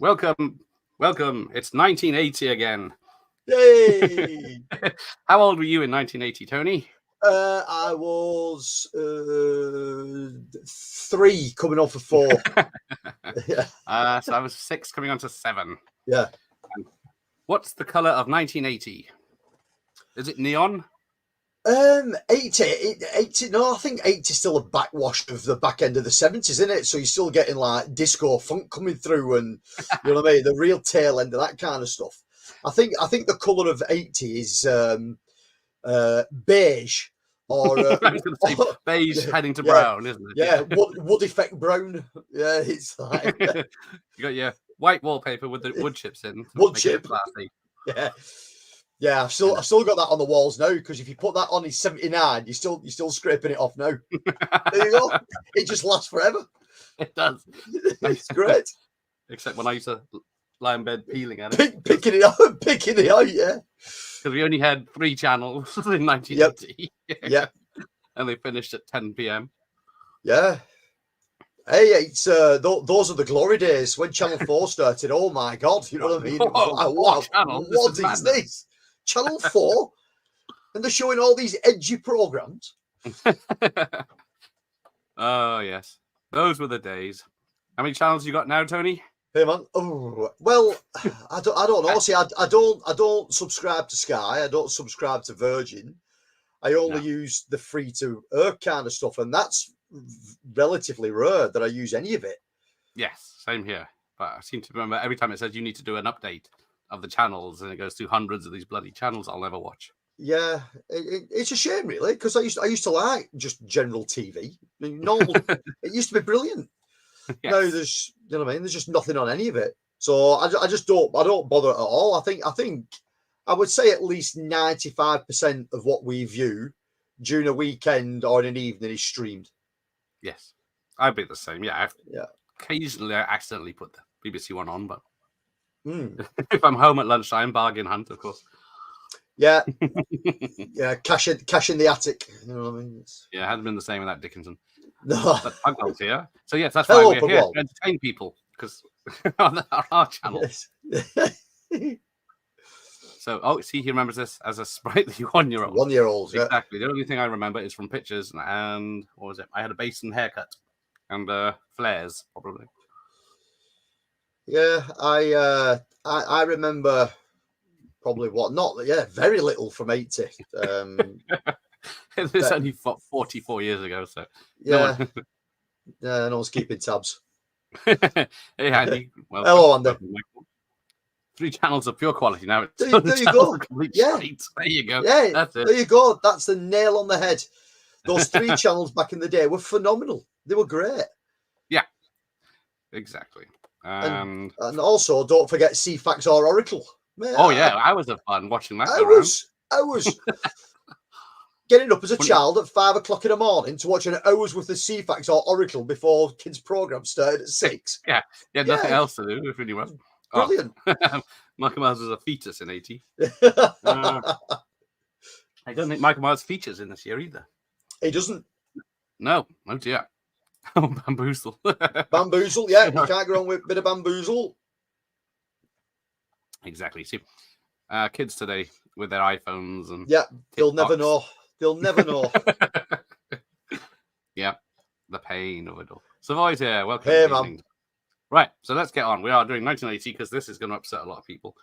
Welcome. It's 1980 again. Yay! How old were you in 1980, Tony? I was 3 coming off of 4. Yeah. So I was 6 coming on to 7. Yeah. What's the color of 1980? Is it neon? 80. No, I think 80 is still a backwash of the back end of the 70s, isn't it? So you're still getting like disco funk coming through, and you know what I mean, the real tail end of that kind of stuff. I think the colour of 80 is beige or I was going to say beige heading to brown, isn't it? Yeah, wood effect brown. Yeah, it's like you got your white wallpaper with the wood chips in. Wood chip. Classy. Yeah. I've still got that on the walls now, because if you put that on in 79, you're still scraping it off now. There you go. It just lasts forever. It does. It's great. Except when I used to lie in bed peeling at it. Picking it out, yeah. Because we only had 3 channels in 1980. Yeah. And they finished at 10 p.m. Yeah. Hey, it's those are the glory days when Channel 4 started. Oh my God, you know what I mean? What is this? Channel 4? And they're showing all these edgy programs. Oh, yes. Those were the days. How many channels you got now, Tony? Hey man. Oh well, I don't know. See, I don't subscribe to Sky. I don't subscribe to Virgin. I only use the free to air kind of stuff, and that's relatively rare that I use any of it. Yes, same here. But I seem to remember every time it says you need to do an update of the channels, and it goes through hundreds of these bloody channels I'll never watch. Yeah, it's a shame, really, because I used to like just general TV. I mean, normal. It used to be brilliant. Yes. Now there's, you know what I mean, there's just nothing on any of it. So I don't bother at all. I think I would say at least 95% of what we view during a weekend or an evening is streamed. Yes, I'd be the same. Yeah. Occasionally I accidentally put the BBC One on, but if I'm home at lunchtime, bargain hunt, of course. Yeah. Yeah, cash in the attic. You know what I mean? Yeah, it hasn't been the same without Dickinson. No. But Pugwell's here. So yes, that's why we're here to entertain people, because on our channel. Yes. So, see, he remembers this as a sprightly 1-year-old. 1-year-old, yeah. Exactly. The only thing I remember is from pictures, and what was it? I had a basin haircut and flares, probably. Yeah, I remember probably very little from 80. It was only 44 years ago, so yeah. No one's keeping tabs. Hey, Andy. Well, hello, Andy. 3 channels of pure quality now. There you go. Yeah. There you go. Yeah, that's it. There you go. That's the nail on the head. Those 3 channels back in the day were phenomenal. They were great. Yeah, exactly. And also, don't forget CFAX or Oracle. Man, I was fun watching that. I was getting up as a child at 5 o'clock in the morning to watch an hour's worth of CFAX or Oracle before kids' programs started at 6. Yeah, nothing else to do if anyone. Brilliant. Michael Myers was a fetus in 80. I don't think Michael Myers features in this year either. He doesn't. No, oh dear. Bamboozle. Bamboozle, yeah. You can't go wrong with a bit of Bamboozle. Exactly. See, kids today with their iPhones and they'll never know. They'll never know. Yeah, the pain of it all. Savoy's here. Welcome. Hey, man. Right, so let's get on. We are doing 1980 because this is going to upset a lot of people.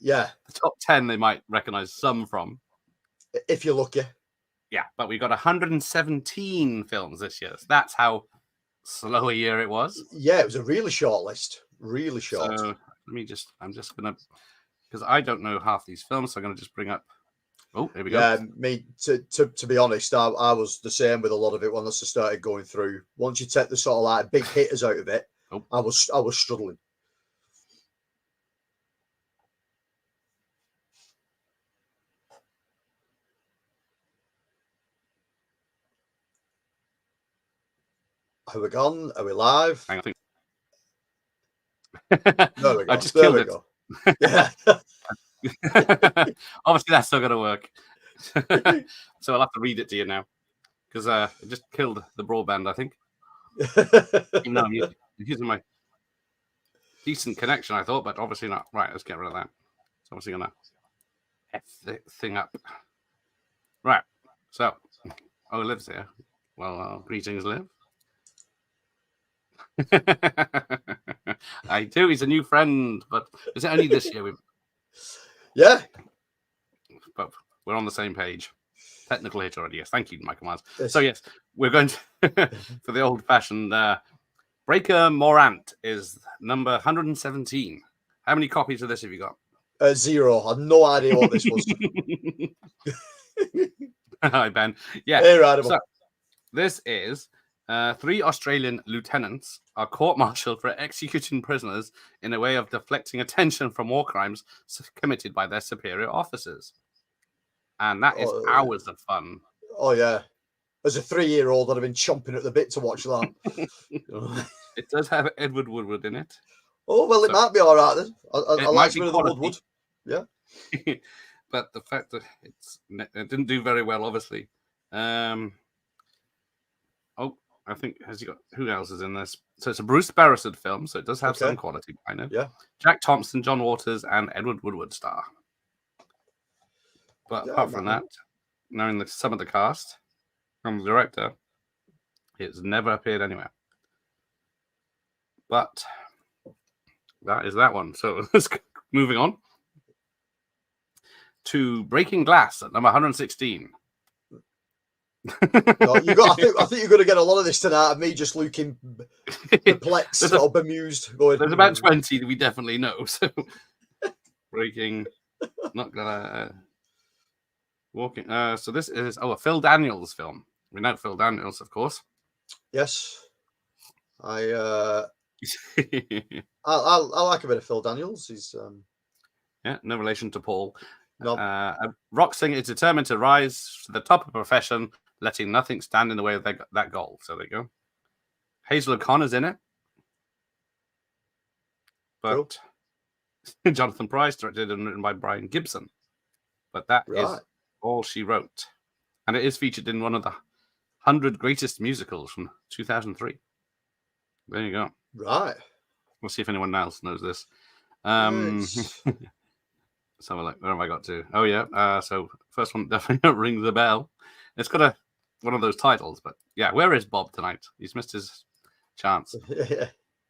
Yeah, the top 10 they might recognize some from, if you're lucky. Yeah, but we got 117 films this year. So that's how slow a year it was. Yeah, it was a really short list. Really short. So I'm just gonna, because I don't know half these films, so I'm gonna just bring up. Oh, here we go. Yeah, me to be honest, I was the same with a lot of it when I started going through. Once you take the sort of like big hitters out of it, I was struggling. Are we gone? Are we live? Hang on. There we go. I just killed it. Go. Yeah. Obviously, that's not going to work. So I'll have to read it to you now, because it just killed the broadband, I think. Even though I'm using my decent connection, I thought, but obviously not. Right, let's get rid of that. It's obviously going to F the thing up. Right, so, Liv's here. Well, greetings, Liv. I do. He's a new friend, but is it only this year? Yeah. But we're on the same page. Technical hit already. Yes, thank you, Michael Myers. Yes. So, yes, we're going to, for the old-fashioned, Breaker Morant is number 117. How many copies of this have you got? 0. I have no idea what this was. Hi, Ben. Yeah. Hey, right, so, this is 3 Australian lieutenants are court-martialed for executing prisoners in a way of deflecting attention from war crimes committed by their superior officers. And that is hours of fun. Oh, yeah. As a 3-year-old, I'd have been chomping at the bit to watch that. It does have Edward Woodward in it. Oh, well, it might be all right then. I like the Woodward. Yeah. But the fact that it didn't do very well, obviously. I think, who else is in this? So it's a Bruce Beresford film, so it does have some quality, I know. Yeah. Jack Thompson, John Waters, and Edward Woodward star. But apart from that, knowing some of the cast from the director, it's never appeared anywhere. But that is that one. So let's moving on to Breaking Glass at number 116. I think you're going to get a lot of this tonight of me just looking perplexed or bemused. There's about 20 that we definitely know. So Breaking, not gonna walking. So this is a Phil Daniels film. We know Phil Daniels, of course. Yes, I like a bit of Phil Daniels. He's no relation to Paul. No. A rock singer is determined to rise to the top of a profession, letting nothing stand in the way of that goal. So there you go. Hazel O'Connor's in it. But cool. Jonathan Pryce, directed and written by Brian Gibson. But that is all she wrote. And it is featured in one of the 100 greatest musicals from 2003. There you go. Right. We'll see if anyone else knows this. Let's have a look. Where have I got to? Oh, yeah. So first one definitely rings a bell. It's got one of those titles, but yeah, where is Bob tonight? He's missed his chance.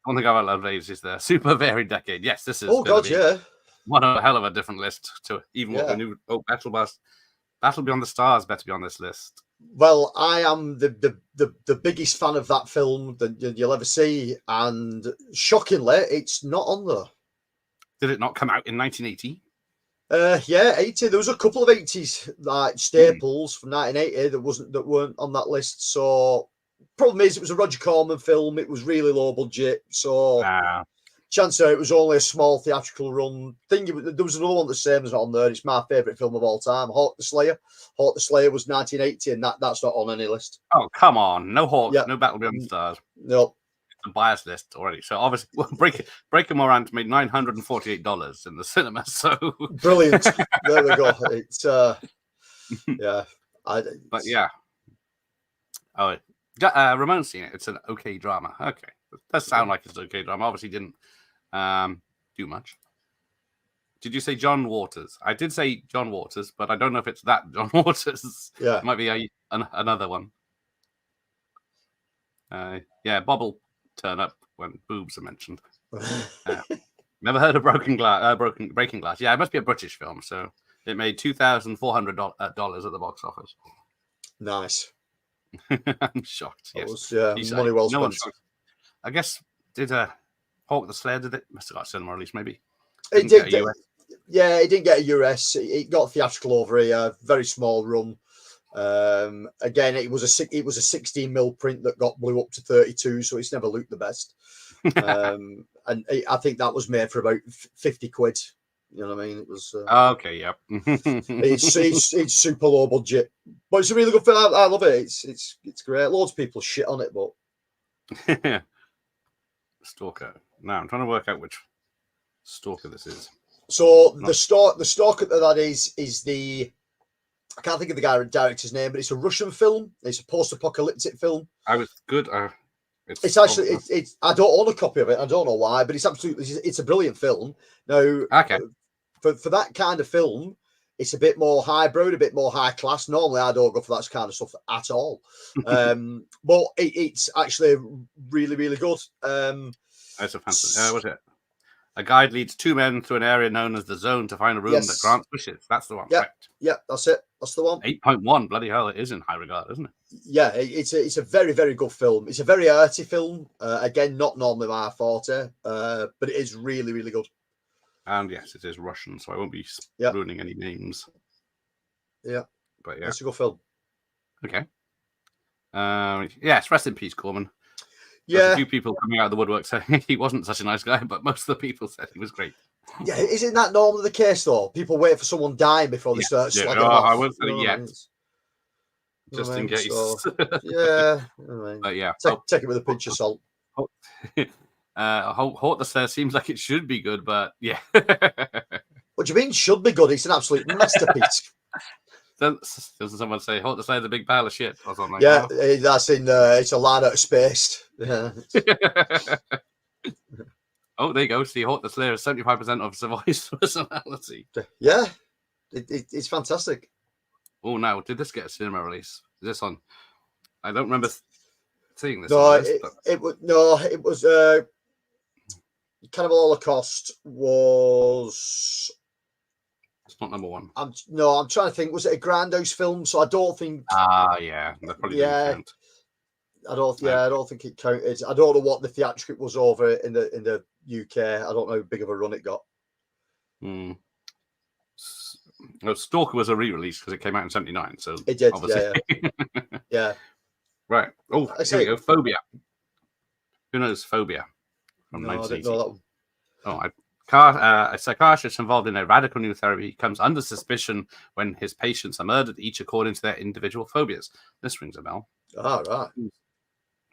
One thing I've loved is the super varied decade. Yes, this is. Oh God, yeah. One a hell of a different list to even what we knew. Oh, Battle Beyond the Stars better be on this list. Well, I am the biggest fan of that film that you'll ever see, and shockingly, it's not on there. Did it not come out in 1980? Yeah, 80. There was a couple of 80s like staples from 1980 that weren't on that list. So problem is, it was a Roger Corman film. It was really low budget. So chances are it was only a small theatrical run. There was another one that's same as on there. It's my favourite film of all time, Hawk the Slayer. Hawk the Slayer was 1980, and that's not on any list. Oh, come on. No Hawk, no Battle Beyond the Stars. No. The bias list already. So obviously, Breaker Morant made $948 in the cinema. So brilliant. There we go. It's yeah. But yeah. Oh, Ramon's seen it. It's an okay drama. Okay, it does sound like it's an okay drama. Obviously, didn't do much. Did you say John Waters? I did say John Waters, but I don't know if it's that John Waters. Yeah, it might be another one. Yeah, Bob will turn up when boobs are mentioned. Never heard of Breaking Glass. Yeah, it must be a British film. So it made $2,400 at the box office. Nice. I'm shocked. Yes, money well spent. I guess did Hawk the Slayer did it? Must have got a cinema release, maybe. It did. Yeah, it didn't get a US. It got theatrical over here. Very small run. Again, it was a 16mm print that got blew up to 32, so it's never looked the best. And I think that was made for about 50 quid. You know what I mean? It was okay. Yeah, it's super low budget, but it's a really good film. I love it. It's great. Loads of people shit on it, but Stalker. Now I'm trying to work out which Stalker this is. So the Stalker that is the. I can't think of the director's name, but it's a Russian film. It's a post-apocalyptic film. I was good. It's actually it's. I don't own a copy of it. I don't know why, but it's absolutely it's a brilliant film. Now, okay. For that kind of film, it's a bit more highbrow, a bit more high class. Normally, I don't go for that kind of stuff at all. But it's actually really, really good. It's a fantastic. What's it? A guide leads two men through an area known as the Zone to find a room that grants wishes. That's the one. Yeah, right? Yeah, that's it. That's the one. 8.1. Bloody hell, it is in high regard, isn't it? Yeah, it's a very, very good film. It's a very arty film. Again, not normally my forte, but it is really, really good. And yes, it is Russian, so I won't be ruining any names. Yeah, but yeah, it's a good film. Okay. Yes, rest in peace, Corman. There's a few people coming out of the woodwork saying he wasn't such a nice guy, but most of the people said he was great. Yeah, isn't that normally the case though? People wait for someone dying before they start slagging them off. I won't say it yet. Just in case. Yeah. But yeah. Take it with a pinch of salt. Haunt the Stairs seems like it should be good, but yeah. What do you mean should be good? It's an absolute masterpiece. Doesn't someone say Haunt the Stairs a big pile of shit or something? Yeah, that's in it's a line out of space. Yeah. Oh, there you go. See, Haunt the Slayer is 75% of Savoy's personality. Yeah, it's fantastic. Oh, now, did this get a cinema release? Is this on? I don't remember seeing this. No, it was Cannibal Holocaust was. It's not number one. I'm trying to think. Was it a Grindhouse film? So I don't think. Yeah, that probably didn't count. I don't think it counted. I don't know what the theatrical was over in the UK. I don't know how big of a run it got. Well, Stalker was a re-release because it came out in '79. So it did. Obviously. Yeah. Right. Oh, here we go. Phobia. Who knows Phobia? From 1980. I didn't know that one. A psychiatrist involved in a radical new therapy comes under suspicion when his patients are murdered, each according to their individual phobias. This rings a bell. Right.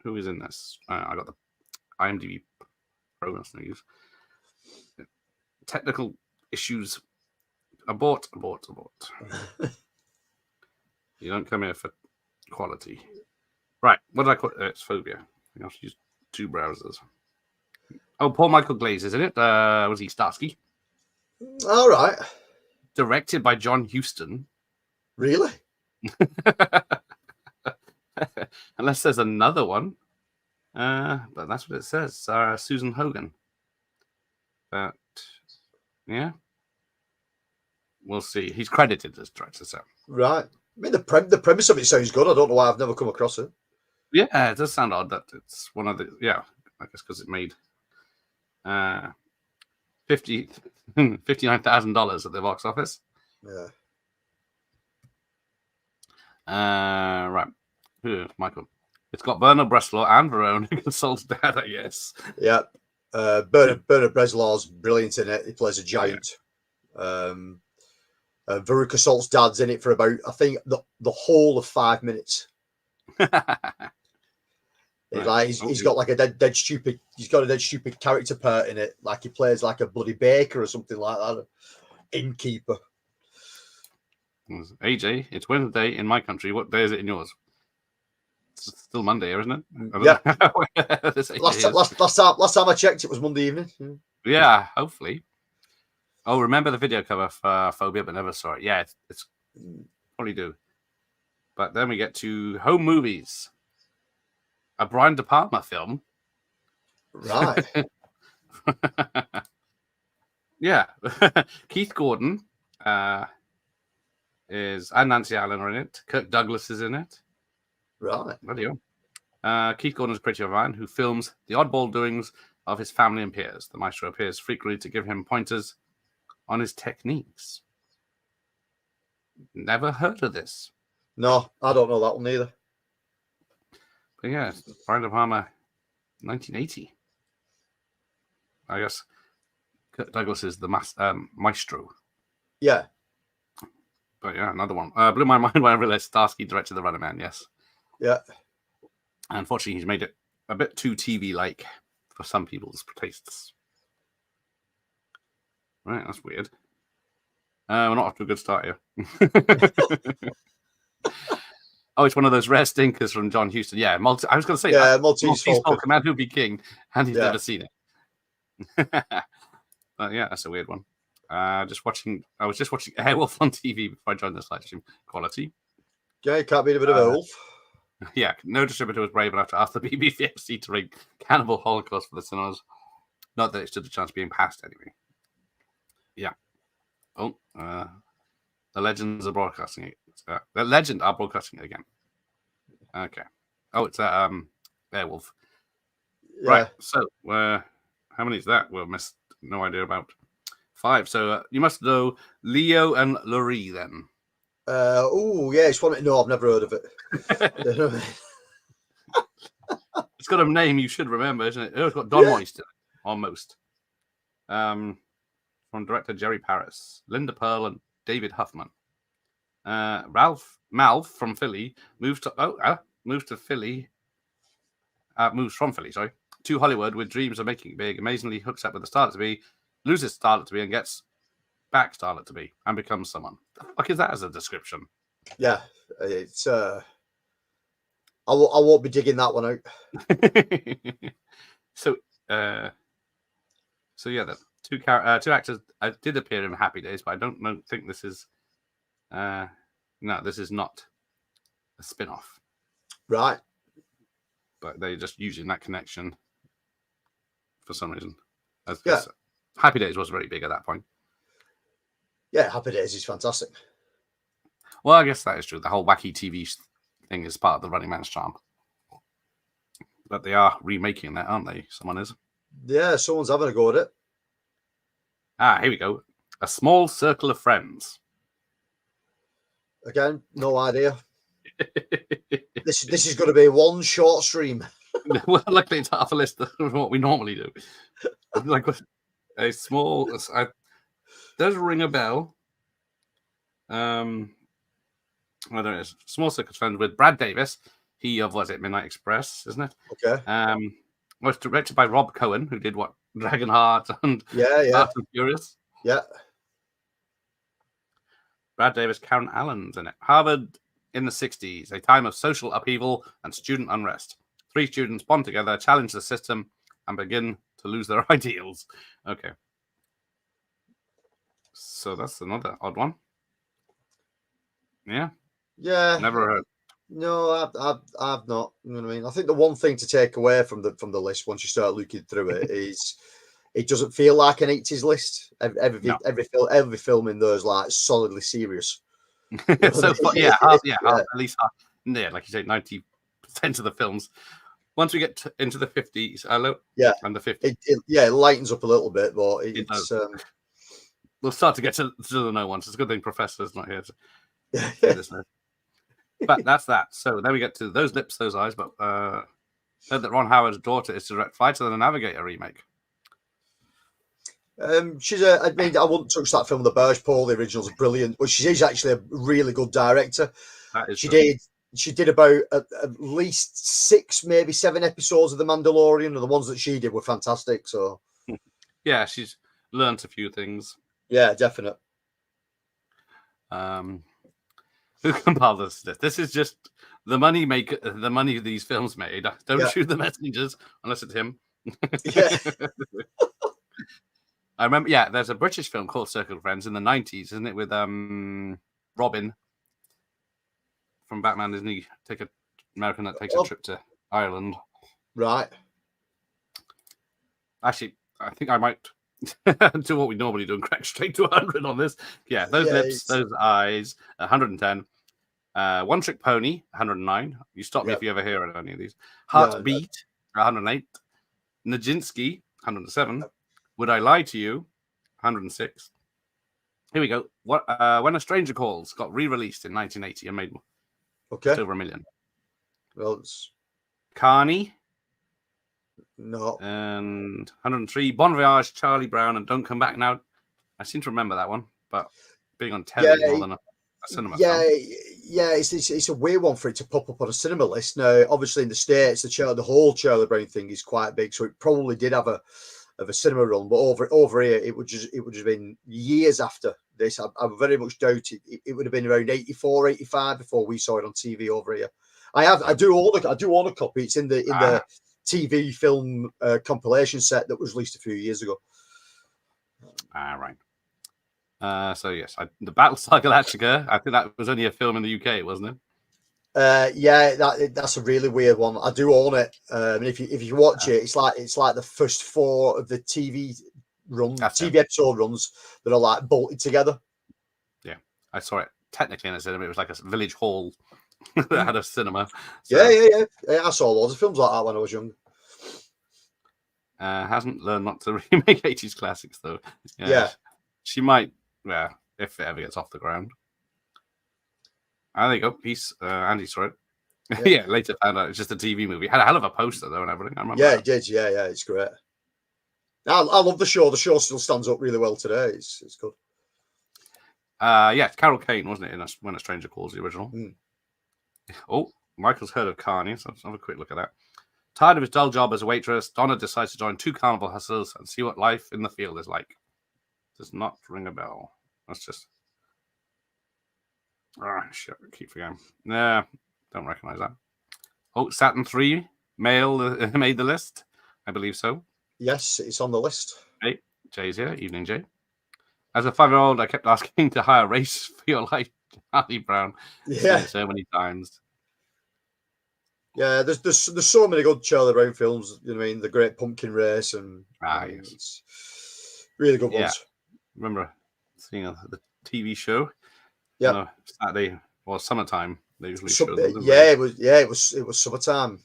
Who is in this? I got the IMDb progress news. Technical issues. Abort. You don't come here for quality. Right. What did I call it? It's Phobia. I have to use two browsers. Oh, Paul Michael Glaze is in it. Was he Starsky? All right. Directed by John Huston. Really? Unless there's another one. But that's what it says. Susan Hogan. But yeah. We'll see. He's credited as director, so. Right. I mean, the premise of it sounds good. I don't know why I've never come across it. Yeah, it does sound odd that it's one of the. Yeah, I guess because it made $59,000 at the box office. Yeah. Right. Michael. It's got Bernard Bresslaw and Veronica Salt's dad, I guess. Yeah. Bernard Breslaw's brilliant in it. He plays a giant. Veruca Salt's dad's in it for about, I think, the whole of 5 minutes. He's got like a dead stupid. He's got a dead stupid character part in it. Like he plays like a bloody baker or something like that. Innkeeper. AJ, it's Wednesday in my country. What day is it in yours? It's still Monday, isn't it? Yeah. last time I checked, it was Monday evening. Yeah, hopefully. Oh, remember the video cover for Phobia, but never saw it. Yeah, it's probably do. But then we get to home movies. A Brian De Palma film. Right. Yeah. Keith Gordon is, and Nancy Allen are in it. Kirk Douglas is in it. Right. Bloody hell. Keith Gordon is a pretty man who films the oddball doings of his family and peers. The maestro appears frequently to give him pointers on his techniques. Never heard of this. No, I don't know that one either. But yeah, Brian De Palma, 1980. I guess Kirk Douglas is the maestro. Yeah. But yeah, another one. Blew my mind when I realized Starsky directed The Running Man, yes. Yeah. Unfortunately, he's made it a bit too TV-like for some people's tastes. Right, that's weird. We're not off to a good start here. Oh, it's one of those rare stinkers from John Huston. Yeah, I was going to say, Maltese Falcon. Man Who Be King, and he's Yeah. never seen it. But yeah, that's a weird one. I was just watching Airwolf on TV before I joined this live stream. Quality. Yeah, you can't beat a bit of a wolf. Yeah, no distributor was brave enough to ask the BBC to ring Cannibal Holocaust for the cinemas. Not that it stood a chance of being passed anyway. Yeah. Oh, the Legends are broadcasting it. The Legend are broadcasting it again. Okay. Oh, it's Airwolf. Yeah. Right. So, how many is that? We'll miss. No idea about. 5. So you must know Leo and Laurie then. Oh yeah, it's one. No, I've never heard of it. It's got a name you should remember, isn't it? It's got Don Moist in it, almost. From director Jerry Paris, Linda Pearl, and David Huffman. Ralph Malph from Philly moves from Philly, to Hollywood with dreams of making it big. Amazingly hooks up with the Starlet to Be, loses Starlet to Be, and gets back Starlet to Be, and becomes someone. The fuck is that as a description? Yeah, it's. I won't be digging that one out. So yeah, the two actors did appear in Happy Days, but I don't think this is. No, this is not a spin-off. Right. But they're just using that connection for some reason. Yeah. Happy Days was very big at that point. Yeah, Happy Days is fantastic. Well, I guess that is true. The whole wacky TV thing is part of the Running Man's charm. But they are remaking that, aren't they? Someone is. Yeah, someone's having a go at it. Here we go. A Small Circle of Friends. Again, no idea. This is going to be one short stream. Well, luckily it's half a list of what we normally do. Like a small, does ring a bell. I don't know. Small Circle of Friends with Brad Davis. He of Midnight Express, isn't it? Okay. Was directed by Rob Cohen, who did what Dragonheart and Fast and Furious. Yeah. Brad Davis, Karen Allen's in it. Harvard in the 60s, a time of social upheaval and student unrest. 3 students bond together, challenge the system, and begin to lose their ideals. Okay. So that's another odd one. Yeah. Yeah. Never heard. No, I've not. You know what I mean? I think the one thing to take away from the list once you start looking through it is it doesn't feel like an 80s list. Every film in there is like solidly serious. So at least like you say, 90% of the films. Once we get into the 50s, and the 50s, it lightens up a little bit, but it does. We'll start to get to the no ones. It's a good thing Professor's not here to do this now. But that's that. So then we get to Those Lips, Those Eyes. But heard that Ron Howard's daughter is to direct Flight of the Navigator remake. I wouldn't touch that film, The Barge Pole. The original's brilliant, but she is actually a really good director. That is She did about at least 6, maybe 7 episodes of The Mandalorian, and the ones that she did were fantastic. So, yeah, she's learned a few things. Yeah, definite. Who compiled this? This is just the money these films made. Don't shoot the messengers unless it's him. Yeah. I remember, there's a British film called Circle of Friends in the 90s, isn't it? With Robin from Batman, isn't he? American that takes a trip to Ireland. Right. Actually, I think I might do what we normally do and crack straight to 100 on this. Yeah, Those Lips, Those Eyes, 110. One Trick Pony, 109. You stop me if you ever hear of any of these. Heartbeat, 108. Nijinsky, 107. Would I Lie to You, 106. Here we go. When a Stranger Calls got re-released in 1980 and made over $1 million. Well, it's Carney. No. And 103. Bon Voyage, Charlie Brown, and Don't Come Back Now. I seem to remember that one, but being on telly more than a cinema film. Yeah, it's a weird one for it to pop up on a cinema list. Now, obviously in the States, the whole Charlie Brown thing is quite big, so it probably did have a of a cinema run. But over here, it would just have been years after this. I very much doubt it would have been around 84, 85 before we saw it on TV over here. I do own a copy. It's in the TV film compilation set that was released a few years ago. Right. So yes, the Battlestar Galactica. I think that was only a film in the UK, wasn't it? Yeah, that's a really weird one. I do own it. And if you watch it, it's like the first 4 of the TV episode runs that are like bolted together. Yeah, I saw it technically in a cinema. It was like a village hall that had a cinema. So. Yeah. I saw loads of films like that when I was young. Hasn't learned not to remake 80s classics though. Yeah. She might. Yeah, if it ever gets off the ground. There you go. Peace. Andy saw it. Yeah. Later found out it's just a TV movie. It had a hell of a poster though and everything. I remember. Yeah, it did. Yeah, it's great. I love the show. The show still stands up really well today. It's good. Yeah, it's Carol Kane, wasn't it? In When a Stranger Calls, the original. Mm. Oh, Michael's heard of Carney, so let's have a quick look at that. Tired of his dull job as a waitress, Donna decides to join 2 carnival hustlers and see what life in the field is like. Does not ring a bell. Let's just. Shit, I keep forgetting. Nah, don't recognize that. Oh, Saturn 3 made the list. I believe so. Yes, it's on the list. Hey, Jay's here. Evening, Jay. As a 5-year-old, I kept asking to hire a race for your life, Charlie Brown. Yeah, so many times. Yeah, there's so many good Charlie Brown films. You know what I mean? The Great Pumpkin Race and yes. It's really good ones. Remember seeing the TV show? Yeah, Saturday or summertime. They usually show them, them. It was summertime.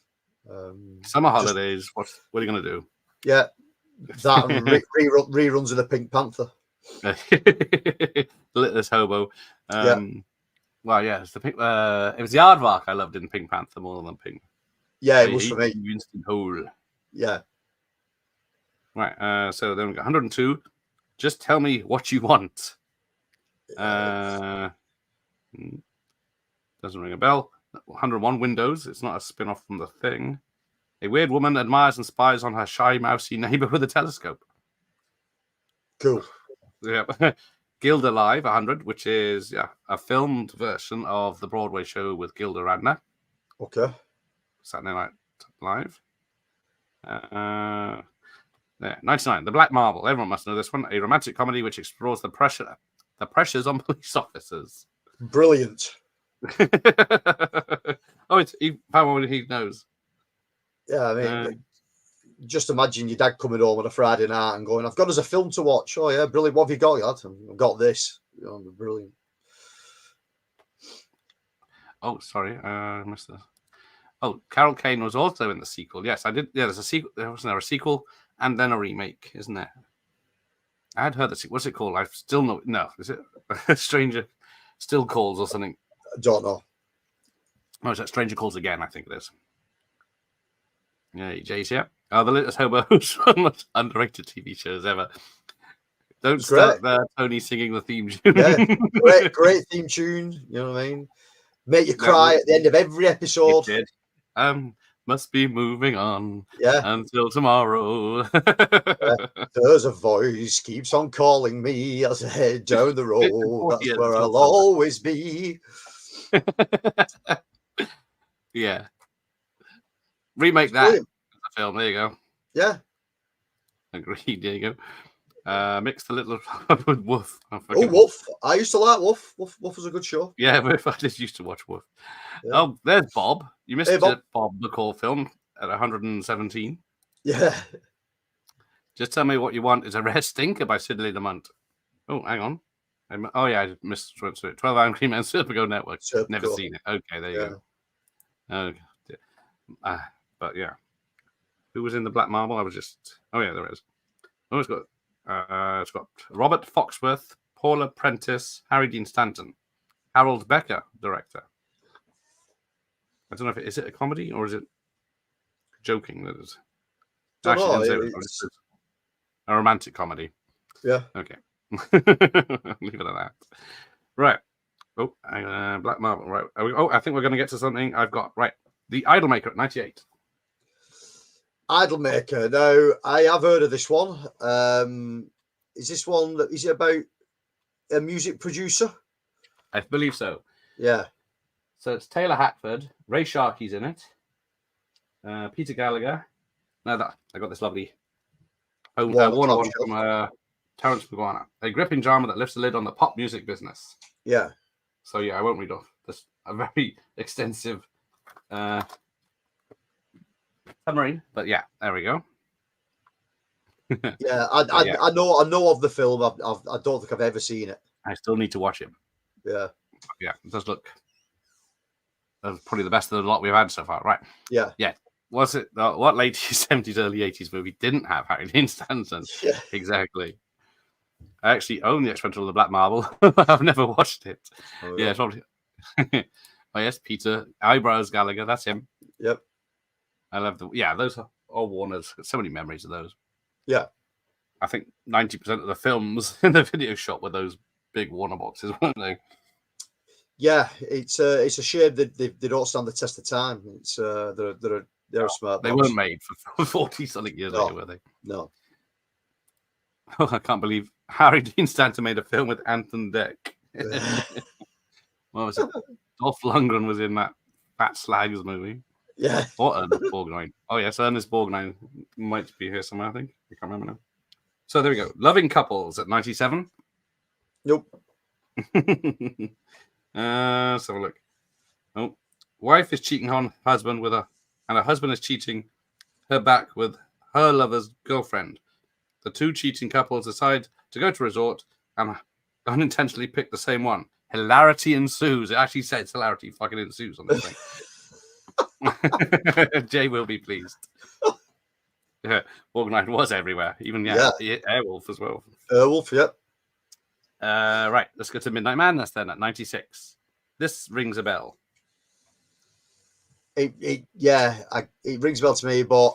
Summer holidays. What are you gonna do? Yeah, that and reruns of the Pink Panther. The Littlest Hobo. Well, yeah, it's the Pink. It was the Aardvark I loved in Pink Panther more than Pink. Yeah, it was for me. Winston Hole. Yeah. Right. So then we got 102. Just tell me what you want. Doesn't ring a bell. 101 Windows. It's not a spin-off from The Thing. A weird woman admires and spies on her shy, mousy neighbor with a telescope. Cool. Yeah. Gilda Live 100, which is a filmed version of the Broadway show with Gilda Radner. Okay. Saturday Night Live. 99. The Black Marble. Everyone must know this one. A romantic comedy which explores the pressures on police officers. Brilliant. He found one he knows. Yeah, I mean, just imagine your dad coming home on a Friday night and going, "I've got us a film to watch." Oh yeah, brilliant. What have you got, Dad? I've got this. Brilliant. Oh, sorry, I missed this. Oh, Carol Kane was also in the sequel. Yes, I did. Yeah, there's a sequel. Wasn't there a sequel and then a remake? Isn't there? I had heard the sequel. What's it called? I still know. No, is it Stranger Still Calls or something? I don't know. Oh, is that Stranger Calls Again? I think it is. Yeah, Jay's here. Oh, The Littlest Hobos, one of the most underrated TV shows ever. Don't start there, Tony singing the theme tune. Yeah, great theme tune. You know what I mean? Make you cry at the end of every episode. It did. Must be moving on. Yeah. Until tomorrow. There's a voice keeps on calling me as I head down the road. That's where I'll always be. Yeah. Remake that as a film. There you go. Yeah. Agreed. There you go. Mix the little with Woof. Woof. I used to like Woof. Woof was a good show. Yeah, but I just used to watch Woof. Yeah. Oh, there's Bob. You missed Bob the Call film at 117. Yeah. Just Tell Me What You Want is a Rare Stinker by Sidney Lamont. Oh, hang on. I missed 12 Angry Men Serpico Network. Never seen it. Okay, there you go. Okay. But yeah. Who was in the Black Marble? Oh yeah, there is. Oh, it's got Robert Foxworth, Paula Prentice, Harry Dean Stanton, Harold Becker, director. I don't know if is it a comedy or is it joking? That is it's a romantic comedy. Yeah. Okay. Leave it at that. Right. Oh, Black Marble. Right. I think we're going to get to something. I've got right. The Idolmaker at 98. Idolmaker. Now, I have heard of this one. Is this one that is it about a music producer? I believe so. Yeah. So it's Taylor Hackford, Ray Sharkey's in it, Peter Gallagher. Now that I got this lovely Warner one from Terence McGuire. A gripping drama that lifts the lid on the pop music business. Yeah. So yeah, I won't read off this. A very extensive submarine, but yeah, there we go. Yeah, I know of the film. I don't think I've ever seen it. I still need to watch it. Yeah, it does look. That's probably the best of the lot we've had so far, right? Yeah. Was it what late 70s, early 80s movie didn't have Harry Dean Stanton? Yeah, exactly. I actually own the Experimental of the Black Marble. I've never watched it. Oh, yeah, probably. Oh yes, Peter Eyebrows Gallagher. That's him. Yep. I love those are all Warners. So many memories of those. Yeah. I think 90% of the films in the video shop were those big Warner boxes, weren't they? Yeah, it's a shame that they don't stand the test of time. It's they're smart. They weren't made for 40 something years later, were they? No. Oh, I can't believe Harry Dean Stanton made a film with Anton Deck. What was it? Dolph Lundgren was in that Fat Slags movie. Yeah. Or Ernest Borgnine. Oh, yes, Ernest Borgnine might be here somewhere, I think. I can't remember now. So there we go. Loving Couples at 97. Nope. Let's have a look. Oh, wife is cheating on husband and her husband is cheating her back with her lover's girlfriend. The two cheating couples decide to go to a resort and unintentionally pick the same one. Hilarity ensues. It actually says hilarity fucking ensues on this thing. Jay will be pleased. Yeah, Borgnine was everywhere. Even Airwolf as well. Airwolf, yep. Right, let's go to Midnight Madness then at 96. This rings a bell. It rings a bell to me, but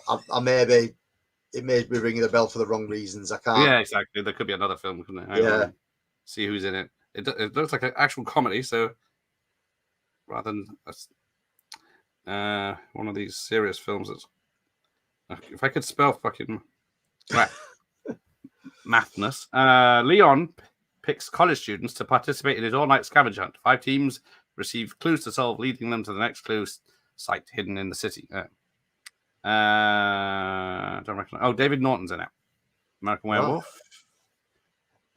it may be ringing the bell for the wrong reasons. I can't. Yeah, exactly. There could be another film, couldn't it? See who's in it. It looks like an actual comedy, so rather than one of these serious films that's. If I could spell fucking mathness, Leon picks college students to participate in his all-night scavenger hunt. 5 teams receive clues to solve, leading them to the next clue site hidden in the city. Don't recognize. Oh, David Norton's in it. American Werewolf.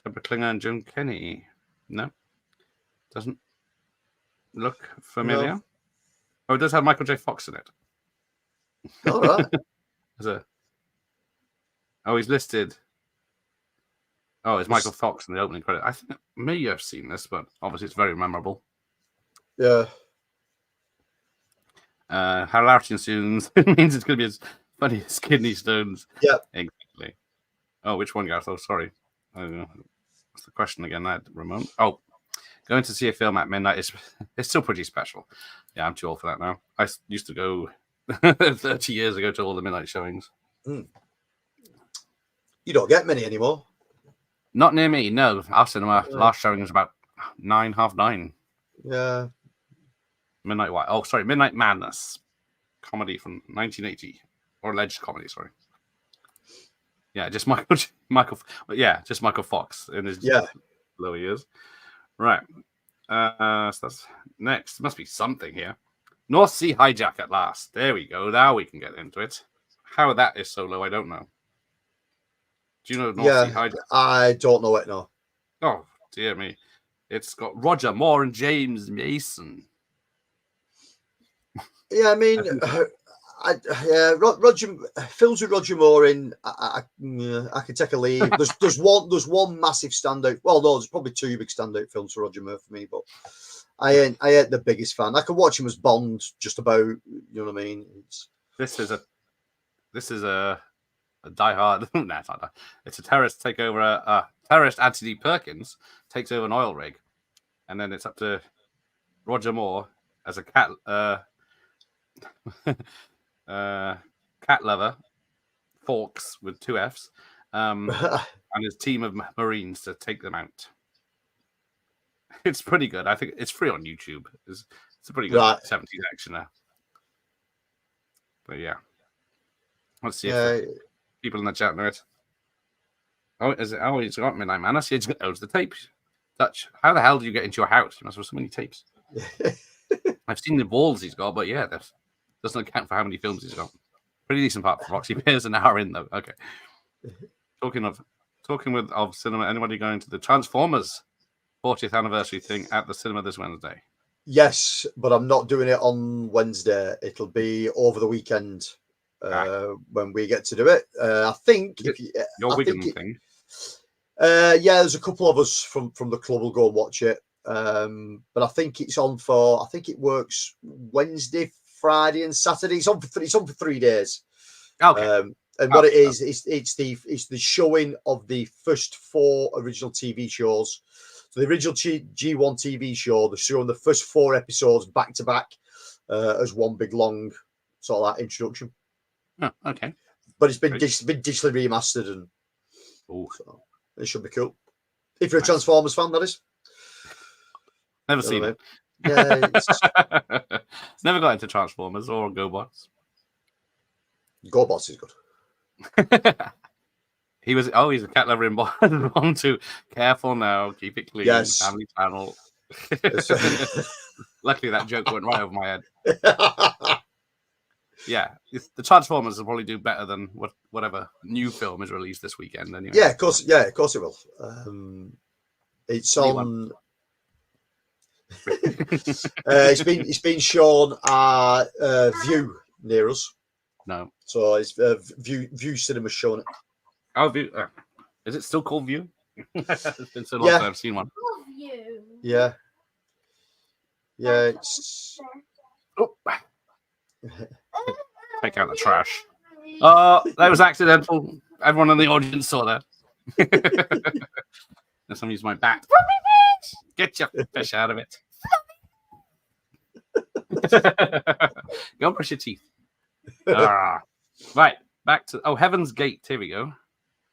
Deborah Klinger and Joan Kenny. No, doesn't look familiar. No. Oh, it does have Michael J. Fox in it. All right. He's listed. Oh, it's Michael Fox in the opening credit. I think maybe I've seen this, but obviously it's very memorable. Yeah. Hilarity ensues. It means it's going to be as funny as kidney stones. Yeah. Exactly. Oh, which one, Gareth? Oh, sorry. I don't know. What's the question again, Ramon? Oh, going to see a film at midnight is still pretty special. Yeah, I'm too old for that now. I used to go 30 years ago to all the midnight showings. You don't get many anymore. Not near me, no. Our cinema last showing was about 9:30. Yeah. Midnight White. Oh, sorry, Midnight Madness. Comedy from 1980. Or alleged comedy, sorry. Yeah, just Michael Fox in his lower years. Right. So that's next. Must be something here. North Sea Hijack at last. There we go. Now we can get into it. How that is so low, I don't know. Do you know North Sea Hijack? I don't know it, no. Oh, dear me. It's got Roger Moore and James Mason. Yeah, I mean, Roger films with Roger Moore in. I can take a lead. There's one massive standout. Well, no, there's probably 2 big standout films for Roger Moore for me, but I ain't the biggest fan. I could watch him as Bond, just about. You know what I mean? This is a diehard. Nah, it's not that. It's a terrorist takeover. Terrorist Anthony Perkins takes over an oil rig, and then it's up to Roger Moore as a cat lover, Forks with 2 Fs, and his team of Marines to take them out. It's pretty good. I think it's free on YouTube. It's a pretty good 70s action there. But yeah. Let's see if people in the chat know it. Oh, is it? Oh, he's got Midnight Madness. He owns the tapes. Dutch, how the hell do you get into your house? You must have so many tapes. I've seen the balls he's got, but yeah, that doesn't account for how many films he's got. Pretty decent part for Roxy Bears an hour in, though. Okay. Talking of cinema, anybody going to the Transformers 40th anniversary thing at the cinema this Wednesday? Yes, but I'm not doing it on Wednesday. It'll be over the weekend when we get to do it. I think your Wigan thing. Yeah, there's a couple of us from the club will go and watch it. But I think it's on for. I think it works Wednesday, Friday, and Saturday. It's on for 3 days. Okay. And what it is, it's the showing of the first 4 original TV shows. So the original G1 TV show, they're showing the first 4 episodes back to back as one big long sort of like introduction. Oh, okay. But it's been digitally remastered, and so it should be cool. If you're a Transformers fan, that is. Never seen it. Yeah, it's never got into Transformers or GoBots. GoBots is good. He's a cat lover in Bond too. Careful now, keep it clean. Yes. Family channel. Luckily, that joke went right over my head. Yeah, the Transformers will probably do better than whatever new film is released this weekend. Anyway. Yeah, of course it will. It's on. It's been shown at View near us. No. So it's View Cinema showing it. Oh, View. Is it still called View? It's been so long since I've seen one. Yeah. Yeah, it's. Oh. Take out the trash. Oh, that was accidental. Everyone in the audience saw that. And someone used my bat. Get your fish out of it. Go brush your teeth. Right, back to Heaven's Gate. Here we go.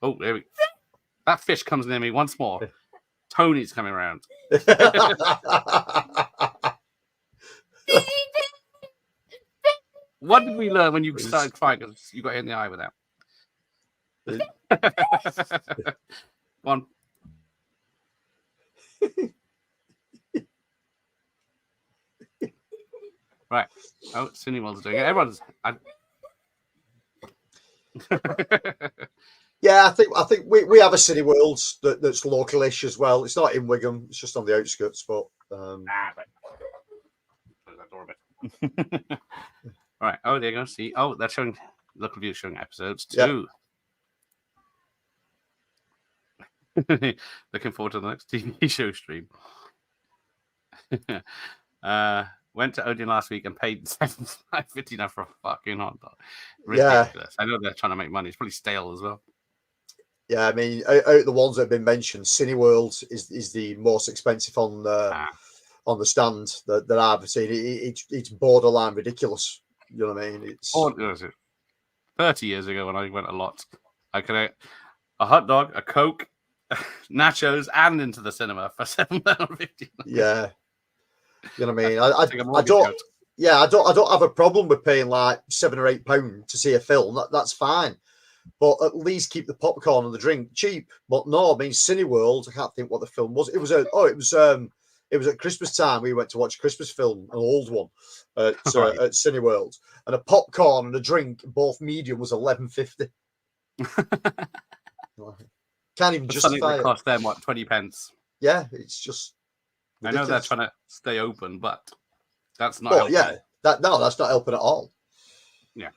Oh, there we go. That fish comes near me once more. Tony's coming around. What did we learn when you started crying because you got hit in the eye with that? Go on. Right. Oh, Cineworld's doing it. Everyone's. Yeah, I think we have a Cineworld that's localish as well. It's not in Wigan; it's just on the outskirts. But right. Close that door a bit. All right. Oh, there you go. See. Oh, they're showing local view showing episodes too. Yep. Looking forward to the next TV show stream. Went to Odeon last week and paid $7.50 for a fucking hot dog. Ridiculous. Yeah. I know they're trying to make money. It's probably stale as well. Yeah, I mean, out of the ones that have been mentioned, Cineworld is the most expensive on the stand that I've seen. It's borderline ridiculous. You know what I mean? It's 30 years ago when I went a lot. I could get a hot dog, a Coke, nachos, and into the cinema for $7.50. Yeah. You know what I mean? I don't have a problem with paying like £7 or £8 to see a film. That's fine, but at least keep the popcorn and the drink cheap. But no, I mean Cineworld. I can't think what the film was. It was at Christmas time. We went to watch a Christmas film, an old one, at Cineworld, and a popcorn and a drink, both medium, was $11.50. Can't even justify it. Cost them what 20 pence. Yeah, it's just. Ridiculous. I know they're trying to stay open, but that's not. Helping. Yeah, that's not helping at all. Yeah,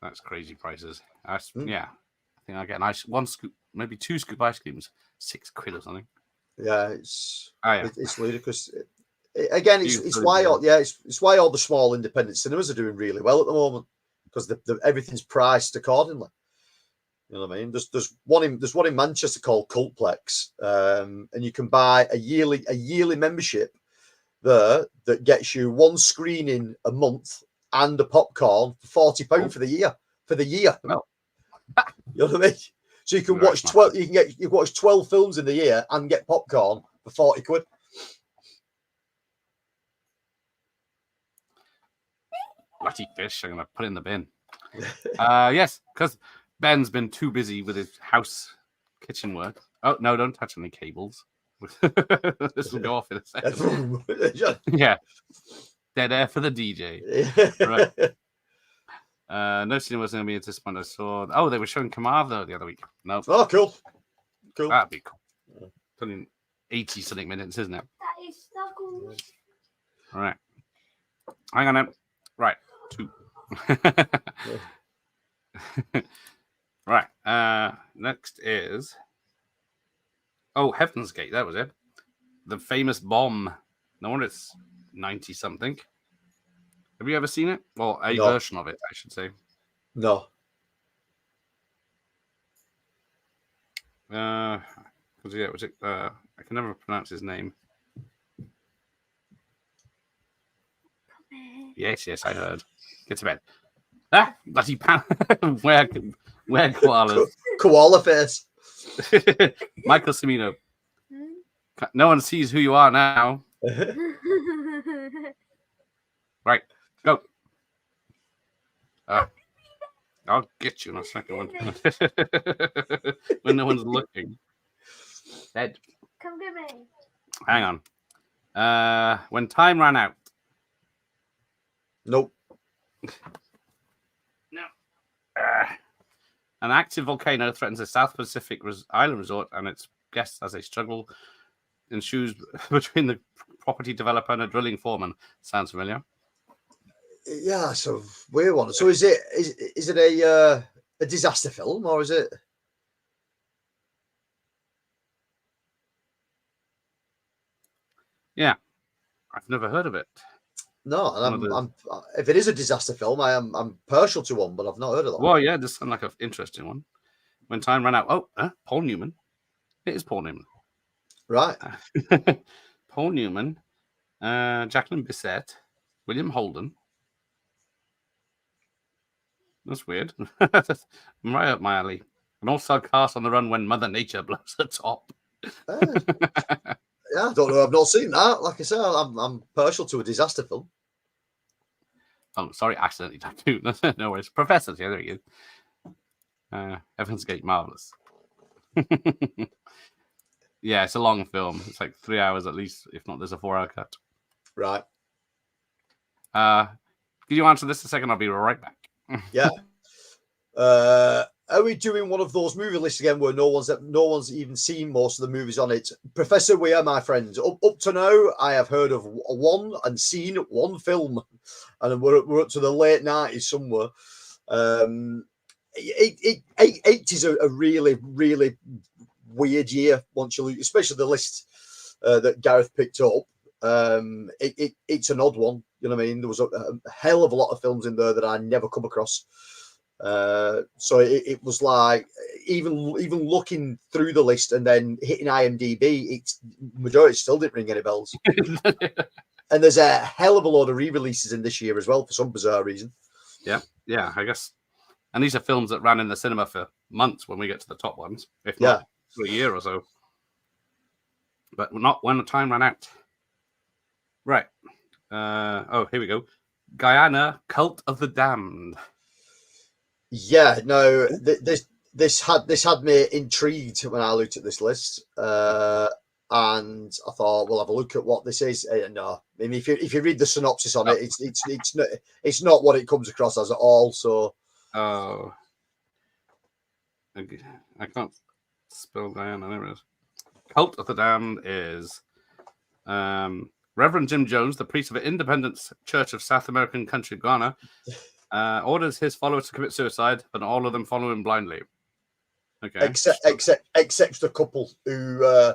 that's crazy prices. Yeah, I think I get a nice one scoop, maybe 2 scoop ice creams, £6 or something. Yeah, it's it's ludicrous. Again, it's why all the small independent cinemas are doing really well at the moment, because everything's priced accordingly. You know what I mean? There's one in Manchester called Cultplex, and you can buy a yearly membership there that gets you one screening a month and a popcorn for £40 for the year. No. You know what I mean? So you can watch 12. You can watch 12 films in the year and get popcorn for £40. Bloody fish! I'm gonna put it in the bin. Yes, because Ben's been too busy with his house kitchen work. Oh no! Don't touch any cables. This will go off in a second. Yeah, dead air for the DJ. Right. No cinemas going to be at this point. I saw. Oh, they were showing Kamar the other week. No. Oh, cool. Cool. That'd be cool. It's only 80 something minutes, isn't it? That is so cool. All right. Hang on now. Right. 2. Right. Next is. Oh, Heaven's Gate. That was it. The famous bomb. No wonder it's 90 something. Have you ever seen it? Well, a version of it, I should say. No. Was it? I can never pronounce his name. Yes, I heard. Get to bed. Ah, bloody pan. Where koalas? Koala face. Michael Cimino. No one sees who you are now. Right, go. I'll get you in a second when no one's looking. Dead. Come get me. Hang on. When time ran out. Nope. No. An active volcano threatens a South Pacific island resort and its guests as they struggle ensues between the property developer and a drilling foreman. Sounds familiar? Yeah, so weird one. So is it a disaster film or is it? Yeah, I've never heard of it. No, and if it is a disaster film, I'm partial to one, but I've not heard of that. Well, yeah, this sounds like an interesting one. When time ran out. Oh, Paul Newman. It is Paul Newman. Right. Paul Newman, Jacqueline Bisset, William Holden. That's weird. Right up my alley. An all-star cast on the run when Mother Nature blows the top. Yeah, I don't know. I've not seen that. Like I said, I'm partial to a disaster film. Oh, sorry, accidentally tattooed. No worries. Professors, yeah, there you go. Heaven's Gate, marvelous. Yeah, it's a long film. It's like 3 hours at least, if not, there's a 4-hour cut. Right. Can you answer this a second? I'll be right back. Yeah. Are we doing one of those movie lists again where no one's even seen most of the movies on it? Professor Weir, my friends, up to now, I have heard of one and seen one film, and we're up to the late 90s somewhere. 80's a really, really weird year once you look, especially the list that Gareth picked up. It's an odd one. You know what I mean? There was a hell of a lot of films in there that I never come across. So it was like even looking through the list and then hitting IMDb, it's majority still didn't ring any bells. And there's a hell of a lot of re-releases in this year as well for some bizarre reason. Yeah, I guess. And these are films that ran in the cinema for months when we get to the top ones, if not for a year or so. But not when the time ran out. Right. Oh, here we go. Guyana, Cult of the Damned. Yeah, no, this had me intrigued when I looked at this list, and I thought, we'll have a look at what this is. No, I mean, if you read the synopsis on it, it's not what it comes across as at all. So, I can't spell Guyana. There it is. Cult of the Damned is Reverend Jim Jones, the priest of an independent church of South American country Ghana. Orders his followers to commit suicide, but all of them follow him blindly. Okay. Except the couple who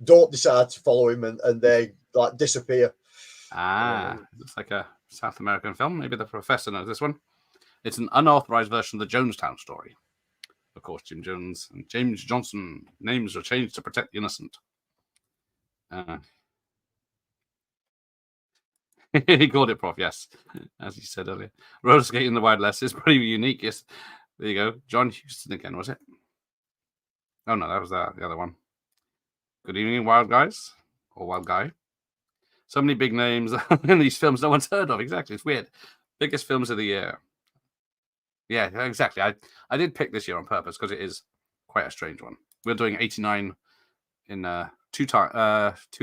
don't decide to follow him and they like disappear. It's like a South American film. Maybe the professor knows this one. It's an unauthorized version of the Jonestown story. Of course, Jim Jones and James Johnson names are changed to protect the innocent. He called it Prof, yes, as he said earlier. Roller skating in the Wild West is pretty unique. Yes, there you go. John Huston again, was it? Oh no, that was the other one. Good evening, Wild Guys or Wild Guy. So many big names in these films no one's heard of. Exactly, it's weird. Biggest films of the year. Yeah, exactly. I did pick this year on purpose because it is quite a strange one. We're doing 89 in two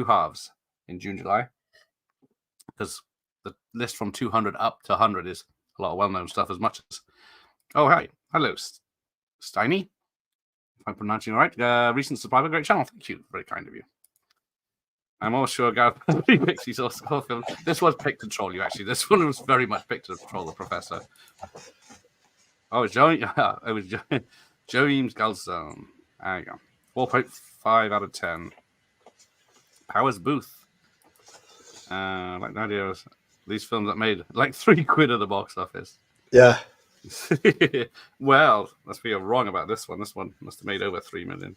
halves in June, July, because the list from 200 up to 100 is a lot of well-known stuff. As much as hello, Steiny. If I'm pronouncing it right, recent subscriber, great channel. Thank you, very kind of you. I'm almost sure Gareth picks these Oscar films. This was picked to troll you, actually. This one was very much picked to troll the professor. Oh, it was Joe Eames Galzone. There you go. 4.5 out of 10. Powers Booth. Like the idea of these films that made like £3 at the box office. Yeah. Well, let's be wrong about this one. This one must have made over 3 million.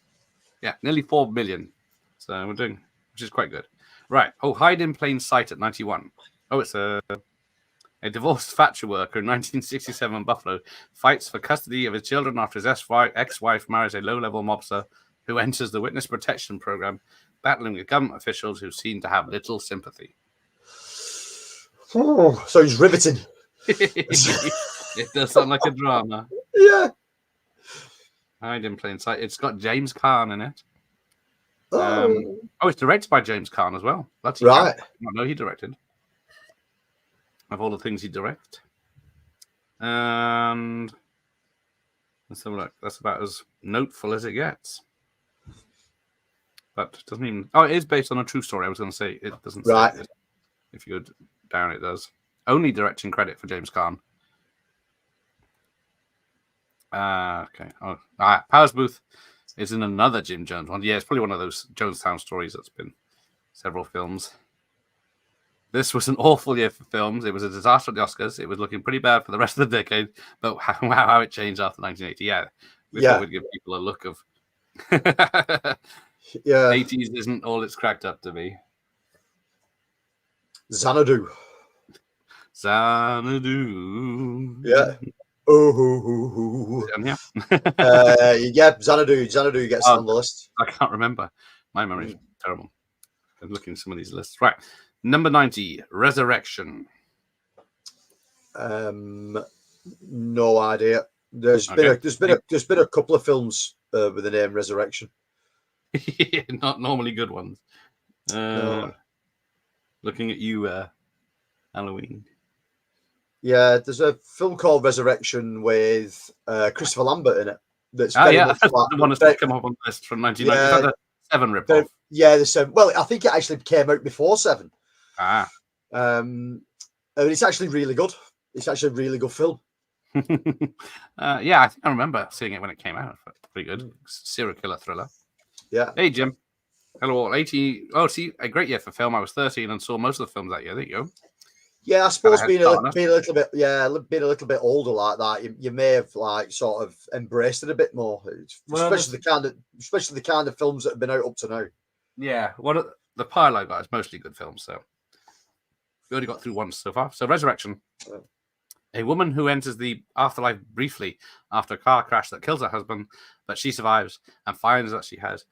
Yeah, nearly 4 million. So we're doing, which is quite good. Right. Oh, Hide in Plain Sight at 91. Oh, it's a divorced factory worker in 1967 in Buffalo fights for custody of his children after his ex-wife marries a low-level mobster who enters the witness protection program, battling with government officials who seem to have little sympathy. Oh, sounds riveting. It does sound like a drama. Yeah. Hide in Plain Sight. It's got James Caan in it. Oh, It's directed by James Caan as well. That's right. I don't know he directed. Of all the things he directed. And let's have a look. That's about as noteful as it gets. But it doesn't even... Oh, it is based on a true story. I was going to say it doesn't say Right. it. If you go down, it does. Only directing credit for James Caan. Okay. Powers Booth is in another Jim Jones one. Yeah, it's probably one of those Jonestown stories that's been several films. This was an awful year for films. It was a disaster at the Oscars. It was looking pretty bad for the rest of the decade. But how it changed after 1980. Yeah. We thought we'd give people a look of... Yeah. 80s isn't all it's cracked up to be. Xanadu. Yeah. Oh. Yeah. Yeah, Xanadu. Xanadu gets on the list. I can't remember. My memory is terrible. I'm looking at some of these lists. Right. Number 90, Resurrection. No idea. There's been a couple of films with the name Resurrection. Not normally good ones. No. Looking at you, Halloween. Yeah, there's a film called Resurrection with Christopher Lambert in it. That's the one that's come up on the list from 1990. Yeah, Is that the 7 rip-off? Yeah, the 7. Well, I think it actually came out before 7. And it's actually really good. It's actually a really good film. Yeah, I think I remember seeing it when it came out. Pretty good. Serial killer thriller. Yeah. Hey, Jim. Hello, all. 80. Oh, see, a great year for film. I was 13 and saw most of the films that year. There you go. Yeah, I suppose being a little bit older like that, you may have like sort of embraced it a bit more, especially the kind of films that have been out up to now. Yeah, the pile I got is mostly good films, so we only got through one so far. So, Resurrection. Yeah. A woman who enters the afterlife briefly after a car crash that kills her husband, but she survives and finds that she has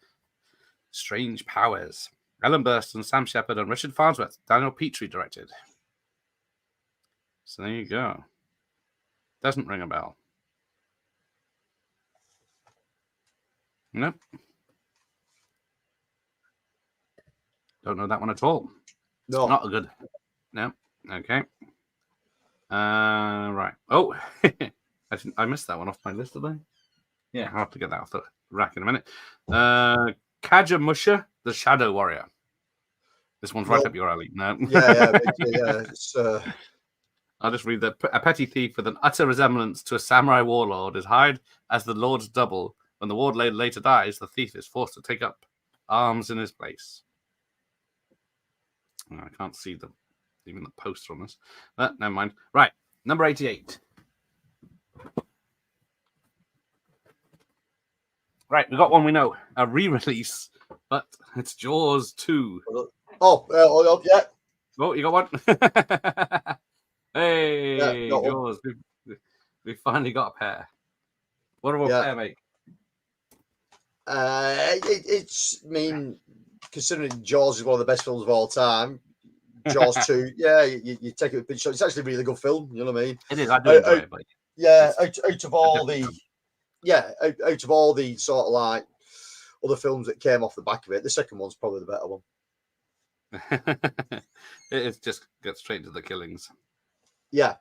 strange powers. Ellen Burstyn, Sam Shepard, and Richard Farnsworth. Daniel Petrie directed. So there you go. Doesn't ring a bell. Nope. Don't know that one at all. No. Not a good. No. Okay. Right. Oh, I missed that one off my list today. Yeah, I'll have to get that off the rack in a minute. Kaja Musha, the Shadow Warrior. This one's right up your alley. No. Yeah. It's, I'll just read that. A petty thief with an utter resemblance to a samurai warlord is hired as the Lord's double. When the warlord later dies, the thief is forced to take up arms in his place. I can't see even the poster on this. But never mind. Right. Number 88. Right. We got one we know. A re-release. But it's Jaws 2. Oh, yeah. Oh, you got one? Hey, Yeah, Jaws. We finally got a pair. What do a pair make? Considering Jaws is one of the best films of all time, Jaws 2, yeah, you take it with a pinch. It's actually a really good film, you know what I mean? It is. I do enjoy it. But... Yeah, It's out of all different the out of all the sort of like other films that came off the back of it, the second one's probably the better one. it just gets straight to the killings. Yeah.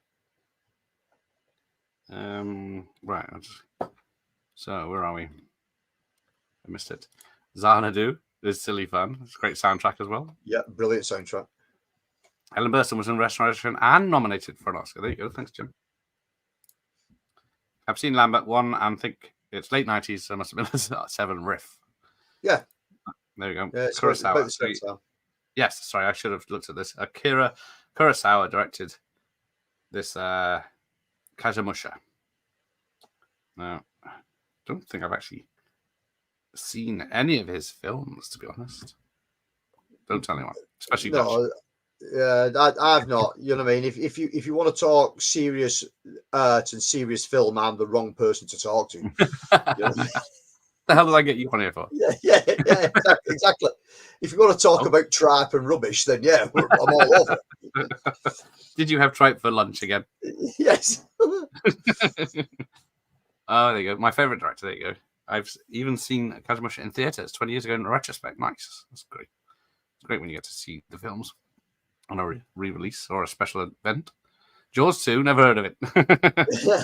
Right. So where are we? I missed it. Xanadu is silly fun. It's a great soundtrack as well. Yeah, brilliant soundtrack. Ellen Burstyn was in Restoration and nominated for an Oscar. There you go. Thanks, Jim. I've seen Lambert 1 and think it's late 90s, so it must have been a 7 riff. Yeah. There you go. Yeah, it's Kurosawa. about the same time. Yes, sorry, I should have looked at this. Akira Kurosawa directed this Kagemusha. Now, I don't think I've actually seen any of his films, to be honest. Don't tell anyone, especially Dutch. Yeah, I've not. You know what I mean? If you want to talk serious art and serious film, I'm the wrong person to talk to. You know? The hell did I get you on here for? Yeah, exactly. If you want to talk about tripe and rubbish, then yeah, I'm all over it. Did you have tripe for lunch again? Yes. Oh, there you go. My favorite director. There you go. I've even seen Kagemusha in theaters 20 years ago in retrospect. Nice. That's great. It's great when you get to see the films on a re-release or a special event. Jaws 2, never heard of it.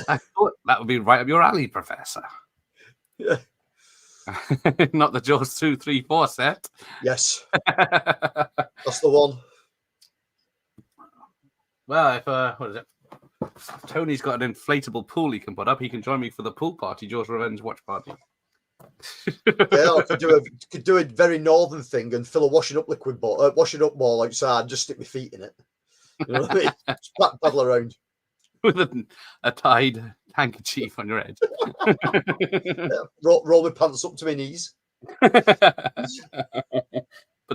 I thought that would be right up your alley, Professor. Yeah. Not the Jaws 2, 3, 4 set. Yes. That's the one. Well, if what is it? Tony's got an inflatable pool he can put up. He can join me for the pool party, Jaws Revenge watch party. Yeah, I could do a very northern thing and fill a washing up ball outside and just stick my feet in it. You know what I mean? Just paddle around With a tied handkerchief on your head. Yeah, roll my pants up to my knees. But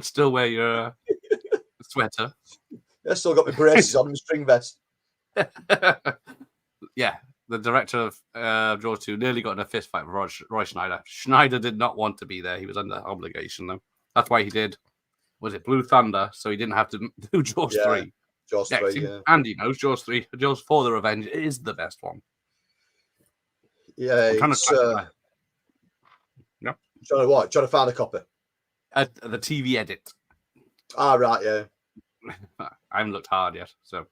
still wear your sweater. I still got my braces on and my string vest. Yeah, the director of Jaws 2 nearly got in a fist fight with Roy Schneider. Schneider did not want to be there. He was under obligation, though. That's why he did, was it Blue Thunder? So he didn't have to do Jaws 3. Jaws 3, yeah. Andy knows Jaws 3. Jaws 4, The Revenge is the best one. Yeah, I'm trying trying to find a copy. the TV edit. Ah, right, yeah. I haven't looked hard yet, so.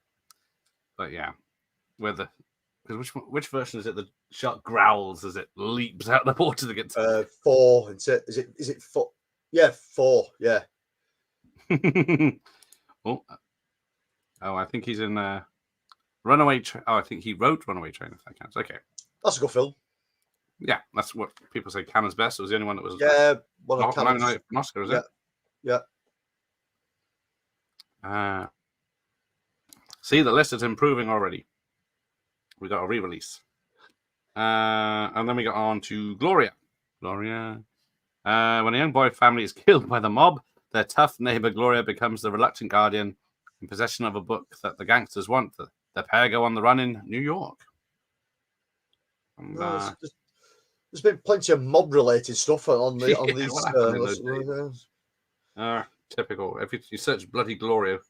But yeah, which version is it? The shark growls as it leaps out of the water to get to 4. Is it 4? Yeah, 4. Yeah. Oh, I think he's in Runaway. I think he wrote Runaway Train. If that counts. Okay, that's a good film. Yeah, that's what people say. Cannon's best. It was the only one that was. Yeah, one of Cannon's an Oscar, is it? Yeah. See, the list is improving already. We got a re-release. And then we got on to Gloria. When a young boy family is killed by the mob, their tough neighbor Gloria becomes the reluctant guardian in possession of a book that the gangsters want. The pair go on the run in New York. And, there's been plenty of mob-related stuff on these. Typical. If you search bloody Gloria,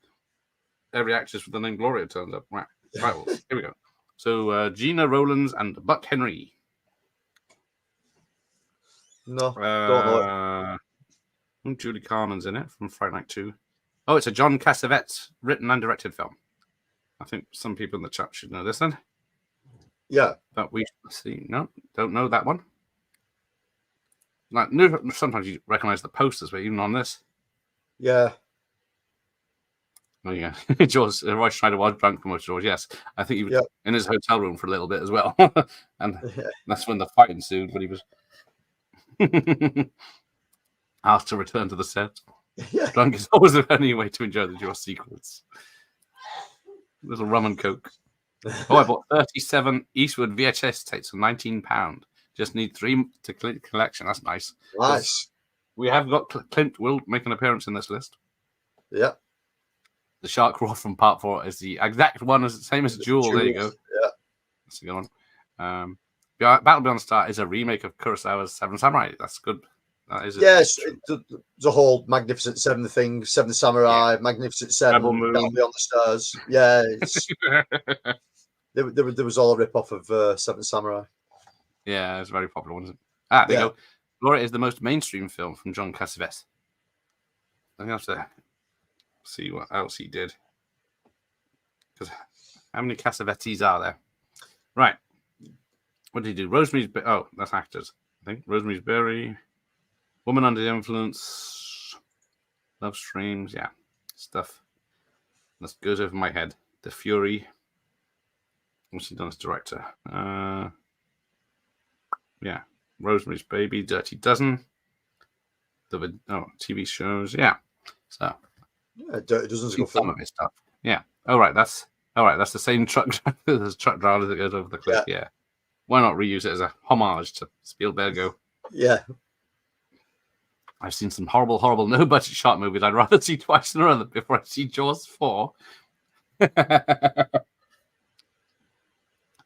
every actress with the name Gloria turns up. Right. Well, here we go. So Gina Rowlands and Buck Henry. No, don't know. Julie Carmen's in it from Friday Night 2. Oh, it's a John Cassavetes written and directed film. I think some people in the chat should know this then. Yeah. But we see. No, don't know that one. Like, sometimes you recognize the posters, but even on this. Yeah. Oh, yeah. Jaws, Roy Schneider was drunk for most of Jaws, yes. I think he was in his hotel room for a little bit as well. And that's when the fight ensued, when he was asked to return to the set. Yeah. Drunk is always the only way to enjoy the Jaws sequels. Little rum and coke. Oh, I bought 37 Eastwood VHS tapes for £19. Just need 3 to collection. That's nice. Nice. We have got Clint will make an appearance in this list. Yeah. The shark roar from part 4 is the exact one, as same as Jewel. There you go. Yeah. That's a good one. Battle Beyond Star is a remake of Kurosawa's Seven Samurai. That's good. That is yes, the whole Magnificent Seven thing, Seven Samurai, Magnificent Seven, Battle Beyond the Stars. Yeah. There was all a rip off of Seven Samurai. Yeah, it's a very popular one, isn't it? Ah, there you go. Gloria is the most mainstream film from John Cassavetes. I'm going to have to see what else he did. Because how many Cassavetes are there? Right. What did he do? Rosemary's... Oh, that's actors, I think. Rosemary's Berry, Woman Under the Influence, Love Streams, yeah. Stuff. That goes over my head. The Fury. What's he done as director? Yeah. Rosemary's Baby, Dirty Dozen. TV shows, yeah. So Yeah, Dirty Dozen's a good some film. of his stuff. Yeah. That's the same truck driver that goes over the cliff. Yeah. Why not reuse it as a homage to Spielberg? Yeah. I've seen some horrible no-budget shark movies I'd rather see twice in a row before I see Jaws 4.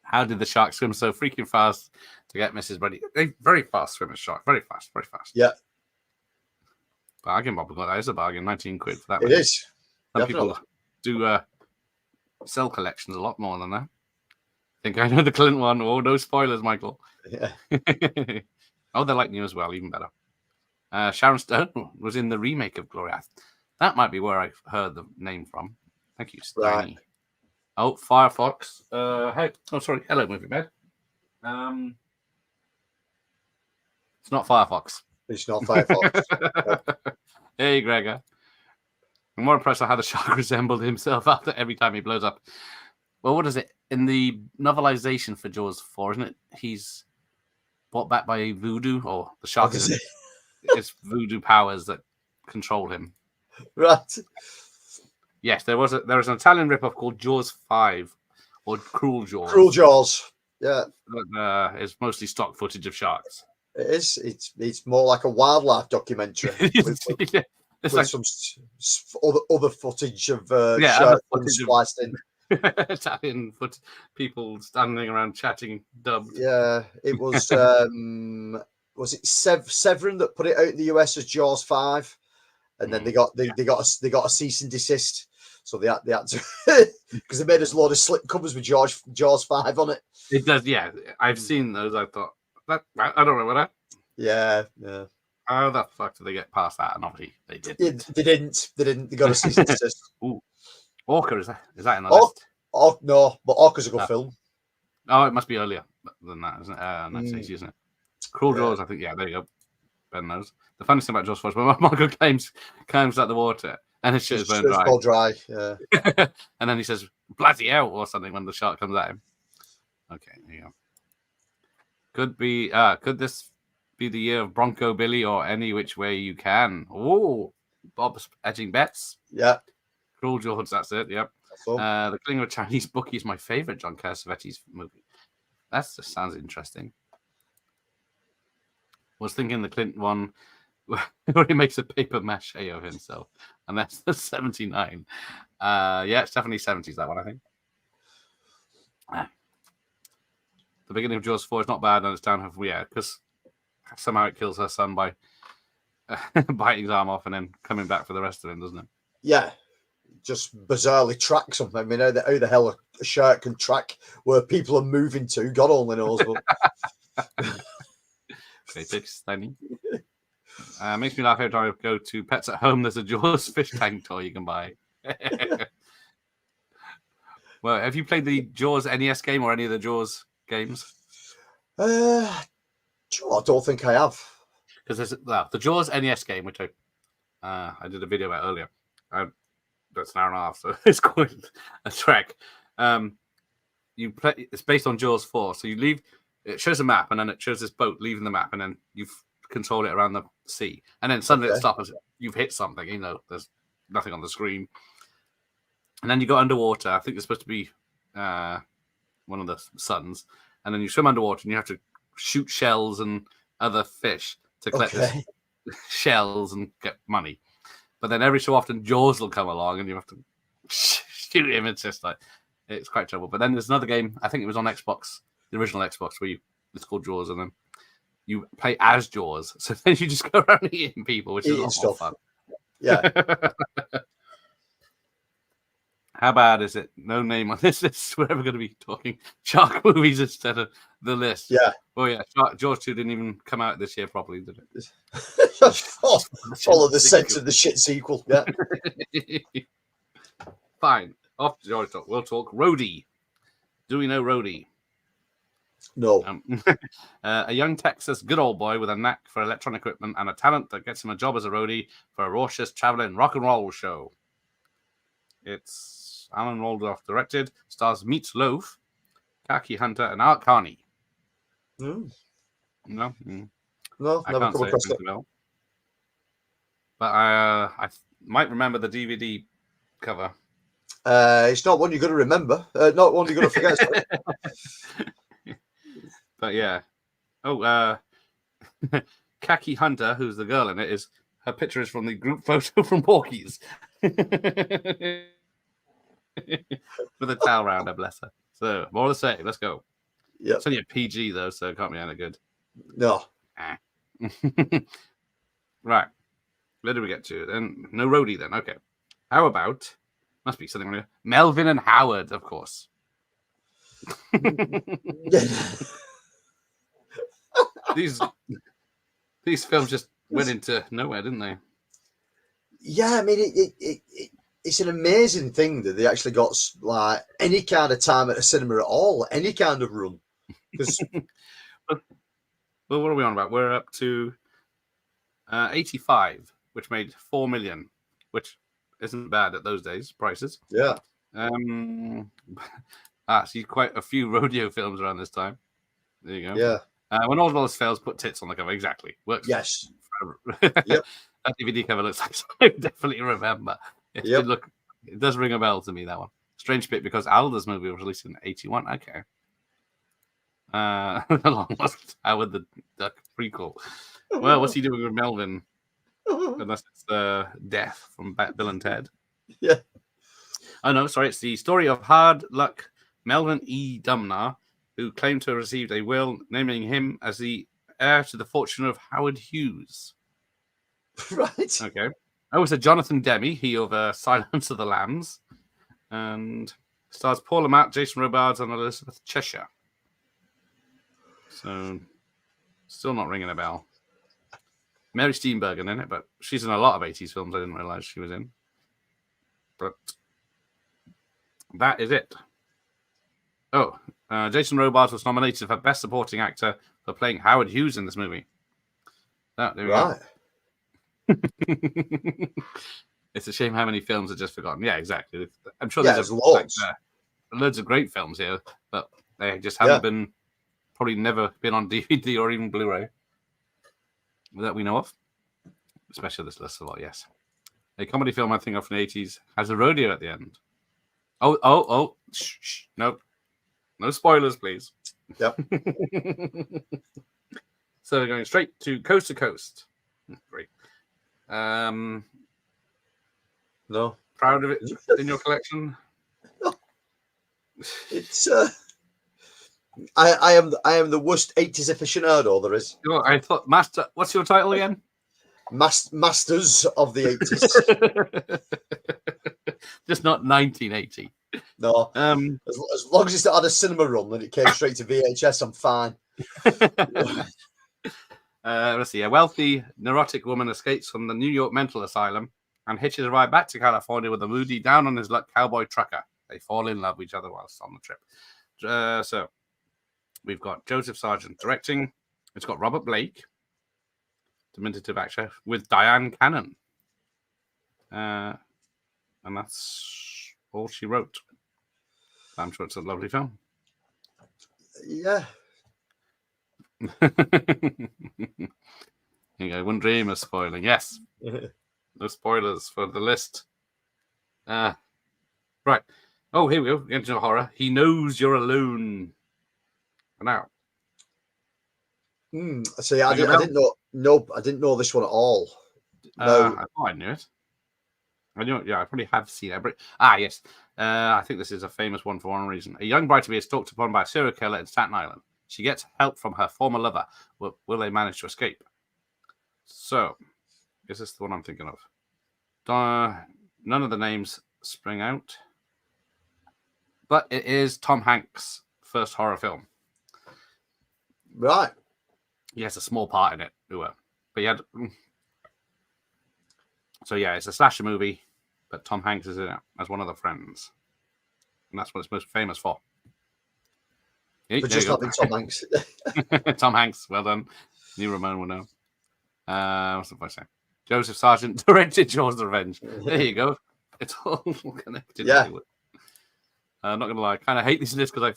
How did the shark swim so freaking fast to get Mrs. Buddy? They very fast swimmers, shark. Very fast. Yeah. Bargain, Bob. That is a bargain. 19 quid for that. It is. Some Definitely. people do sell collections a lot more than that. I think I know the Clint one. Oh, no spoilers, Michael. Yeah. Oh, they're like new as well. Even better. Sharon Stone was in the remake of Gloria. That might be where I heard the name from. Thank you, Steiny. Right. Oh, Firefox. Hey. Oh, sorry. Hello, Movie Bed. It's not Firefox. It's not Firefox. Hey, Gregor. I'm more impressed with how the shark resembled himself after every time he blows up. Well, what is it? In the novelization for Jaws 4, isn't it? He's brought back by voodoo, or the shark What is is it's voodoo powers that control him. Right. Yes, there was an Italian ripoff called Jaws 5, or Cruel Jaws. Cruel Jaws. Yeah. That is mostly stock footage of sharks. It is. It's more like a wildlife documentary with like some other footage of other shark footage spliced in. Italian people standing around chatting dubbed. Yeah, it was. Was it Severin that put it out in the US as Jaws 5, and then they got a cease and desist. So they had to because they made us a load of slip covers with Jaws 5 on it. It does, yeah. I've seen those. I thought that I don't remember that. Yeah. How the fuck did they get past that? And obviously they did. They didn't. They got a cease and desist. Ooh, Orca is that in the list? Oh no, but Orca's a good film. Oh, it must be earlier than that, isn't it? 1980s, isn't it? Cruel Jaws, I think. Yeah, there you go. Ben knows. The funny thing about Jaws 4 is when Marco climbs out the water and his shit is burned dry. It's all dry. Yeah. And then he says bloody hell or something when the shark comes at him. Okay, there you go. Could this be the year of Bronco Billy or Any Which Way You Can? Oh, Bob's edging bets. Yeah. Cruel Jaws, that's it. Yep. So, The Killing of a Chinese Bookie is my favorite John Cassavetes movie. That just sounds interesting. Was thinking the Clint one where he makes a paper mache of himself, and that's the 79. Yeah, it's definitely 70s, that one, I think. The beginning of Jaws 4 is not bad, and it's down because somehow it kills her son by biting his arm off and then coming back for the rest of him, doesn't it? Yeah. Just bizarrely track something. I mean, how the hell a shark can track where people are moving to, God only knows. But... Critics, Danny. Makes me laugh every time I go to Pets at Home. There's a Jaws fish tank toy you can buy. Well, have you played the Jaws NES game or any of the Jaws games? I don't think I have. Because there's the Jaws NES game, which I did a video about earlier. That's an hour and a half, so it's quite a trek. You play. It's based on Jaws 4, so you leave. It shows a map, and then it shows this boat leaving the map, and then you control it around the sea, and then suddenly it stops. You've hit something. There's nothing on the screen, and then you go underwater. I think it's supposed to be one of the suns, and then you swim underwater, and you have to shoot shells and other fish to collect this shells and get money. But then every so often, Jaws will come along, and you have to shoot him. It's just like it's quite trouble. But then there's another game. I think it was on Xbox, the original Xbox, where it's called Jaws, and then you play as Jaws. So then you just go around eating people, which is a lot more fun. Yeah. How bad is it? No name on this list. We're ever going to be talking shark movies instead of the list. Yeah. Oh yeah, Jaws 2 didn't even come out this year properly, did it? Follow the sense of the shit sequel. Yeah. Fine. Off to Jaws talk. We'll talk Rhodey. Do we know Rhodey? No. A young Texas good old boy with a knack for electronic equipment and a talent that gets him a job as a roadie for a raucous traveling rock and roll show. It's Alan Randolph directed, stars Meat Loaf, Kaki Hunter, and Art Carney. Mm. No, No, I never can't come say across it it. well. But I might remember the DVD cover. It's not one you're going to remember. Not one you're going to forget. But yeah. Oh, Kaki Hunter, who's the girl in it, her picture is from the group photo from Porky's. With a towel around her, bless her. So, more to say, let's go. Yep. It's only a PG, though, so it can't be any good. No. Right. Where do we get to? Then no Rhodey, then. Okay. How about, must be something like Melvin and Howard, of course. These films just went into nowhere, didn't they? Yeah, I mean, it's an amazing thing that they actually got like any kind of time at a cinema at all, any kind of run. Because well, what are we on about? We're up to 85, which made 4 million, which isn't bad at those days prices. Yeah. See quite a few rodeo films around this time. There you go. Yeah. When all else fails, put tits on the cover. Exactly. Works. Yes. Yep. That DVD cover looks like I definitely remember. It does ring a bell to me, that one. Strange bit because Alda's movie was released in 81. Okay. Along with Howard the Duck prequel. Well, what's he doing with Melvin? Unless it's Death from Bill and Ted. Yeah. Oh, no, sorry. It's the story of hard luck Melvin E. Dumnar, who claimed to have received a will naming him as the heir to the fortune of Howard Hughes. Right. Okay. Oh, it's a Jonathan Demme, he of Silence of the Lambs. And stars Paul Amat, Jason Robards, and Elizabeth Cheshire. So, still not ringing a bell. Mary Steenburgen in it, but she's in a lot of 80s films I didn't realize she was in. But that is it. Oh, Jason Robards was nominated for Best Supporting Actor for playing Howard Hughes in this movie. Oh, there we go. It's a shame how many films are just forgotten. Yeah, exactly. I'm sure there's loads. Loads of great films here, but they just haven't been, probably never been on DVD or even Blu-ray that we know of. Especially this list a lot, yes. A comedy film I think of from the 80s has a rodeo at the end. Oh. Shh. Nope. No spoilers, please. Yep. So we're going straight to Coast. Great. No. Proud of it in your collection? It's I am the worst 80s aficionado there is. Oh, I thought Master. What's your title again? Masters of the 80s. Just not 1980. No. As long as it's not had a cinema run and it came straight to VHS, I'm fine. Let's see. A wealthy, neurotic woman escapes from the New York mental asylum and hitches a ride back to California with a moody, down on his luck cowboy trucker. They fall in love with each other whilst on the trip. So we've got Joseph Sargent directing. It's got Robert Blake, diminutive actor, with Diane Cannon. And that's all she wrote. I'm sure it's a lovely film. Yeah. Here you go. Wouldn't dream of spoiling. Yes. No spoilers for the list. Right. Oh, here we go. Into horror. He knows you're alone. Now. See, I didn't know. Nope, I didn't know this one at all. No, I thought I knew it. I knew it. Yeah, I probably have seen it. Yes. I think this is a famous one for one reason. A young bride to be is stalked upon by a serial killer in Staten Island. She gets help from her former lover. Will they manage to escape? So, is this the one I'm thinking of? None of the names spring out. But it is Tom Hanks' first horror film. Right. He has a small part in it, but he had. So yeah, it's a slasher movie, but Tom Hanks is in it as one of the friends, and that's what it's most famous for. Yeah, For there just you go. having Tom Hanks. Tom Hanks, well done. New Ramon will know. What's the voice saying? Joseph Sargent directed Jaws the Revenge. There you go. It's all connected. Yeah. I'm not gonna lie, I kind of hate these lists because I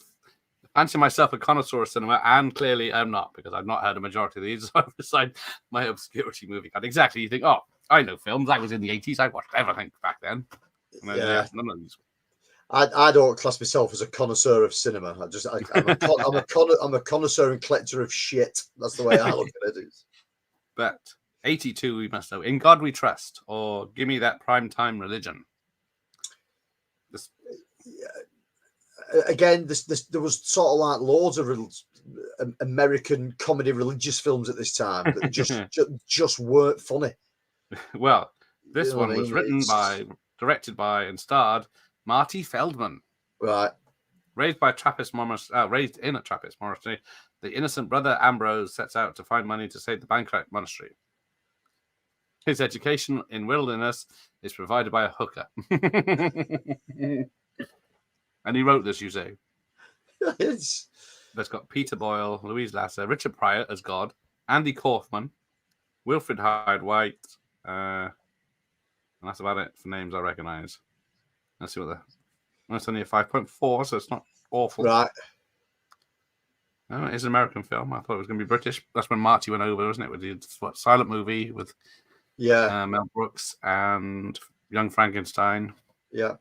fancy myself a connoisseur of cinema, and clearly I'm not because I've not heard a majority of these. So I've decided my obscurity movie card. Exactly. You think, oh, I know films. I was in the 80s. I watched everything back then. And then, Yeah. none of these. I don't class myself as a connoisseur of cinema. I'm a connoisseur and collector of shit. That's the way I look at it. But 82, we must know. In God We Trust, or Give Me That Primetime Religion. Again, there was sort of like loads of American comedy religious films at this time that just weren't funny. Well, this You know one what I was mean? written by, directed by, and starred Marty Feldman. Right. Raised in a Trappist monastery, the innocent brother Ambrose sets out to find money to save the bankrupt monastery. His education in wilderness is provided by a hooker. And he wrote this, you say? It's That's got Peter Boyle, Louise Lasser, Richard Pryor as God, Andy Kaufman, Wilfred Hyde White, and that's about it for names I recognise. Let's see what that's only a 5.4, so it's not awful. right. No, it is an American film. I thought it was going to be British. That's when Marty went over, wasn't it? With the silent movie with Yeah. Mel Brooks and Young Frankenstein, Yeah.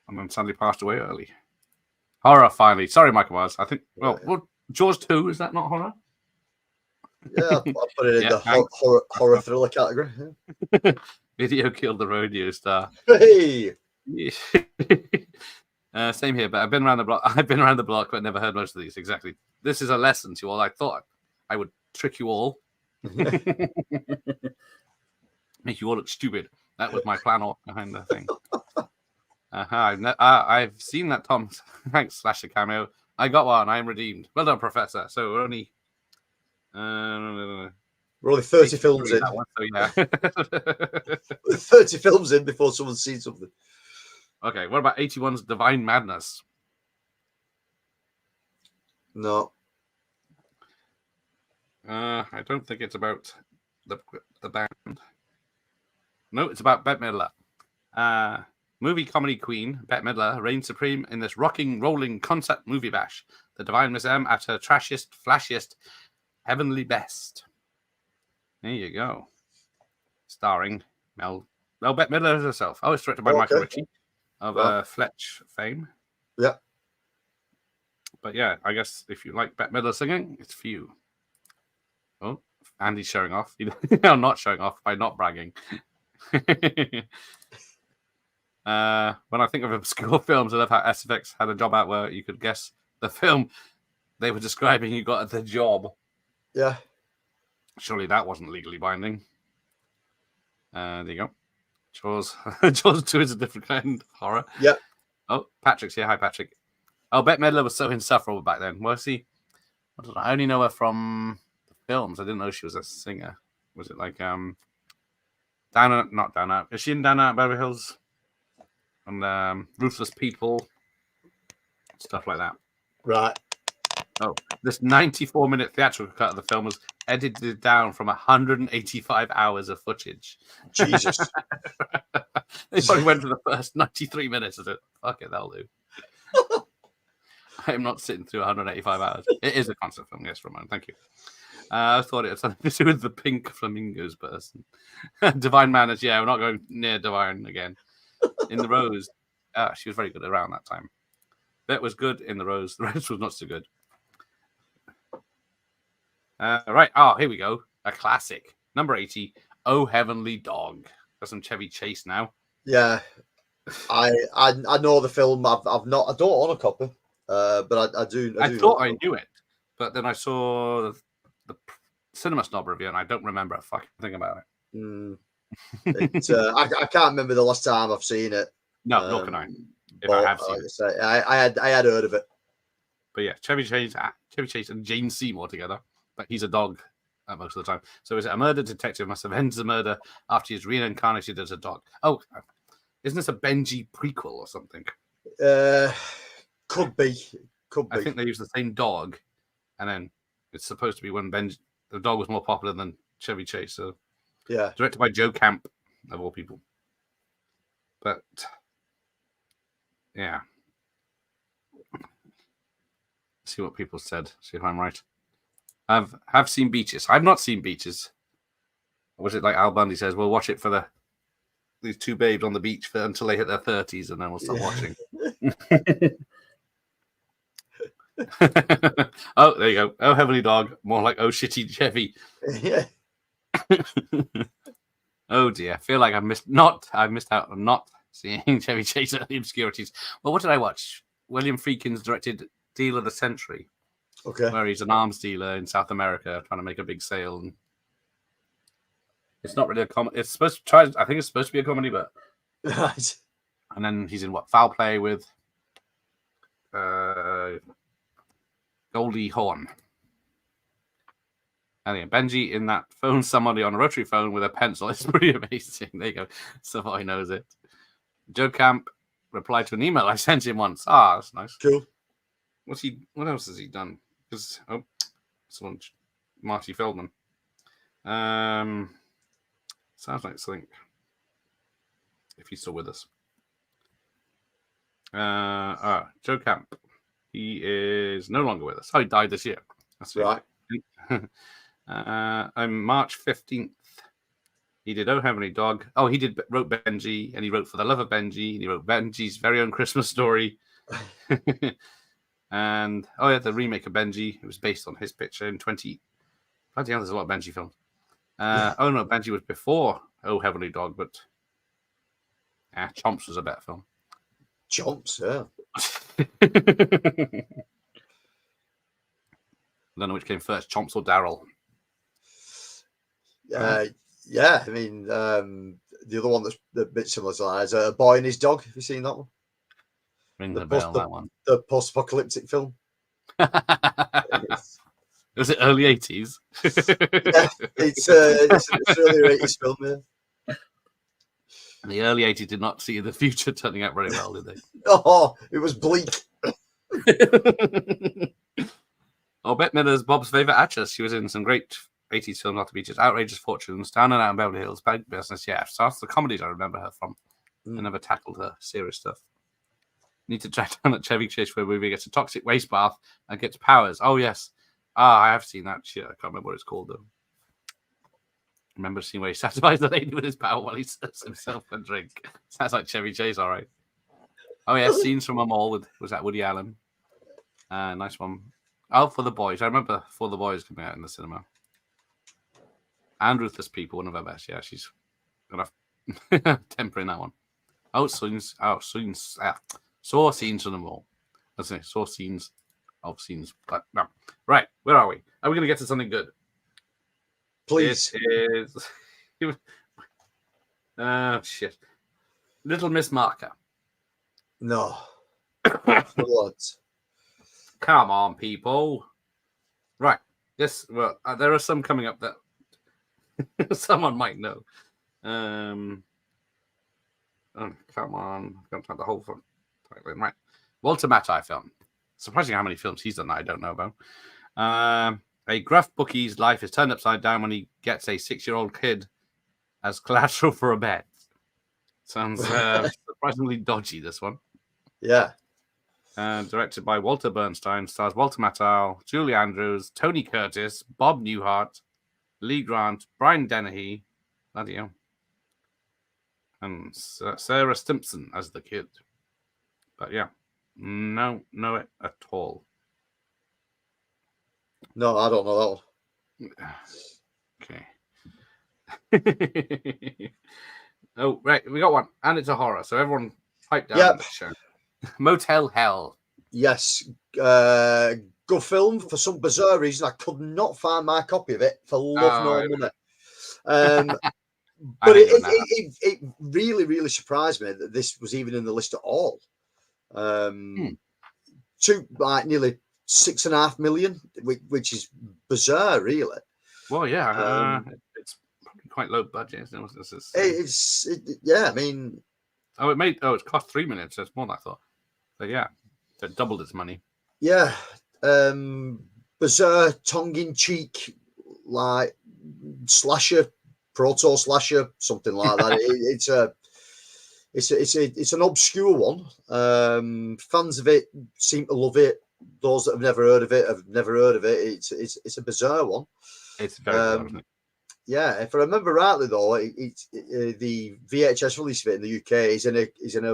and then sadly passed away early. Horror, finally. Sorry, Michael Myers. I think, well, Jaws 2, is that not horror? Yeah. I'll put it in Yeah, the horror thriller category. Yeah. Video Killed the Rodeo star. Hey. Same here, but I've been around the block. I've been around the block, but never heard most of these. Exactly. This is a lesson to you all. I thought I would trick you all, make you all look stupid. That was my plan behind the thing. I've seen that Tom Hanks slasher cameo. I got one. I am redeemed. Well done, Professor. So we're only. We're only 30 films in. One, so yeah. 30 films in before someone's seen something. Okay, what about 81's Divine Madness? No. I don't think it's about the band. No, it's about Bette Midler. Movie comedy queen Bette Midler reigns supreme in this rocking, rolling concept movie bash. The Divine Miss M at her trashiest, flashiest, heavenly best. There you go. Starring Bette Midler herself. Oh, it's directed by Michael Ritchie of Fletch fame. Yeah. But yeah, I guess if you like Bette Midler singing, it's for you. Oh, Andy's showing off. I'm not showing off by not bragging. When I think of obscure films, I love how SFX had a job out where you could guess the film they were describing. You got the job. Yeah. Surely that wasn't legally binding. There you go. Jaws 2 is a different kind of horror. Yeah. Oh, Patrick's here. Hi, Patrick. Oh, Bette Midler was so insufferable back then. Well, see, I only know her from the films. I didn't know she was a singer. Was it like not Down Out? Is she in Down Out Beverly Hills? And Ruthless People, stuff like that. Right. Oh, this 94-minute theatrical cut of the film was edited down from 185 hours of footage. Jesus. They probably went for the first 93 minutes of it. Fuck it, that'll do. I am not sitting through 185 hours. It is a concert film, yes, Ramon. Thank you. I thought it had something to do with the pink flamingos person. Divine Manners, yeah, we're not going near Divine again. In the Rose, she was very good around that time. Bette was good in the Rose. The Rose was not so good. Right. Oh, here we go. A classic. Number 80. Oh, Heavenly Dog. Got some Chevy Chase now. Yeah. I know the film. I don't own a copy. But I do. I thought I knew it, but then I saw the Cinema Snob review, and I don't remember a fucking thing about it. I can't remember the last time I've seen it. No, nor can I. If I have like seen it. I say, I had heard of it. But yeah, Chevy Chase and Jane Seymour together. But he's a dog most of the time. So is it a murder detective must avenge the murder after he's reincarnated as a dog? Oh, isn't this a Benji prequel or something? Could be. I think they use the same dog, and then it's supposed to be when the dog was more popular than Chevy Chase. So yeah, directed by Joe Camp, of all people. But yeah, see what people said. See if I'm right. Have seen Beaches. I've not seen Beaches. Was it like Al Bundy says? We'll watch it for these two babes on the beach until they hit their 30s, and then we'll stop watching. Oh, there you go. Oh, Heavenly Dog. More like Oh Shitty Chevy. Yeah. Oh dear. I feel like I've missed out on not seeing Chevy Chase at the Obscurities. Well, what did I watch? William Friedkin's directed Deal of the Century. Okay. Where he's an arms dealer in South America trying to make a big sale. And it's not really a comedy. It's supposed to try. I think it's supposed to be a comedy, but Right. and then he's in Foul Play with Goldie Hawn. Anyway, Benji in that phones somebody on a rotary phone with a pencil. It's pretty amazing. There you go. Somebody knows it. Joe Camp replied to an email I sent him once. Ah, that's nice. Cool. What else has he done? Because someone, Marty Feldman. Sounds like something. If he's still with us. Joe Camp. He is no longer with us. Oh, he died this year. That's right. On March 15th, he did Oh Heavenly Dog. Oh, he wrote Benji, and he wrote For the Love of Benji, and he wrote Benji's Very Own Christmas Story. And the remake of Benji. It was based on his picture in 20. Bloody hell, there's a lot of Benji films. Oh no, Benji was before Oh Heavenly Dog, but Chomps was a better film. Chomps, yeah. I don't know which came first, Chomps or Daryl. Yeah, I mean, the other one that's a bit similar to that is A Boy and His Dog. Have you seen that one? Ring the bell, that one. The post-apocalyptic film. Was it early 80s? Yeah, it's early 80s film, yeah. And the early 80s did not see the future turning out very well, did they? Oh, it was bleak. Bette Midler's Bob's Favorite Actress. She was in some great 80s films after Beaches, Outrageous Fortunes, Down and Out in Beverly Hills, Bad Business. Yeah, so that's the comedies I remember her from. I never tackled her serious stuff. Need to track down that Chevy Chase where movie gets a toxic waste bath and gets powers. Oh, yes. I have seen that shit. I can't remember what it's called, though. I remember seeing where he satisfies the lady with his power while he serves himself a drink. Sounds like Chevy Chase, all right. Oh, yeah, scenes from a mall was that Woody Allen. Nice one. Oh, For the Boys. I remember For the Boys coming out in the cinema. And Ruthless People, one of her best. Yeah, she's got a temper in that one. Saw scenes from the mall. Let's say saw scenes of scenes. But no. Right, where are we? Are we going to get to something good? Please. It is. Shit. Little Miss Marker. No. What? Come on, people. Right. Yes. Well, there are some coming up that someone might know. Oh, come on. I'm going to have the whole thing. Right. Walter Matthau film. Surprising how many films he's done that I don't know about. A gruff bookie's life is turned upside down when he gets a 6-year-old kid as collateral for a bet. Sounds surprisingly dodgy, this one. Yeah. Directed by Walter Bernstein, stars Walter Matthau, Julie Andrews, Tony Curtis, Bob Newhart, Lee Grant, Brian Dennehy, bloody hell, and Sarah Stimpson as the kid. But yeah, no it at all. No, I don't know that one. Okay. Oh, right, we got one, and it's a horror, so everyone pipe down. Yep. The show. Motel Hell. Yes. Good film. For some bizarre reason, I could not find my copy of it for love nor money. But it really, really surprised me that this was even in the list at all. Nearly 6.5 million, which is bizarre, really. Well, yeah, it's probably quite low budget. Isn't it? Yeah, I mean, it cost 3 million, so it's more than I thought. But yeah, it doubled its money. Yeah, bizarre, tongue-in-cheek, like slasher, proto slasher, something like that. It's an obscure one. Fans of it seem to love it. Those that have never heard of it have never heard of it. It's a bizarre one. It's very bizarre, isn't it? Yeah, if I remember rightly, though, the VHS release of it in the UK is in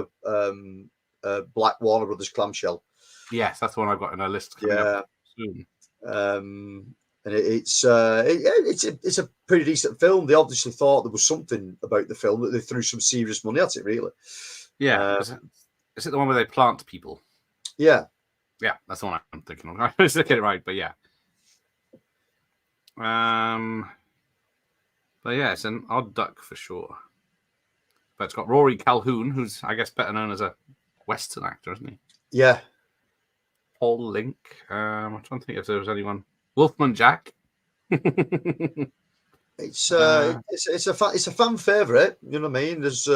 a black Warner Brothers clamshell. Yes, that's the one I've got in a list coming up soon. And it's a pretty decent film. They obviously thought there was something about the film that they threw some serious money at it. Really. Yeah. Is it the one where they plant people? Yeah. Yeah, that's the one I'm thinking of. I was looking at it right, but yeah. But yeah, it's an odd duck for sure. But it's got Rory Calhoun, who's, I guess, better known as a Western actor, isn't he? Yeah. Paul Link. I'm trying to think if there was anyone. Wolfman Jack. It's a fan favorite. You know what I mean? There's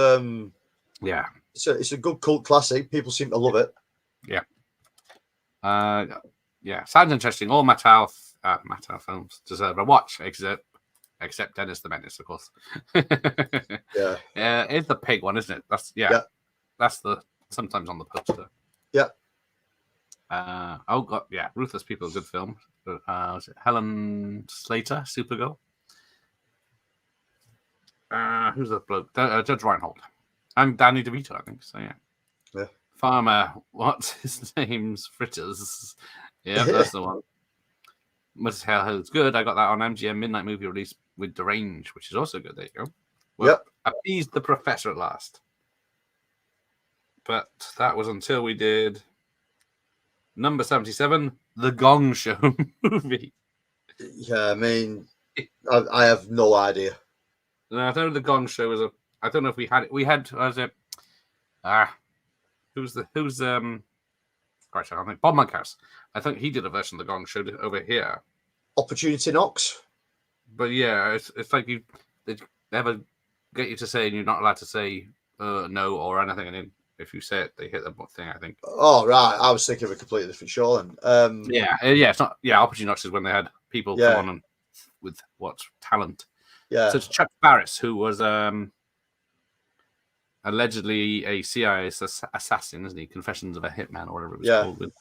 yeah. It's a good cult classic. People seem to love it. Yeah. Yeah. Sounds interesting. All Mattel films deserve a watch, except Dennis the Menace, of course. Yeah. It's the pig one, isn't it? That's That's the sometimes on the poster. Yeah. Ruthless People, good film. Was it Helen Slater, Supergirl? Who's the bloke? Judge Reinhold. And Danny DeVito, I think. So yeah. Farmer, what's his name's Fritters? Yeah, that's the one. Must Hell is good. I got that on MGM Midnight Movie release with Derange, which is also good. There you go. Well, appeased the professor at last. But that was until we did number 77, The Gong Show movie. Yeah, I mean, I have no idea. I don't know. The Gong Show was I don't know if we had it. We had. Was it? Who's Christ, I don't think Bob Monkhouse. I think he did a version of The Gong Show over here. Opportunity Knocks. But yeah, it's like they never get you to say, and you're not allowed to say no or anything, and then if you say it, they hit the thing, I think. Oh, right. I was thinking of a completely different show then. It's not. Yeah, Opportunity Knocks is when they had people come on and with talent. Yeah. So it's Chuck Barris, who was allegedly a CIA assassin, isn't he? Confessions of a Hitman, or whatever it was called. With,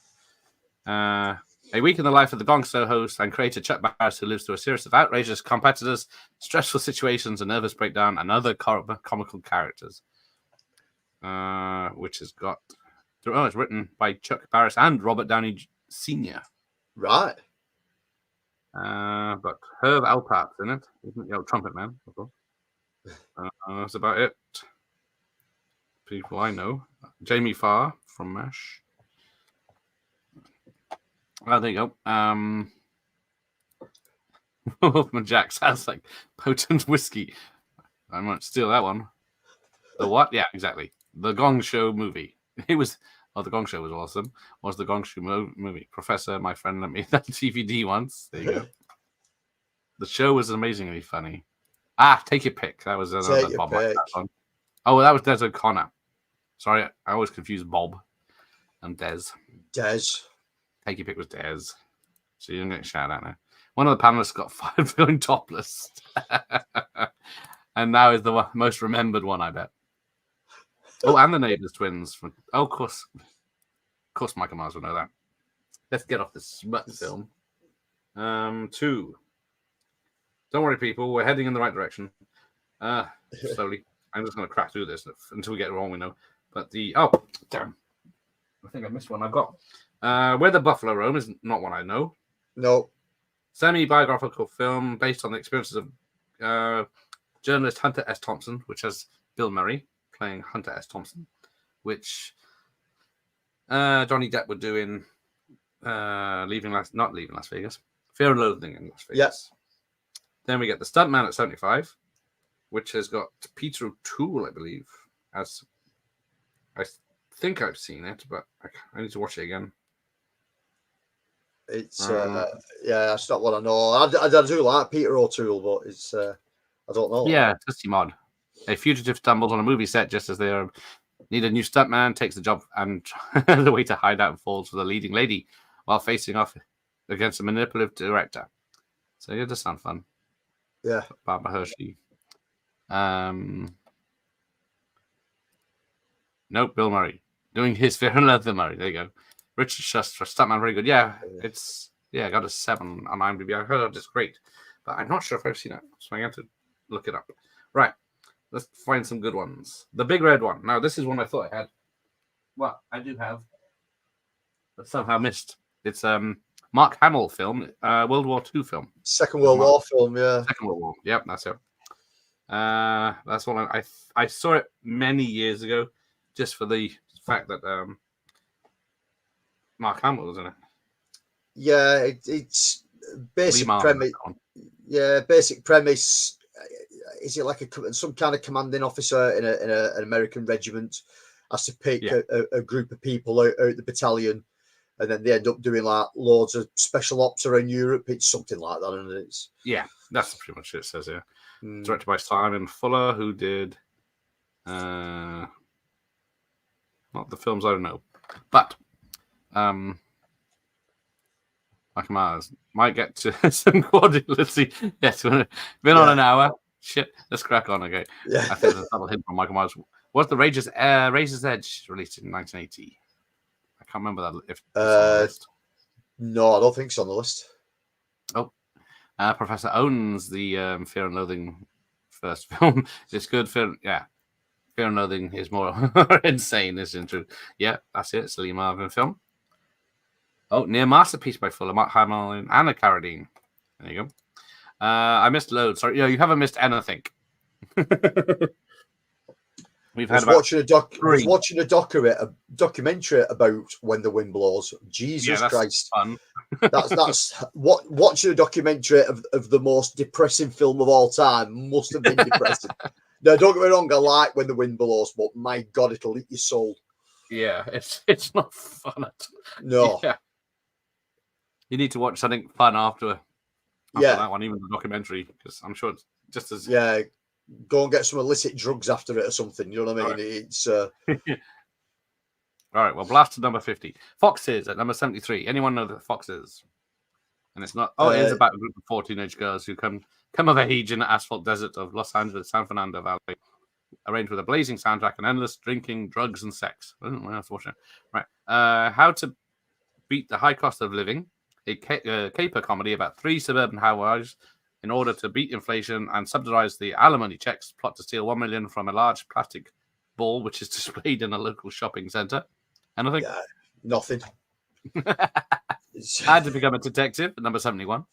a week in the life of the Gong Show host and creator Chuck Barris, who lives through a series of outrageous competitors, stressful situations, a nervous breakdown, and other comical characters. Which has got... it's written by Chuck Barris and Robert Downey Sr. Right. But Herb Alpert's in it. Isn't the old trumpet man, of course. That's about it. People I know. Jamie Farr from MASH. Oh, there you go. Wolfman Jack sounds like potent whiskey. I might steal that one. The what? Yeah, exactly. The Gong Show movie. It was... Oh, The Gong Show was awesome. Was The Gong Show movie. Professor, my friend, let me that DVD once. There you go. The show was amazingly funny. Take Your Pick. That was another Bob like that one. Oh, that was Des O'Connor. Sorry, I always confuse Bob and Des. Take Your Pick was Des. So you didn't get a shout out now. One of the panelists got fired for going topless. And now is the most remembered one, I bet. Oh, and the Neighbours twins. Of course. Of course, Michael Myers will know that. Let's get off this smut film. 2. Don't worry, people. We're heading in the right direction. Slowly. I'm just going to crack through this until we get it wrong, we know. But damn. I think I missed one. I've got Where the Buffalo Roam is not one I know. No. Semi-biographical film based on the experiences of journalist Hunter S. Thompson, which has Bill Murray playing Hunter S. Thompson, which Johnny Depp would do in not Leaving Las Vegas, Fear and Loathing in Las Vegas. Yes. Then we get The Stuntman at 75, which has got Peter O'Toole, I believe, as I think I've seen it, but I need to watch it again. It's yeah, that's not what I know. I do like Peter O'Toole, but it's I don't know. Yeah, Tusty Mod. A fugitive stumbles on a movie set just as they need a new stuntman, takes the job and the way to hide out and falls for the leading lady while facing off against a manipulative director. So yeah, it does sound fun. Yeah. Barbara Hershey. Nope, Bill Murray. Doing his Fear and Loathing Murray. There you go. Richard Schuster, stuntman, very good. Yeah, it's got a 7 on IMDb. I heard it's great, but I'm not sure if I've seen it, so I have to look it up. Right, let's find some good ones. The Big Red One. Now, this is one I thought I had. Well, I do have, but somehow missed. It's Mark Hamill film, World War II film. Second World War film, yeah. Second World War. Yep, that's it. That's one I saw it many years ago, just for the fact that Mark Hamill was in it. Yeah, it's basic premise. Yeah, basic premise. Is it like some kind of commanding officer in an American regiment has to pick a group of people out the battalion, and then they end up doing like loads of special ops around Europe. It's something like that, and it's that's pretty much it says here. Directed by Simon Fuller, who did not the films I don't know, but Michael Myers might get to some quality. Let's see. Yes, been on an hour. Shit, let's crack on. Okay. Yeah. I think there's a double hint from Michael Myers. Was the Razor's Edge released in 1980? I can't remember that. If it's on the list. No, I don't think it's on the list. Oh, Professor owns the Fear and Loathing first film. It's good film. Yeah. Fear and Loathing is more insane, isn't it? Yeah, that's it. It's a Lee Marvin film. Oh, Near Masterpiece by Fuller, Mark Hamill, and Anna Carradine. There you go. I missed loads. Sorry, you haven't missed anything. We've had watching a documentary about When the Wind Blows. Jesus Christ! Fun. that's watching a documentary of the most depressing film of all time must have been depressing. No, don't get me wrong. I like When the Wind Blows, but my God, it'll eat your soul. Yeah, it's not fun at all. No. Yeah. You need to watch something fun after that one, even the documentary, because I'm sure it's just as go and get some illicit drugs after it or something. You know what I mean? Right. It's all right. Well, blast to number 50. Foxes at number 73. Anyone know that Foxes? And it's not. Oh, it is about a group of 4 teenage girls who come of age in the asphalt desert of Los Angeles, San Fernando Valley, arranged with a blazing soundtrack and endless drinking, drugs, and sex. I don't know what else to watch it. Right. How to beat the high cost of living. A caper comedy about 3 suburban housewives in order to beat inflation and subsidize the alimony checks, plot to steal $1 million from a large plastic ball which is displayed in a local shopping center. Anything? Yeah, nothing. Had to become a detective at number 71.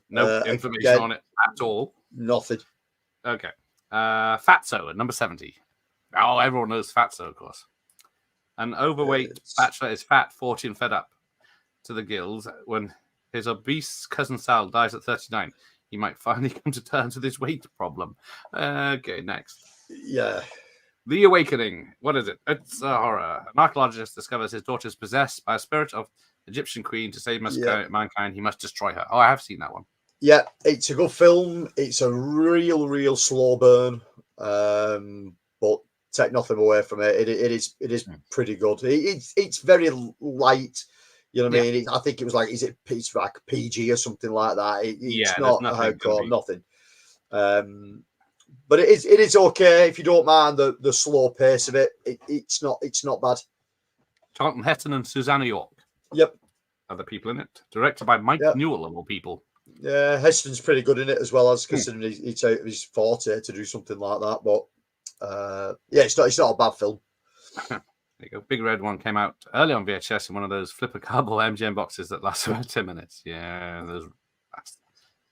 No information on it at all. Nothing. Okay. Fatso at number 70. Oh, everyone knows Fatso, of course. An overweight bachelor is fat, 40, and fed up to the gills. When his obese cousin Sal dies at 39, he might finally come to terms with his weight problem. Okay, next. Yeah. The Awakening. What is it? It's a horror. An archaeologist discovers his daughter is possessed by a spirit of Egyptian queen. To save mankind, he must destroy her. Oh, I have seen that one. Yeah, it's a good film. It's a real slow burn. But take nothing away from it. It is pretty good. It's very light. You know what I mean? I think it was like, it's like PG or something like that. It's not hardcore, nothing. But it is okay if you don't mind the slow pace of it. It's not bad. Charlton Heston and Susanna York. Yep. Other people in it. Directed by Mike Newell of all people. Yeah, Heston's pretty good in it as well, as considering he's out of his forte to do something like that. But it's not a bad film. There you go. Big Red One came out early on VHS in one of those flipper cardboard MGM boxes that last about 10 minutes. Yeah, those.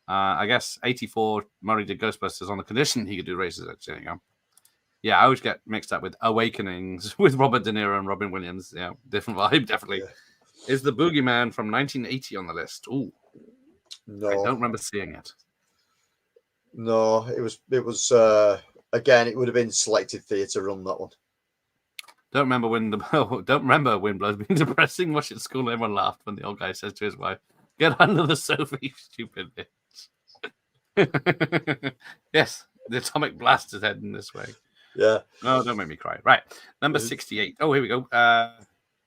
I guess 84 Murray did Ghostbusters on the condition he could do Razor's Edge. There you go. Yeah, I always get mixed up with Awakenings with Robert De Niro and Robin Williams. Yeah, different vibe, definitely. Yeah. Is The Boogeyman from 1980 on the list? Ooh, no, I don't remember seeing it. No, it was again. It would have been selected theatre run, that one. Don't remember when Blood's been depressing. Watch it at school. Everyone laughed when the old guy says to his wife, "Get under the sofa, you stupid bitch." Yes, the atomic blast is heading this way. Yeah. Oh, don't make me cry. Right, number Mhm. 68. Oh, here we go.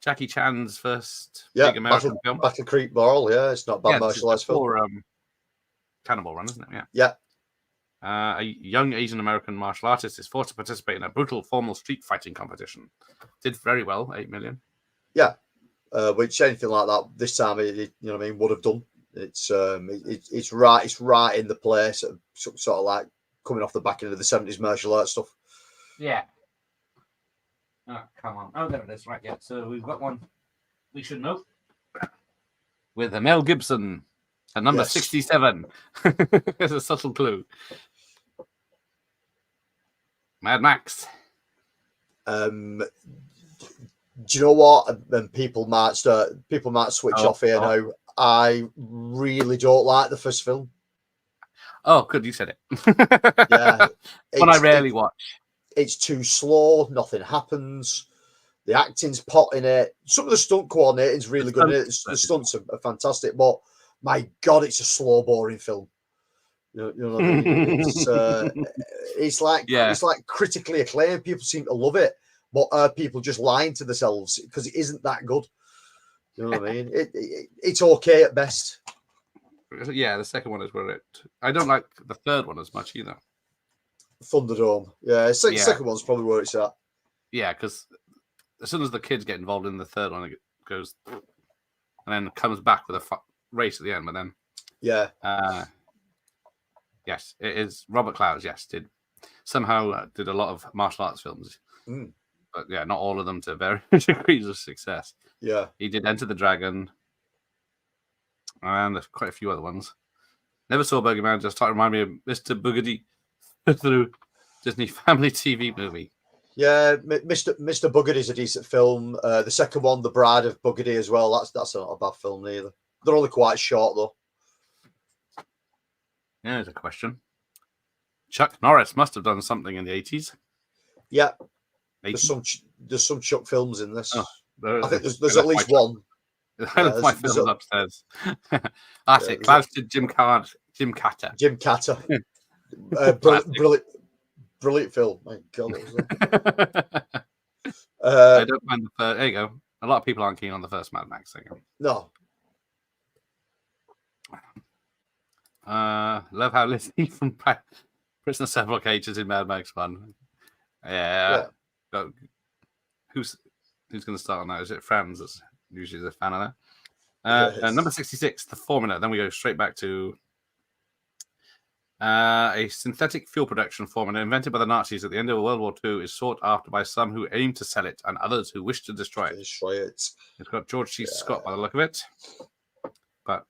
Jackie Chan's first Yeah. big American film. Battle Creek Ball. Yeah, it's not a bad Yeah, this is martial arts film. before Cannonball Run, isn't it? Yeah. Yeah. A young Asian American martial artist is forced to participate in a brutal formal street fighting competition. Did very well, 8 million. Yeah. Which anything like that this time, you know what I mean, would have done. It's right. It's right in the place, sort of like coming off the back end of the 70s martial arts stuff. Yeah. Oh, come on. Oh, there it is. Right, yeah. So we've got one we should know. With Mel Gibson at number Yes. 67. There's a subtle clue. Mad Max. Do you know what? And people might switch off here now. I really don't like the first film. Oh, good, you said it. Yeah. One I rarely watch. It's too slow. Nothing happens. The acting's pot in it. Some of the stunt coordinating's really good in it. The stunts are fantastic, but my God, it's a slow, boring film. You know what I mean? It's like critically acclaimed. People seem to love it, but people just lying to themselves because it isn't that good. You know what I mean? It's okay at best. Yeah, the second one is where it. I don't like the third one as much either. Thunderdome. Yeah, second one's probably where it's at. Yeah, because as soon as the kids get involved in the third one, it goes and then comes back with a race at the end. But then, yeah, yes, it is Robert Clouse. Yes, did a lot of martial arts films, but yeah, not all of them to various degrees of success. Yeah, he did Enter the Dragon, and there's quite a few other ones. Never saw Boogeyman. Just started to remind me of Mr. Boogedy through Disney Family TV movie. Yeah, Mr. Boogedy is a decent film. The second one, The Bride of Boogedy, as well. That's not a bad film either. They're only quite short though. Yeah, there's a question. Chuck Norris must have done something in the 80s. Yeah, 80s? there's some Chuck films in this. Oh, I think there's at least one. My film's upstairs. That's it. Klaus did Jim Carter. Jim Carter. Brilliant film. My God. I don't mind the third. There you go. A lot of people aren't keen on the first Mad Max thing. No. Love how Lizzie from Prisoner Several Cages in Mad Max 1. Yeah. Who's going to start on that? Is it Franz that's usually a fan of that? Yes. Number 66, the 4 minute. Then we go straight back to a synthetic fuel production formula invented by the Nazis at the end of World War II is sought after by some who aim to sell it and others who wish to destroy it. It's got George C. Scott by the look of it. But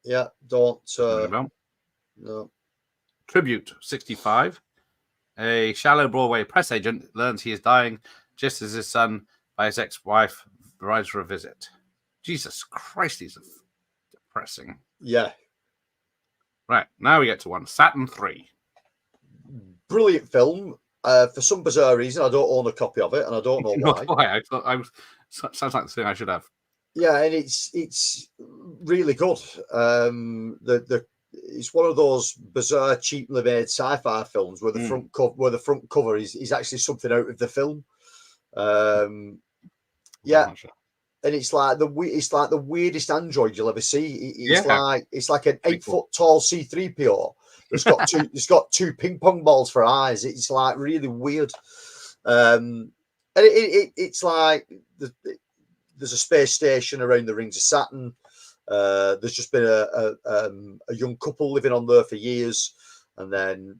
yeah, don't. No. Tribute 65. A shallow Broadway press agent learns he is dying just as his son by his ex-wife arrives for a visit. Jesus Christ, these are depressing. Yeah. Right, now we get to one. Saturn 3. Brilliant film. For some bizarre reason, I don't own a copy of it, and I don't know why. Why? Sounds like the thing I should have. Yeah, and it's really good. It's one of those bizarre, cheaply made sci-fi films where the front cover is actually something out of the film. Yeah. And it's like the weirdest android you'll ever see. It's like an 8 foot tall C-3PO that's got two ping pong balls for eyes. It's like really weird. And it's like there's a space station around the rings of Saturn. There's just been a young couple living on there for years, and then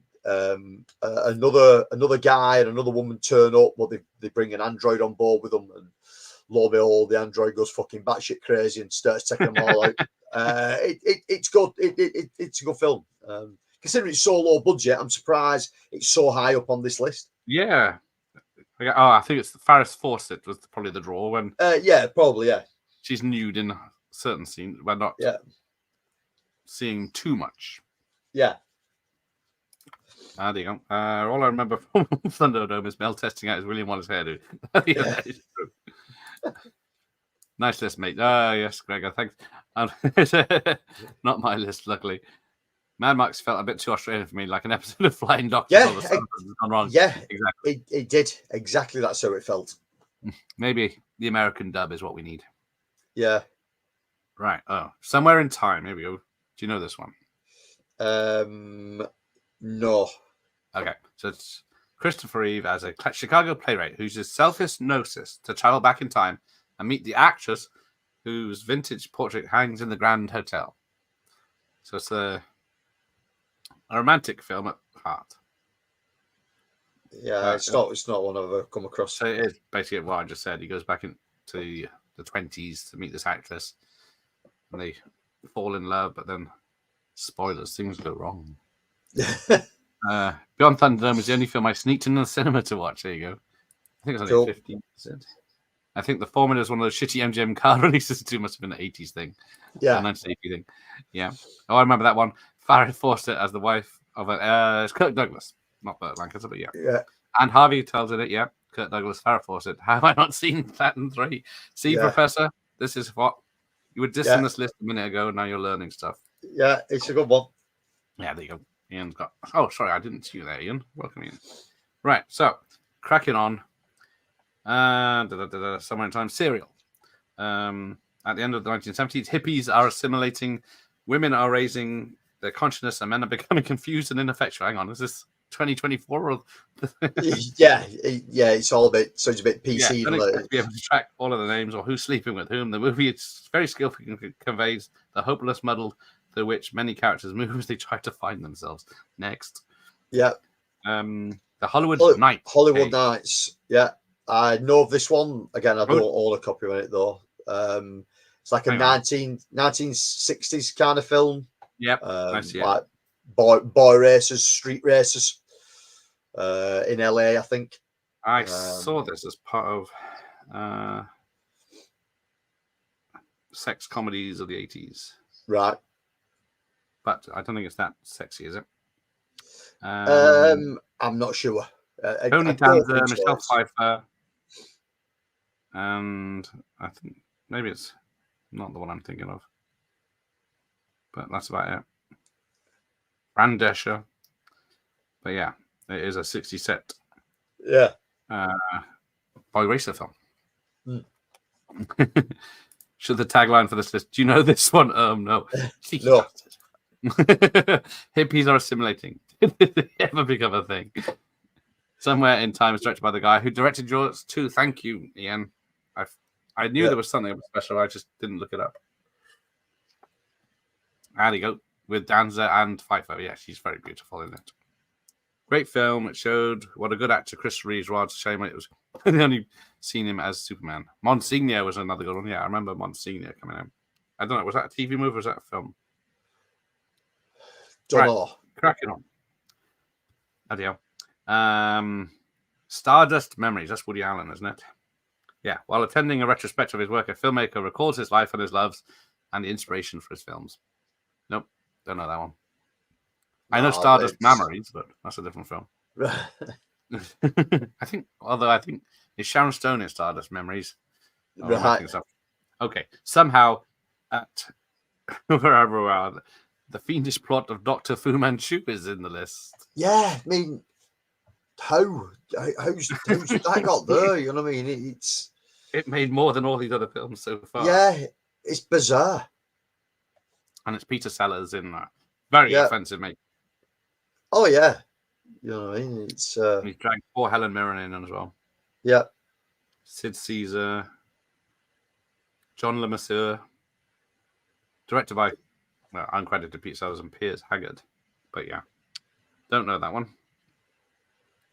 another guy and another woman turn up. Well, they bring an android on board with them, and lo and behold, the android goes fucking batshit crazy and starts taking them all out. It's good. It's a good film. Considering it's so low budget, I'm surprised it's so high up on this list. Yeah. I think it's Farris Fawcett was probably the draw when. Yeah, probably. Yeah. She's nude in certain scenes, but not seeing too much. Yeah. There you go. All I remember from Thunderdome is Mel testing out his William Wallace hairdo. Yeah, that is true. Nice list, mate. Yes, Gregor, thanks. Not my list, luckily. Mad Max felt a bit too Australian for me, like an episode of Flying Doctors. Yeah, All the stuff has gone wrong. Yeah, exactly. It did exactly. That's how it felt. Maybe the American dub is what we need. Yeah. Right. Oh, Somewhere in Time. Here we go. Do you know this one? No. Okay, so it's Christopher Reeve as a Chicago playwright who uses self-hypnosis to travel back in time and meet the actress whose vintage portrait hangs in the Grand Hotel. So it's a romantic film at heart. Yeah, it's not one I've ever come across. So it is basically what I just said. He goes back into the 20s to meet this actress, and they fall in love, but then spoilers, things go wrong. Beyond Thunderdome is the only film I sneaked into the cinema to watch. There you go. I think it's only 15%. I think The Formula is one of those shitty MGM card releases too. Must have been an 80s thing. Yeah. 1980 thing. Yeah. Oh, I remember that one. Farrah Fawcett as the wife of it's Kirk Douglas. Not Burt Lancaster, but yeah. Yeah. And Harvey tells in it, yeah. Kirk Douglas, Farrah Fawcett. How have I not seen that in 3? See, Professor, this is what you were dissing this list a minute ago, and now you're learning stuff. Yeah, it's a good one. Yeah, there you go. Ian's got. Oh, sorry, I didn't see you there, Ian. Welcome, Ian. Right, so cracking on. Somewhere in Time. Serial. At the end of the 1970s, hippies are assimilating, women are raising their consciousness, and men are becoming confused and ineffectual. Hang on, is this 2024? Or... yeah, it's all a bit, so it's a bit PC. To be able to track all of the names or who's sleeping with whom. The movie, it's very skillfully conveys the hopeless muddle through which many characters move as they try to find themselves. Next. Yeah. The Hollywood Nights. Hollywood Nights. Yeah. I know of this one. Again, I don't own a copy of it, though. It's like a 1960s kind of film. Yep. I see like boy races, street races in LA, I think. I saw this as part of sex comedies of the 80s. Right. But I don't think it's that sexy, is it? I'm not sure. Tony Danza, Michelle Pfeiffer, and I think maybe it's not the one I'm thinking of. But that's about it. Fran Drescher. But yeah, it is a 60 set. Yeah. Boy racer film. Should the tagline for this list? Do you know this one? No. No. Hippies are assimilating. Did they ever become a thing? Somewhere in Time is directed by the guy who directed yours too. Thank you, Ian. I knew there was something special. I just didn't look it up. There you go. With Danza and Pfeiffer. Yeah, she's very beautiful in it. Great film. It showed what a good actor Chris Reeves was. Shame it was the only seen him as Superman. Monsignor was another good one. Yeah, I remember Monsignor coming out. I don't know. Was that a TV movie or was that a film? Don't know. Cracking on. Adieu. Stardust Memories. That's Woody Allen, isn't it? Yeah. While attending a retrospective of his work, a filmmaker recalls his life and his loves and the inspiration for his films. Nope. Don't know that one. I know Stardust Memories, but that's a different film. I think it's Sharon Stone in Stardust Memories. Right. Okay. Somehow, at wherever we are, the fiendish plot of Dr. Fu Manchu is in the list. Yeah, I mean, how's that got there? You know what I mean? It made more than all these other films so far. Yeah, it's bizarre. And it's Peter Sellers in that. Very offensive, mate. Oh yeah, you know what I mean. It's he's dragged poor Helen Mirren in as well. Yeah, Sid Caesar, John Lemasur, directed by uncredited Peter Sellers and Piers Haggard. But yeah, don't know that one.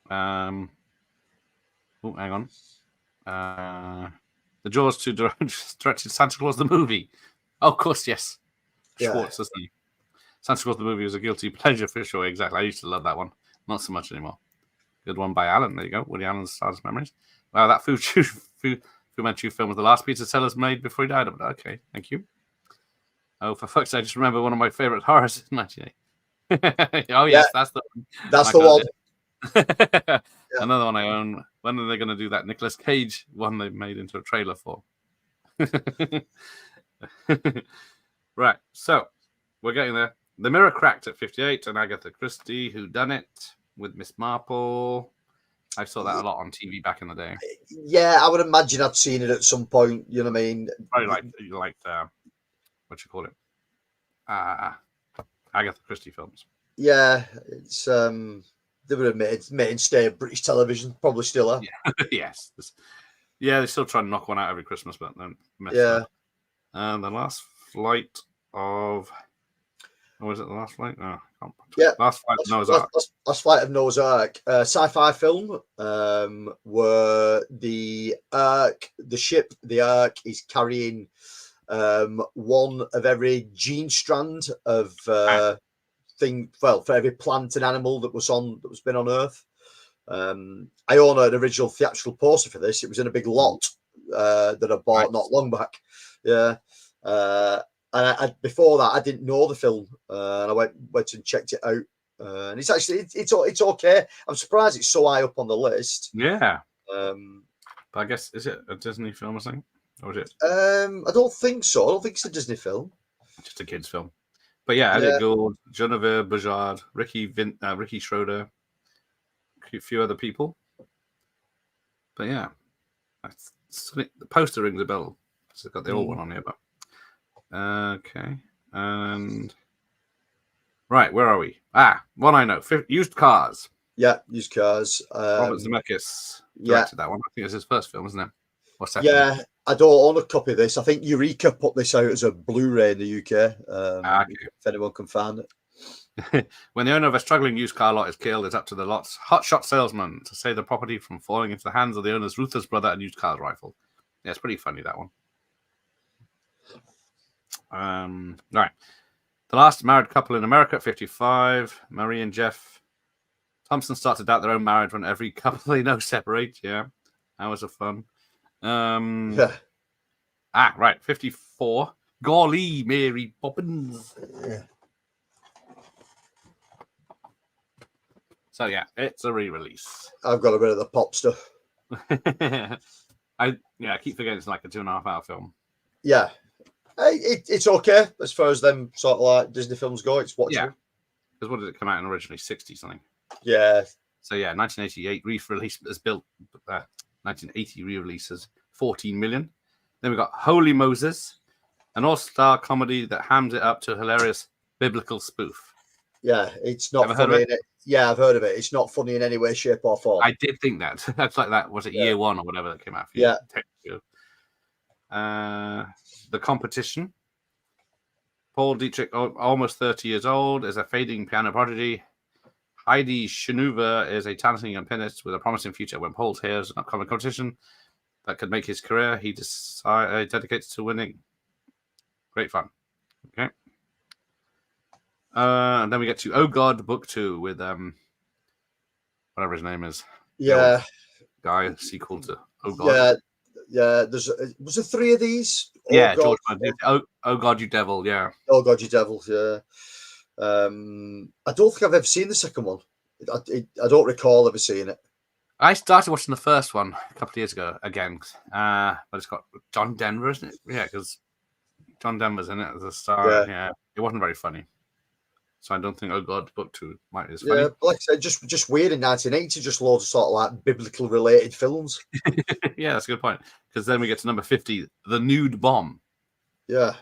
Hang on. The Jaws 2 directed Santa Claus the movie. Oh, of course, yes. Schwartz, isn't he? Santa Claus the movie was a guilty pleasure for sure. Exactly. I used to love that one. Not so much anymore. Good one by Alan. There you go. Woody Allen's Stardust Memories. Wow, that Fu Manchu film was the last Peter Sellers made before he died. Okay, thank you. Oh, for fuck's sake, I just remember one of my favorite horrors in 1980. Oh yes, that's the That's the one. one. Another one I own. When are they going to do that Nicolas Cage one they made into a trailer for? Right, so we're getting there. The Mirror cracked at 58, and Agatha Christie, who done it with Miss Marple. I saw that a lot on TV back in the day. Yeah, I would imagine I'd seen it at some point. You know what I mean? Probably like what you call it? Agatha Christie films. Yeah, it's they were a mainstay of British television, probably still are. Yeah. Yes. Yeah, they still try and knock one out every Christmas, but then mess up. And the last flight of was it the last flight? No, I can't. Yeah, last flight of Noah's Ark. Last flight of Noah's Ark, sci-fi film, where the ship, the Ark, is carrying one of every gene strand of thing. Well, for every plant and animal that was been on Earth. I own an original theatrical poster for this. It was in a big lot that I bought not long back. Yeah. And before that, I didn't know the film, and I went and checked it out. And it's actually it's okay. I'm surprised it's so high up on the list. Yeah. But I guess is it a Disney film or something, or is it? I don't think so. I don't think it's a Disney film. Just a kids' film. But yeah, Elliot Gould, Genevieve Bajard, Ricky Schroeder, a few other people. But yeah, the poster rings a bell. So I've got the old one on here, but. Okay, and right, where are we? One I know, used cars. Yeah, used cars. Robert Zemeckis directed that one. I think it's his first film, isn't it? Or second? Yeah, I don't own a copy of this. I think Eureka put this out as a Blu-ray in the UK. If anyone can find it. When the owner of a struggling used car lot is killed, it's up to the lot's hotshot salesman to save the property from falling into the hands of the owner's ruthless brother and used car rifle. Yeah, it's pretty funny, that one. Right. The last married couple in America at 55, Marie and Jeff Thompson start to doubt their own marriage when every couple they know separate. Yeah, hours of fun. Right, 54. Golly, Mary Poppins. Yeah. So yeah, it's a re-release. I've got a bit of the pop stuff. I keep forgetting it's like a 2.5 hour film. Yeah. It's okay as far as them sort of like Disney films go. It's watchable. Yeah. Because what did it come out in originally? 60 something. Yeah. So yeah, 1988 re-release has built 1980 re-releases 14 million. Then we got Holy Moses, an all-star comedy that hams it up to a hilarious biblical spoof. Yeah, it's not funny. Yeah, I've heard of it. It's not funny in any way, shape, or form. I did think that. That's like that. Was it year one or whatever that came out? For yeah. The Competition. Paul Dietrich, almost 30 years old, is a fading piano prodigy. Heidi Shanuva is a talented young pianist with a promising future. When Paul hears an upcoming competition that could make his career, he dedicates to winning. Great fun. Okay. And then we get to Oh God, Book 2 with whatever his name is. Yeah. Guy, sequel to Oh God. Yeah. Was there 3 of these? Yeah, George. Oh God, you devil. Yeah. Oh God, you devil. Yeah. I don't think I've ever seen the second one. I don't recall ever seeing it. I started watching the first one a couple of years ago again, but it's got John Denver, isn't it? Yeah, because John Denver's in it as a star. Yeah, it wasn't very funny. So I don't think Oh God, Book 2 might be as funny. Yeah, like I said, just weird in 1980, just loads of sort of like biblical related films. Yeah, that's a good point. Because then we get to number 50, The Nude Bomb. Yeah.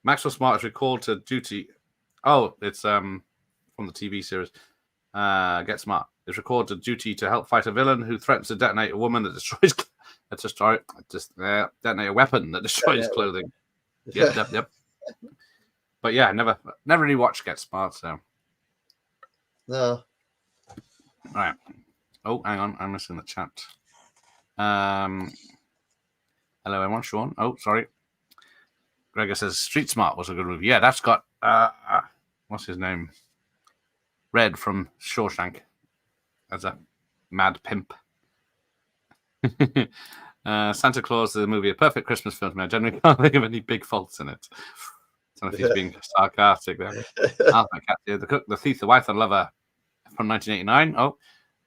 Maxwell Smart is recalled to duty. Oh, it's from the TV series. Get Smart is recalled to duty to help fight a villain who threatens to detonate a woman that destroys detonate a weapon that destroys clothing. Yep. But yeah, never really watched Get Smart, so. No. Right. Oh, hang on, I'm missing the chat. Hello, everyone. Sean. Oh, sorry. Gregor says Street Smart was a good movie. Yeah, that's got what's his name? Red from Shawshank as a mad pimp. Santa Claus, the movie, a perfect Christmas film. I generally can't think of any big faults in it. don't know if he's being sarcastic there. Alphabet Cat, The Cook, The Thief, The Wife and Lover from 1989.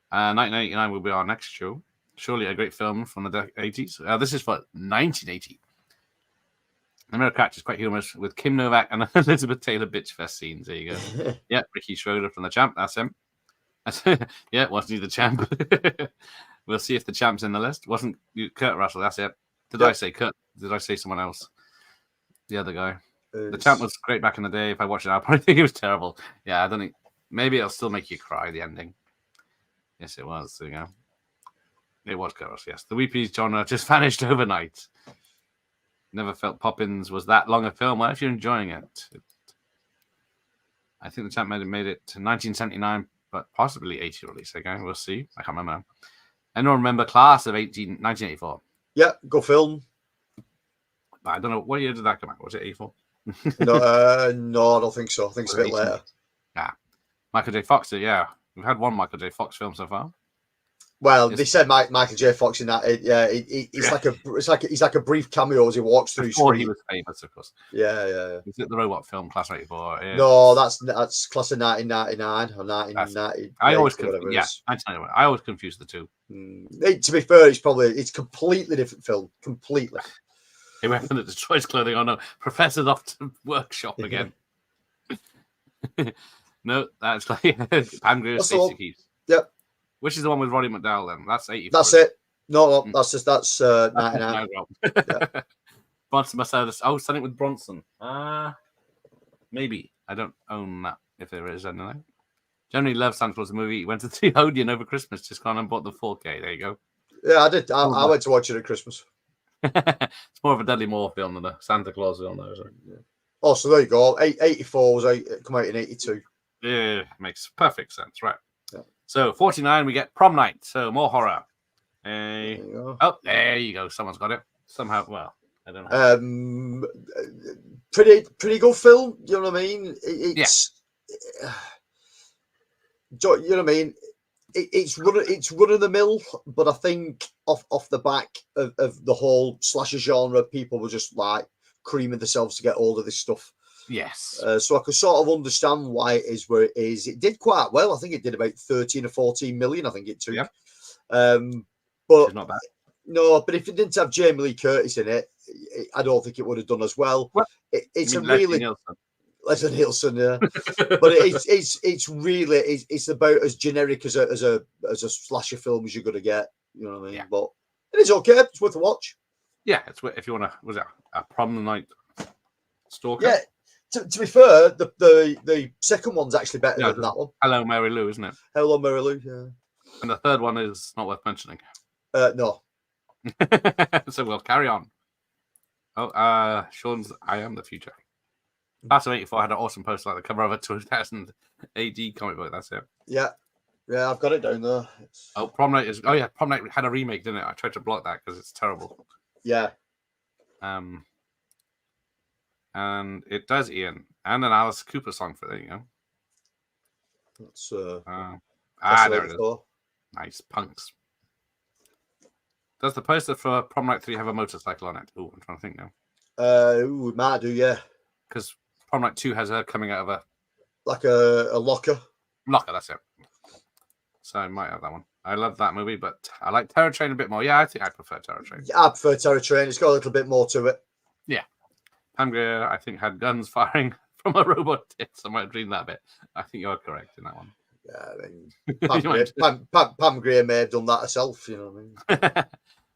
1989 will be our next show. Surely a great film from the 80s. This is for 1980. The Mirror Catch is quite humorous with Kim Novak and Elizabeth Taylor bitch fest scenes. There you go. Yeah, Ricky Schroeder from The Champ. That's him. Yeah, wasn't he the champ? We'll see if the champ's in the list. Wasn't Kurt Russell? That's it. Did I say Kurt? Did I say someone else? The other guy. The champ was great back in the day. If I watched it, I'd probably think it was terrible. Yeah, I don't think. Maybe it'll still make you cry. The ending. Yes, it was. There you go. It was Kurt Russell. Yes, the Weepies genre just vanished overnight. Never felt Poppins was that long a film. Well, if you're enjoying it, I think the champ made it to 1979, but possibly 80 release. Okay, we'll see. I can't remember. Anyone remember Class of 1984? Yeah, good film. I don't know. What year did that come out? Was it 84? No, I don't think so. I think it's a bit later. Yeah. Michael J. Fox, yeah. We've had one Michael J. Fox film so far. Well, they said Michael J. Fox in that. He's like a brief cameo as he walks through. Before he was famous, of course. Yeah. Is it the robot film, Class of 84? Yeah. No, that's Class of 1999 or 1990. I always confuse the two. To be fair, it's completely different film. Completely. A weapon that destroys clothing. Oh no, Professor's off to workshop again. No, that's like Pam Grier, Stacey Keys. Yep. Which is the one with Roddy McDowell then? That's 84. That's it. No, that's 99. Yeah. Bronson Marcellus. Oh, something with Bronson. Maybe. I don't own that if there is anything. Generally love Santa Claus the movie. Went to see Odeon over Christmas. Just gone and bought the 4K. There you go. Yeah, I did. I went to watch it at Christmas. It's more of a Dudley Moore film than a Santa Claus film, though. So. Yeah. Oh, so there you go. 84 was come out in 82. Yeah, makes perfect sense, right? Yeah. So 49, we get Prom Night. So more horror. Oh, there you go. Someone's got it somehow. Well, I don't know. Pretty good film. You know what I mean? It's you know what I mean. It's run of the mill, but I think off the back of the whole slasher genre, people were just like creaming themselves to get hold of this stuff. Yes. So I could sort of understand why it is where it is. It did quite well. I think it did about 13 or 14 million. I think it took. Yeah. But it's not bad. No, but if it didn't have Jamie Lee Curtis in it, I don't think it would have done as well. It's a really Leslie Nielsen, yeah. But it's really about as generic as a slasher film as you're gonna get. You know what I mean? Yeah. But it is okay. It's worth a watch. Yeah, it's if you want to. Was it a Prom Night Stalker? Yeah. To be fair, the second one's actually better than that one. Hello, Mary Lou, isn't it? Hello, Mary Lou. Yeah. And the third one is not worth mentioning. No. So we'll carry on. Oh, Sean's I Am the Future. Class of 84 had an awesome poster like the cover of a 2000 AD comic book. That's it. Yeah, I've got it down there. Oh, Prom Night is. Oh yeah, Prom Night had a remake, didn't it? I tried to block that because it's terrible. Yeah. And it does, Ian, and an Alice Cooper song for there you go. That's there it is. Nice punks. Does the poster for Prom Night 3 have a motorcycle on it? Oh, I'm trying to think now. It might do, yeah. Because Prom Night 2 has her coming out of a locker. Locker, that's it. So I might have that one. I love that movie, but I like Terror Train a bit more. Yeah, I think I prefer Terror Train. Yeah, I prefer Terror Train. It's got a little bit more to it. Yeah. Pam Grier, I think, had guns firing from a robot tits. I might have dreamed that bit. I think you're correct in that one. Yeah, I mean, Pam Grier may have done that herself, you know what I mean?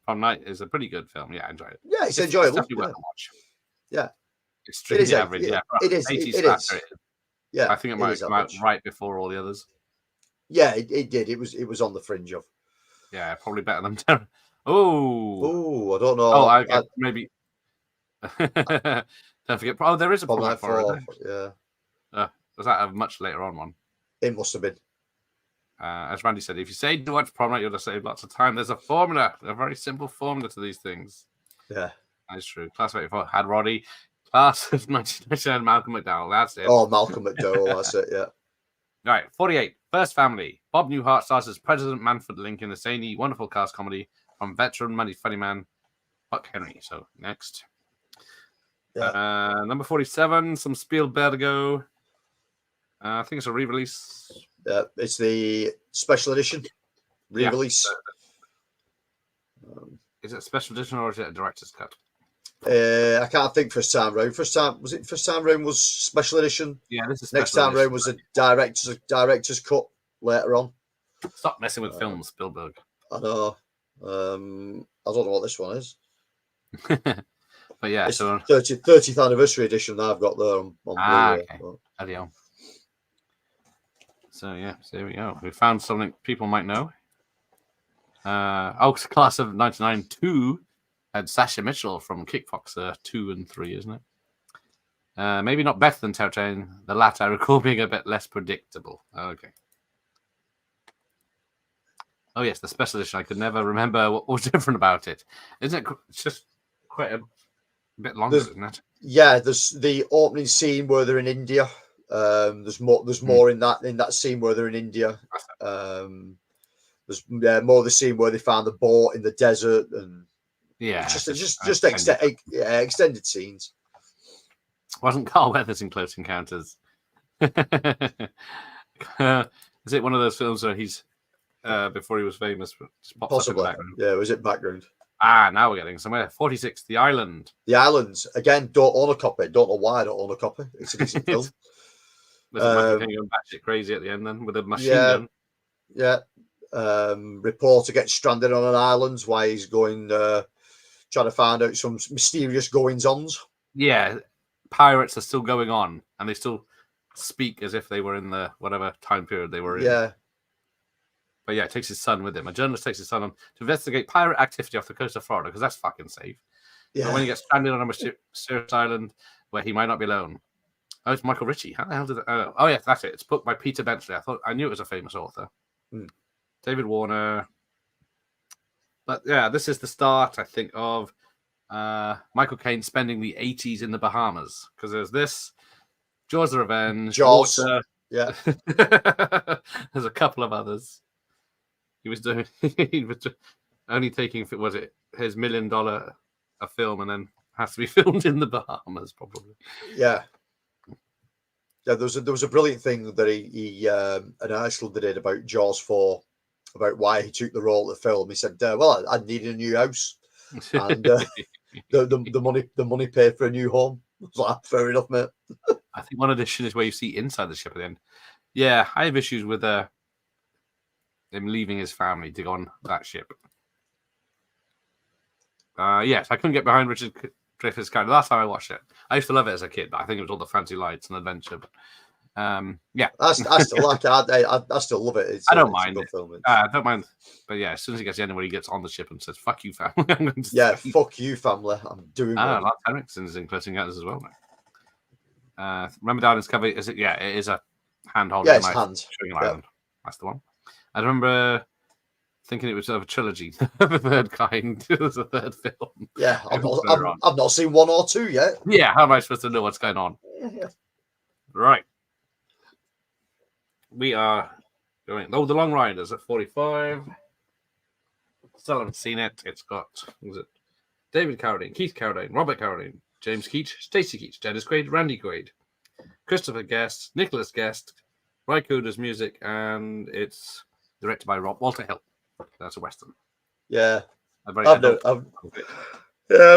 Prom Night is a pretty good film. Yeah, I enjoy it. Yeah, it's enjoyable. It's worth a watch. Yeah. Extremely average, yeah. It is. It is. Yeah. I think it might have come out right before all the others. Yeah, it did. It was on the fringe of. Yeah, probably better than Terror. Oh, I don't know. Oh, I guess maybe. Don't forget. Oh, there is a Prom Night 4. Yeah. Was that a much later on one? It must have been. As Randy said, if you say to watch Prom Night, you'll have saved lots of time. There's a formula, a very simple formula to these things. Yeah. That's true. Class of 84 had Roddy. Class of 1999, Malcolm McDowell. That's it. Oh, Malcolm McDowell. That's it, yeah. Right, 48. First Family. Bob Newhart stars as President Manfred Link in the zany, wonderful cast comedy from veteran funny man Buck Henry. So, next. Number 47, some Spielbergo. I think it's a re-release. It's the special edition re-release. Is it a special edition or is it a director's cut? I can't think first time round. First time round was special edition. Yeah, this is Next special time round was a director's cut later on. Stop messing with films, Spielberg. I know. I don't know what this one is. But yeah, It's so 30th anniversary edition that I've got there on Blu-ray. okay. Adios. So yeah, so there we go. We found something people might know. It's class of 1992 had Sasha Mitchell from Kickboxer 2 and 3, isn't it? Maybe not better than Tao Train. The latter I recall being a bit less predictable. Okay. Oh yes, the special edition. I could never remember what was different about it. Isn't it? It's just quite a bit longer, isn't it? Yeah, there's the opening scene where they're in India. There's more in that scene where they're in India. There's more of the scene where they found the boat in the desert, and just extended scenes. Wasn't Carl Weathers in Close Encounters? Is it one of those films where he's before he was famous? Just pops Possibly. up in the background? Yeah, was it background? Now we're getting somewhere. 46, The Island. The Islands, again, don't own a copy. Don't know why I don't own a copy. It's a decent film. Was Michael Caine going batshit crazy at the end then with a machine gun? Yeah. Reporter gets stranded on an island while he's going trying to find out some mysterious goings-ons. Yeah. Pirates are still going on and they still speak as if they were in the whatever time period they were in. Yeah. But yeah, it takes his son with him. A journalist takes his son on to investigate pirate activity off the coast of Florida because that's fucking safe. Yeah. But when he gets stranded on a mysterious island where he might not be alone. Oh, it's Michael Ritchie. How the hell did it? Oh, yeah, that's it. It's booked by Peter Benchley. I knew it was a famous author. David Warner. But yeah, this is the start, I think, of Michael Caine spending the 80s in the Bahamas because there's this, Jaws the Revenge, Jaws. Water. Yeah. There's a couple of others. He was only taking, was it his $1 million a film and then has to be filmed in the Bahamas, probably. Yeah. Yeah, there was a brilliant thing that he an Icelander did about Jaws 4, about why he took the role of the film. He said, well, I needed a new house. And the money paid for a new home. I was like, fair enough, mate. I think one edition is where you see inside the ship at the end. Yeah, I have issues with him leaving his family to go on that ship. Yes, I couldn't get behind Richard Dreyfuss' character. Last time I watched it, I used to love it as a kid, but I think it was all the fancy lights and adventure. But, yeah, I still like it. I still love it. I don't mind it. I don't mind, but yeah, as soon as he gets to the end where he gets on the ship and says "fuck you, family," I'm going to say, fuck you, family. I'm doing. Lance Henriksen's in Close Encounters as well. Remember Darwin's cover? Is it? Yeah, it is a hand holding. Yeah, it's hands. Island. That's the one. I remember thinking it was sort of a trilogy, the third kind. It was a third film. Yeah, I've not seen 1 or 2 yet. Yeah, how am I supposed to know what's going on? Yeah. Right. We are going. Oh, The Long Riders at 45. Still haven't seen it. It's got, what was it? David Carradine, Keith Carradine, Robert Carradine, James Keach, Stacey Keach, Dennis Quaid, Randy Quaid, Christopher Guest, Nicholas Guest, Ry Cooder's music, and it's directed by Walter Hill. That's a Western. Yeah. I've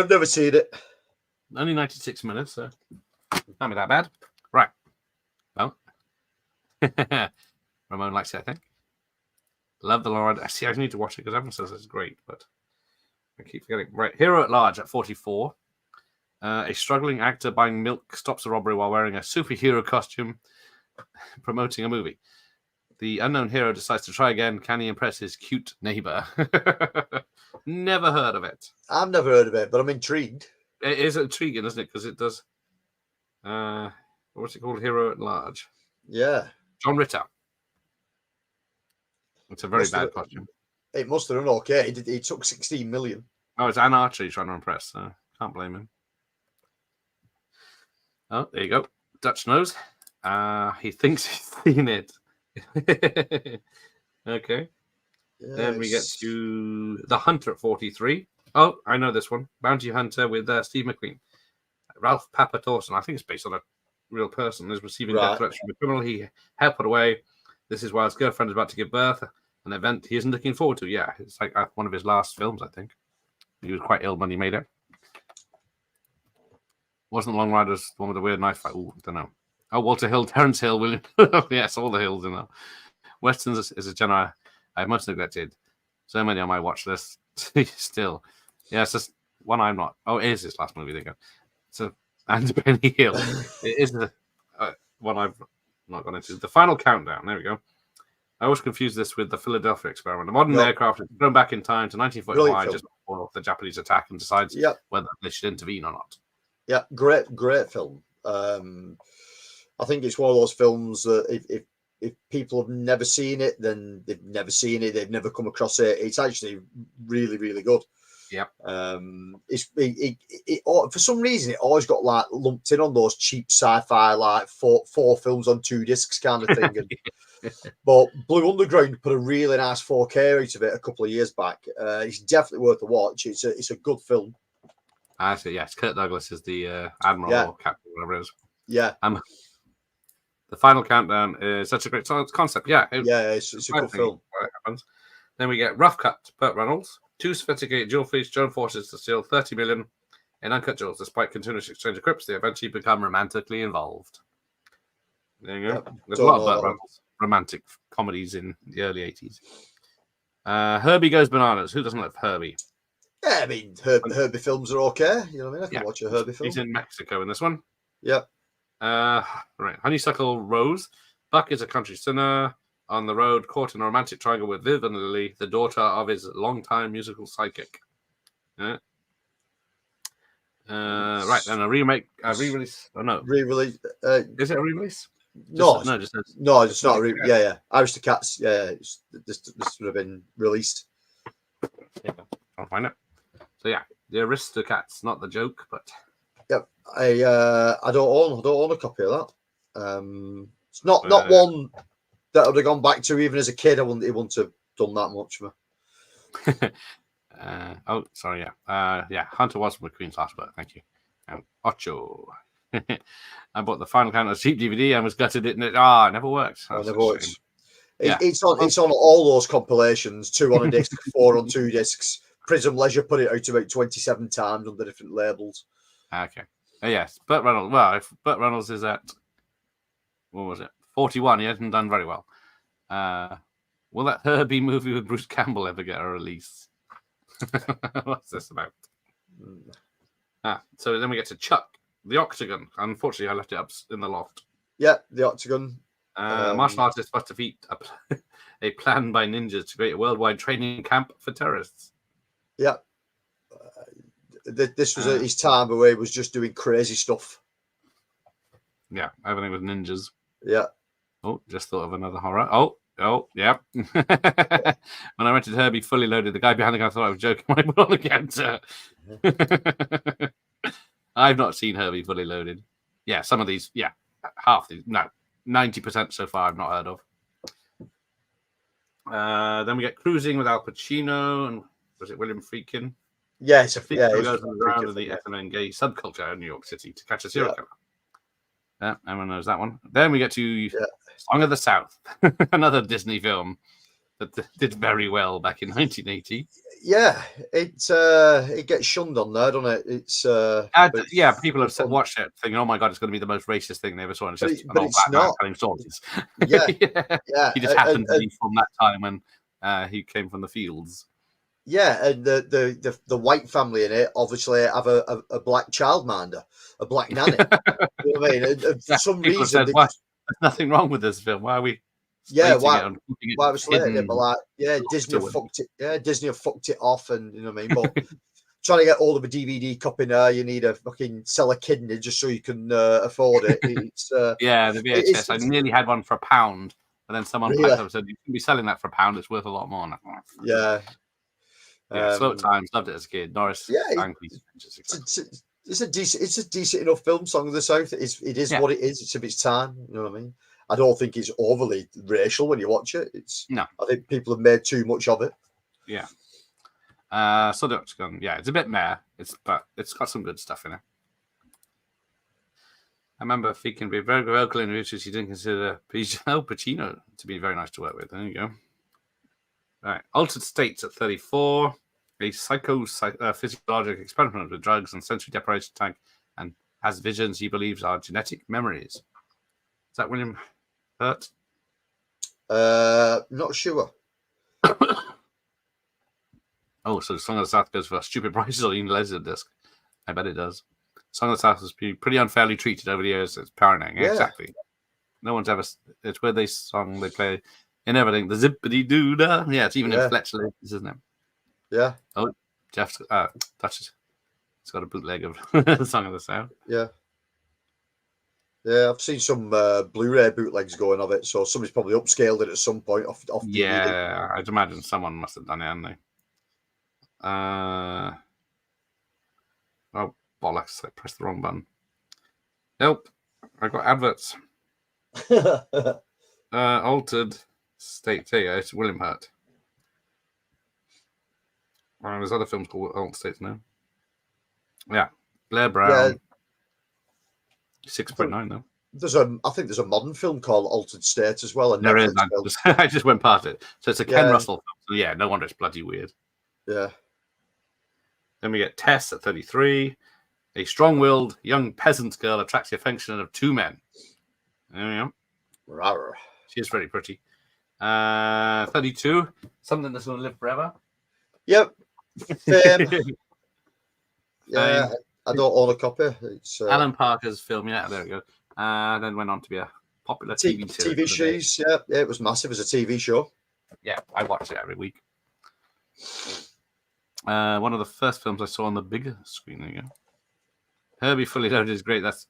never seen it. Only 96 minutes, so not be that bad. Right. Well, Ramon likes it, I think. Love The Long Riders. See, I need to watch it because everyone says it's great, but I keep forgetting. Right. Hero at Large at 44. A struggling actor buying milk stops a robbery while wearing a superhero costume, promoting a movie. The unknown hero decides to try again. Can he impress his cute neighbor? Never heard of it. I've never heard of it, but I'm intrigued. It is intriguing, isn't it? Because it does. What's it called? Hero at Large. Yeah. John Ritter. It's a very bad costume. It must have done okay. He took 16 million. Oh, it's Anne Archer trying to impress. So can't blame him. Oh, there you go. Dutch nose. He thinks he's seen it. Okay. Yes. Then we get to The Hunter at 43. Oh, I know this one. Bounty Hunter with Steve McQueen. Ralph Papatowson, I think it's based on a real person, is receiving Right. death threats from a criminal he helped put away. This is while his girlfriend is about to give birth, an event he isn't looking forward to. Yeah, it's like one of his last films, I think. He was quite ill when he made it. Wasn't Long Riders the one with the weird knife fight? Ooh, I don't know. Oh, Walter Hill, Terence Hill, William. Yes, all the Hills in there. Westerns is a genre I most neglected. So many on my watch list still. Yeah, it's just one I'm not. Oh, it is his last movie. There you go. So, and Benny Hill. It is the one I've not gone into. The Final Countdown. There we go. I always confuse this with the Philadelphia Experiment. A modern aircraft is thrown back in time to 1945 just before the Japanese attack and decides whether they should intervene or not. Yeah, great film. I think it's one of those films that if people have never seen it, then they've never seen it. They've never come across it. It's actually really, really good. Yeah. It for some reason it always got like lumped in on those cheap sci-fi like four films on 2 discs kind of thing. But Blue Underground put a really nice 4K out of it a couple of years back. It's definitely worth a watch. It's a good film. Actually, yes, Kirk Douglas is the admiral or captain, whatever it is. Yeah. The Final Countdown is such a great concept. Yeah, it's a good film. What happens. Then we get Rough Cut, Burt Reynolds. 2 sophisticated dual fleets join forces to steal 30 million in uncut jewels. Despite continuous exchange of crypts, they eventually become romantically involved. There you go. Yep. There's a lot of Burt Reynolds romantic comedies in the early 80s. Herbie Goes Bananas. Who doesn't love Herbie? Yeah, I mean, Herbie films are okay. You know what I mean? I can watch a Herbie film. He's in Mexico in this one. Yep. Right. Honeysuckle Rose. Buck is a country singer on the road, caught in a romantic triangle with Viv and Lily, the daughter of his longtime musical sidekick. Right. Then a re-release. Oh no. Re-release. Is it a re-release? No, it's not. Yeah. Aristocats. Yeah, this would have been released. Yeah, I'll find it. So yeah, the Aristocats, not the joke, but yep. I don't own a copy of that. It's not one that I would have gone back to even as a kid. It wouldn't have done that much for me. Oh, sorry, yeah. Hunter was McQueen's last book. Thank you. Ocho. I bought the Final Countdown cheap DVD and was gutted it, and it never worked. It never worked. It's on all those compilations. 2 on a disc, 4 on 2 discs. Prism Leisure put it out about 27 times under different labels. Okay. Yes, Burt Reynolds. Well, if Burt Reynolds is at, what was it, 41, he hasn't done very well. Will that Herbie movie with Bruce Campbell ever get a release? What's this about? So then we get to Chuck, the Octagon. Unfortunately, I left it up in the loft. Yeah, the Octagon. Martial artists must defeat a plan by ninjas to create a worldwide training camp for terrorists. Yeah. This was his time where he was just doing crazy stuff. Yeah, everything with ninjas. Yeah. Oh, just thought of another horror. Oh, yeah. When I rented Herbie Fully Loaded, the guy behind the gun thought I was joking when I put on the counter. I've not seen Herbie Fully Loaded. Yeah, some of these, half these. No, 90% so far I've not heard of. Then we get Cruising with Al Pacino and was it William Friedkin? Yeah, goes around in the FMN gay subculture in New York City to catch a serial killer. Yeah, everyone knows that one. Then we get to Song of the South, another Disney film that did very well back in 1980. Yeah, it gets shunned on there, doesn't it? It's people have watched it thinking, "Oh my god, it's going to be the most racist thing they ever saw." And it's just an old black man telling stories. Yeah. He just happened to be from that time when he came from the fields. Yeah, and the white family in it obviously have a black childminder, a black nanny. You know what I mean? And for some reason, there's nothing wrong with this film. Why are we? Why was it? But like, Disney have fucked it. Yeah, Disney have fucked it off, and you know what I mean. But trying to get all of a DVD copy now, you need to fucking sell a kidney just so you can afford it. It's the VHS. I nearly had one for £1, and then someone piped up and said, "You can be selling that for £1. It's worth a lot more." Yeah. Slow Times, loved it as a kid. Norris, it's a decent enough film. Song of the South. It is what it is. It's of its time. You know what I mean? I don't think it's overly racial when you watch it. I think people have made too much of it. Yeah. So the Octagon, it's a bit meh. But it's got some good stuff in it. I remember Fee can be very vocal in which he didn't consider Al Pacino to be very nice to work with. There you go. All right. Altered States at 34. A physiologic experiment with drugs and sensory deprivation tank and has visions he believes are genetic memories. Is that William Hurt? Not sure. Oh, so Song of the South goes for stupid prices or even Laserdisc. I bet it does. Song of the South has been pretty unfairly treated over the years. It's paranoid. Yeah. Exactly. No one's ever. It's where they play in everything. The zippity doo da. Yeah, it's even in Fletcher, isn't it? Yeah. Oh, Jeff's touches. It's got a bootleg of the Song of the South. Yeah. Yeah, I've seen some Blu-ray bootlegs going of it, so somebody's probably upscaled it at some point off DVD. Yeah, I'd imagine someone must have done it, hadn't they? Oh, bollocks. I pressed the wrong button. Nope. I got adverts. Altered State. There you go. It's William Hurt. There's other films called Altered States now. Yeah. Blair Brown. Yeah. 6.9 though. I think there's a modern film called Altered State as well. There is. I just went past it. So it's a Ken Russell film. So yeah, no wonder it's bloody weird. Yeah. Then we get Tess at 33. A strong-willed young peasant girl attracts the affection of two men. There we go. Rawr. She is very pretty. 32. Something that's going to live forever. Yep. Yeah, I don't own a copy. It's Alan Parker's film. Yeah, there we go. Then went on to be a popular TV series. TV series. Yeah, it was massive as a TV show. Yeah, I watched it every week. One of the first films I saw on the bigger screen. There you go. Herbie Fully Loaded is great. That's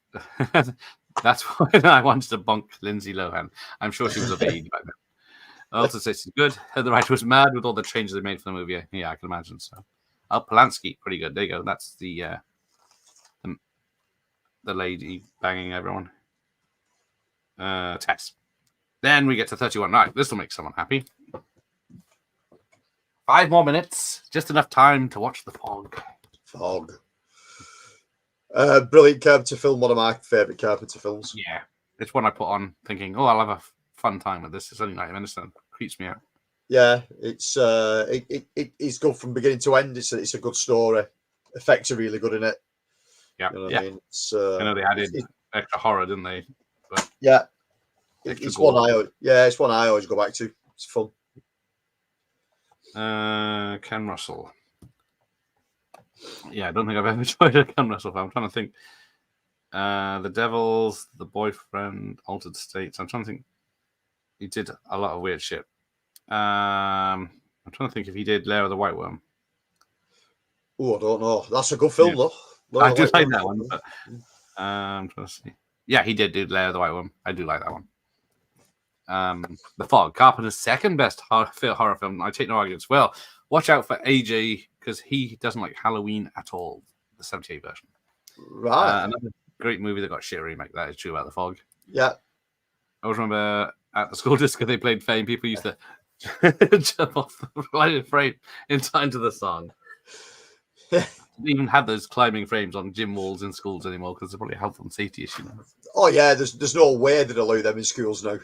why I wanted to bonk Lindsay Lohan. I'm sure she was of age back then. Also says it's good. The writer was mad with all the changes they made for the movie. Yeah, I can imagine so. Al Polanski, pretty good. There you go. That's the lady banging everyone. Tess. Then we get to 31. Right, this will make someone happy. 5 more minutes. Just enough time to watch The Fog. Fog. Brilliant Carpenter film. One of my favourite Carpenter films. Yeah. It's one I put on thinking, oh, I'll have a fun time with this. It's only 90 minutes and it creeps me out. Yeah, it's good from beginning to end. It's a good story. Effects are really good in it. Yeah, you know what yeah. I mean? I know they added extra horror, didn't they? But yeah, it's one I always go back to. It's fun. Ken Russell. Yeah, I don't think I've ever enjoyed a Ken Russell film. I'm trying to think. The Devils, The Boyfriend, Altered States. I'm trying to think. He did a lot of weird shit. I'm trying to think if he did Lair of the White Worm. Oh, I don't know. That's a good film, though. No, I do like that one. But, I'm trying to see. Yeah, he did do Lair of the White Worm. I do like that one. The Fog, Carpenter's second best horror film. I take no arguments. Well, watch out for AJ because he doesn't like Halloween at all. The 78 version. Right. Another great movie that got shit remake. That is true about The Fog. Yeah. I always remember at the school disco they played Fame. People used to jump off the lighted frame in time to the song. They even have those climbing frames on gym walls in schools anymore because they're probably a health and safety issue now. Oh yeah, there's no way they'd allow them in schools now.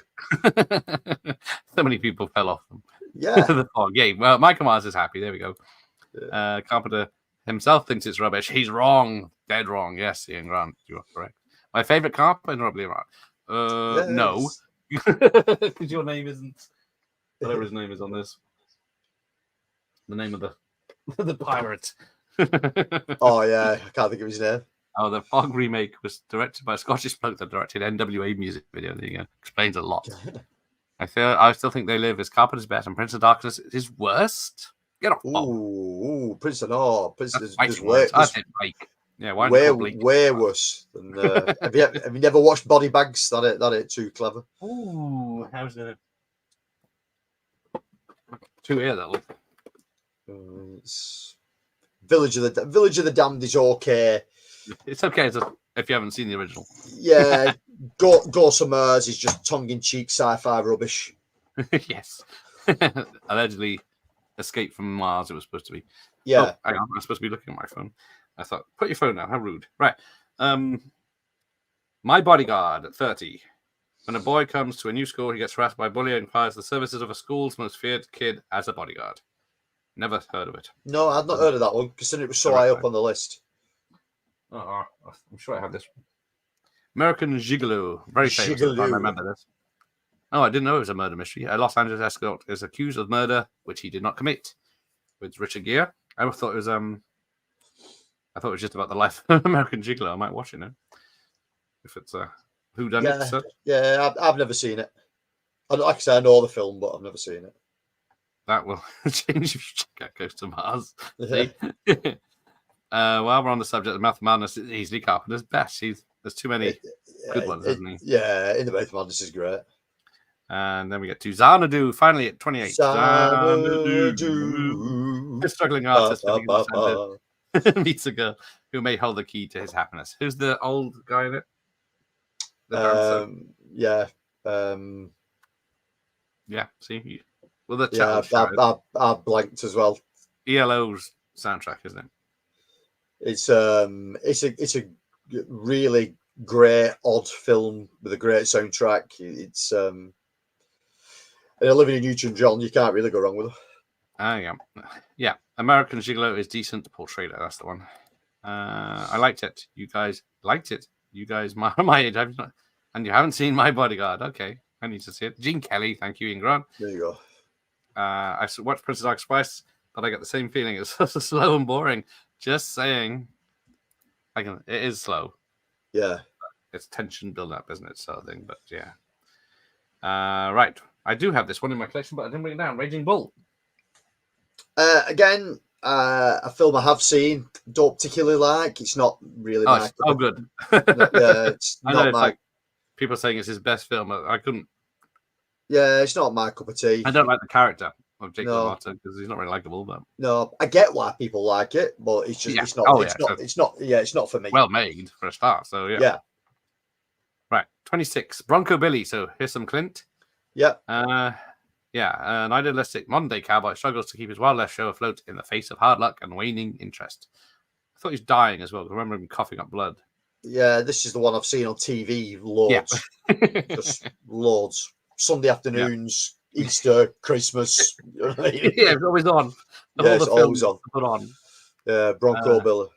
So many people fell off them. Yeah. The Fog. Yeah. Well, Michael Myers is happy. There we go. Yeah. Carpenter himself thinks it's rubbish. He's wrong. Dead wrong. Yes, Ian Grant, you are correct. My favorite Carpenter, I believe. No, because your name isn't whatever his name is on this. The name of the pirate. Oh yeah, I can't think of his name. Oh, the Fog remake was directed by a Scottish bloke that directed NWA music video. There you go. Explains a lot. I still think They Live is Carpenter's best, and Prince of Darkness is worst. Get off. Ooh, Prince of No. Prince is worse. I said Blake. Yeah, why way worse. Than, have you never watched Body Bags? That ain't too clever. Ooh, how's that? Too here though. It's Village of the Damned is okay. It's okay if you haven't seen the original. Yeah, Ghost of Mars is just tongue-in-cheek sci-fi rubbish. Yes, allegedly Escape from Mars. It was supposed to be. Yeah, hang on, I'm supposed to be looking at my phone. I thought, put your phone down. How rude. Right. My Bodyguard at 30. When a boy comes to a new school, he gets harassed by bullying and hires the services of a school's most feared kid as a bodyguard. Never heard of it. No, I've not heard of that one, considering it was so high up on the list. Oh, I'm sure I have this. American Gigolo. Very famous. Gigolo. I remember this. Oh, I didn't know it was a murder mystery. A Los Angeles escort is accused of murder, which he did not commit. With Richard Gere. I thought it was just about the life of American Gigolo. I might watch it now. If it's who done it? So. Yeah, I've never seen it. Like I say, I know the film, but I've never seen it. That will change if you check out Ghost to Mars. Yeah. While we're on the subject of Mouth of Madness, it's easily Carpenter's best. There's too many good ones, isn't he? Yeah, In the Mouth of Madness is great. And then we get to Xanadu, finally at 28. Xanadu. The struggling artist meets a girl who may hold the key to his happiness. Who's the old guy in it? Yeah. Yeah, see? Well, the Yeah, I blanked as well. ELO's soundtrack, isn't it? It's a really great, odd film with a great soundtrack. It's and Olivia Newton-John, you can't really go wrong with her. Yeah. American Gigolo is decent portrayed. That's the one. I liked it. You guys liked it. You guys my age, and you haven't seen My Bodyguard. Okay, I need to see it. Gene Kelly, thank you, Ian Grant. There you go. I watched Princess Dark twice, but I get the same feeling. It's so slow and boring. Just saying. It is slow. Yeah. It's tension build up, isn't it? Sort of thing. But yeah. Right. I do have this one in my collection, but I didn't bring it down. Raging Bull. Again, a film I have seen, don't particularly like. It's not really it's so good. It's I not know, my... like people saying it's his best film. I couldn't. Yeah, it's not my cup of tea. I don't like the character of Jake LaMotta because he's not very likable. But no, I get why people like it, but it's just it's not for me. Well made for a start. So yeah. Right, 26. Bronco Billy. So here's some Clint. Yeah. An idealistic modern-day cowboy struggles to keep his Wild West show afloat in the face of hard luck and waning interest. I thought he was dying as well. I remember him coughing up blood. Yeah, this is the one I've seen on TV loads. Yeah. Just loads. Sunday afternoons, Easter, Christmas. You know what I mean? Yeah, it's always on. It's always on. Put on. Yeah, Bronco Billy.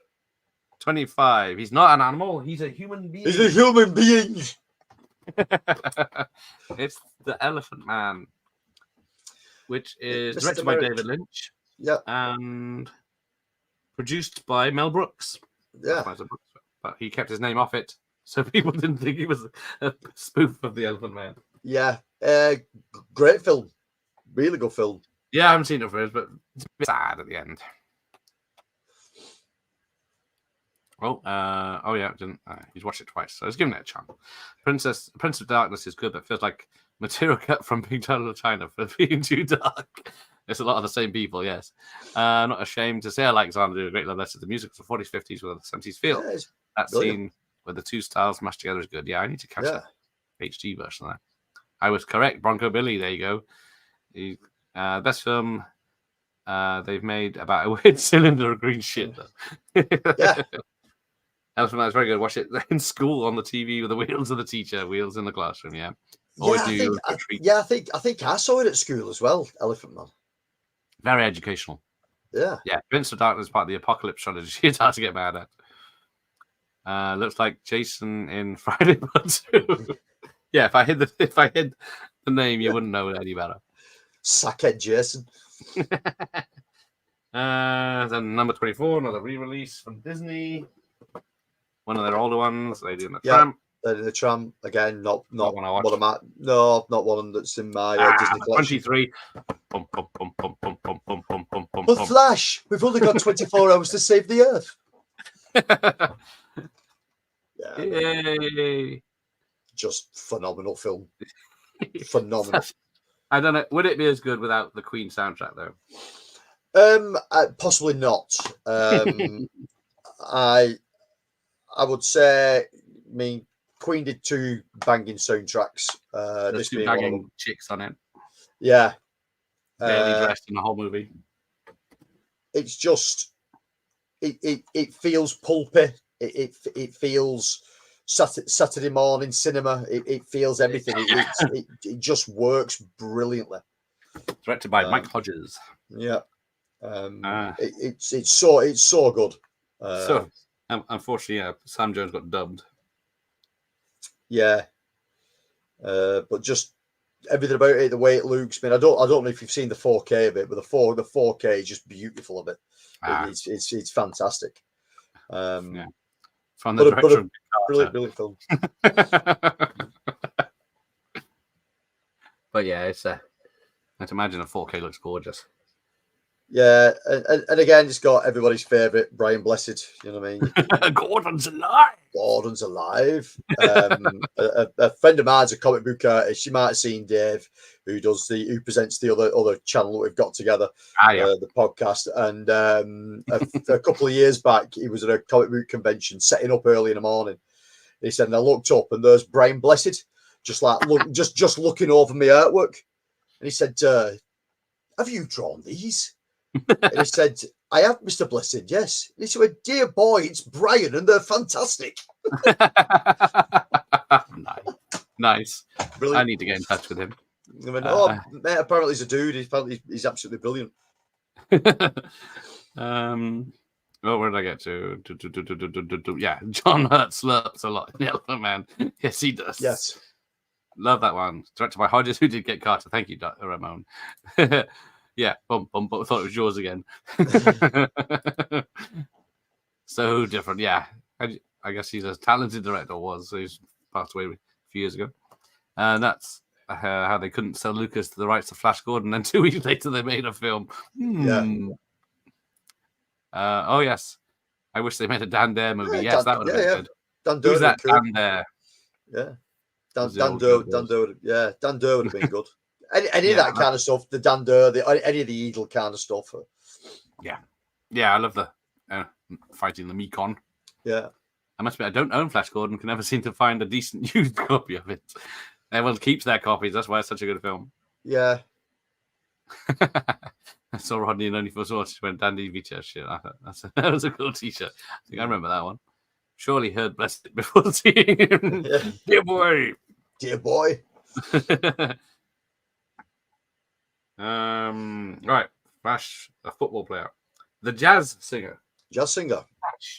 25. He's not an animal. He's a human being. He's a human being. It's The Elephant Man, which is Mr. directed by David Lynch. Yeah. And produced by Mel Brooks. Yeah. But he kept his name off it, so people didn't think he was a spoof of The Elephant Man. Yeah. Great film. Really good film. Yeah, I haven't seen it first, but it's a bit sad at the end. He's watched it twice, so he's given it a chance. Prince of Darkness is good, but feels like material cut from Big Trouble in China for being too dark. It's a lot of the same people, yes. Not ashamed to say I like Xanadu, a great love letter to the music of the 40s, 50s with a 70s feel. Yeah, that scene where the two styles mashed together is good. Yeah, I need to catch that HD version of that. I was correct. Bronco Billy, there you go. Best film they've made about a weird cylinder of green shit. Yeah. Elephant Man is very good. Watch it in school on the TV with the wheels of the teacher, wheels in the classroom. Yeah. I think I saw it at school as well. Elephant Man. Very educational. Yeah. Yeah. Prince of Darkness is part of the apocalypse strategy. It's hard to get mad at. Looks like Jason in Friday Part 2. Yeah. If I hid the name, you wouldn't know any better. Sackhead Jason. Then number 24, another re-release from Disney. One of their older ones, Lady in the Tramp. Lady in the Tramp again, not one I watched. one of my not one that's in my Disney collection. 23. But Flash, we've only got 24 hours to save the Earth. Yay! Just phenomenal film. Phenomenal. I don't know. Would it be as good without the Queen soundtrack though? Possibly not. I would say, I mean, Queen did two banging soundtracks. There's two banging chicks on it. Yeah. Barely dressed in the whole movie. It's just, it feels pulpy. It feels Saturday morning cinema. It feels everything. It just works brilliantly. Directed by Mike Hodges. Yeah. It's so good. So unfortunately, Sam Jones got dubbed. Yeah. But just everything about it, the way it looks. I mean, I don't know if you've seen the 4K of it, but the 4K is just beautiful of it. It's fantastic. Yeah. From the director of brilliant film. But yeah, it's I'd imagine a 4K looks gorgeous. Yeah, and again, it's got everybody's favorite Brian Blessed. You know what I mean? Gordon's alive. Gordon's alive. A friend of mine's a comic book artist. You might have seen Dave, who presents the other channel that we've got together, the podcast. And a couple of years back, he was at a comic book convention, setting up early in the morning. He said, and I looked up, and there's Brian Blessed, just looking over my artwork. And he said, "Have you drawn these?" And he said, "I have, Mr. Blessed, yes." And he said, "Dear boy, it's Brian, and they're fantastic." Nice. Brilliant. I need to get in touch with him. I mean, mate, apparently he's a dude. He's absolutely brilliant. Well, where did I get to? Yeah, John Hurt slurps a lot in The Elephant Man. Yes, he does. Yes. Love that one. Directed by Hodges, who did get Carter. Thank you, Ramon. Yeah, thought it was yours again. So different, yeah. I guess he's a talented director, so he's passed away a few years ago. And that's how they couldn't sell Lucas the rights to Flash Gordon, and 2 weeks later they made a film. Yeah. Oh, yes. I wish they made a Dan Dare movie. Yes, that would have been good. Dan Dare. Who's that Dan Dare? Yeah. Dan Dare would have been good. Any of that kind of stuff, the Dan Dare, any of the Eagle kind of stuff. Yeah, I love the fighting the Mekon. Yeah. I must admit, I don't own Flash Gordon, can never seem to find a decent used copy of it. Everyone keeps their copies, that's why it's such a good film. Yeah. I saw Rodney and Only for Sources when Dandy Vita shit. That was a cool t-shirt. I think I remember that one. Surely heard Blessed it before seeing him. Yeah. Dear boy. Dear boy. Right. Flash, a football player. The jazz singer. Jazz singer.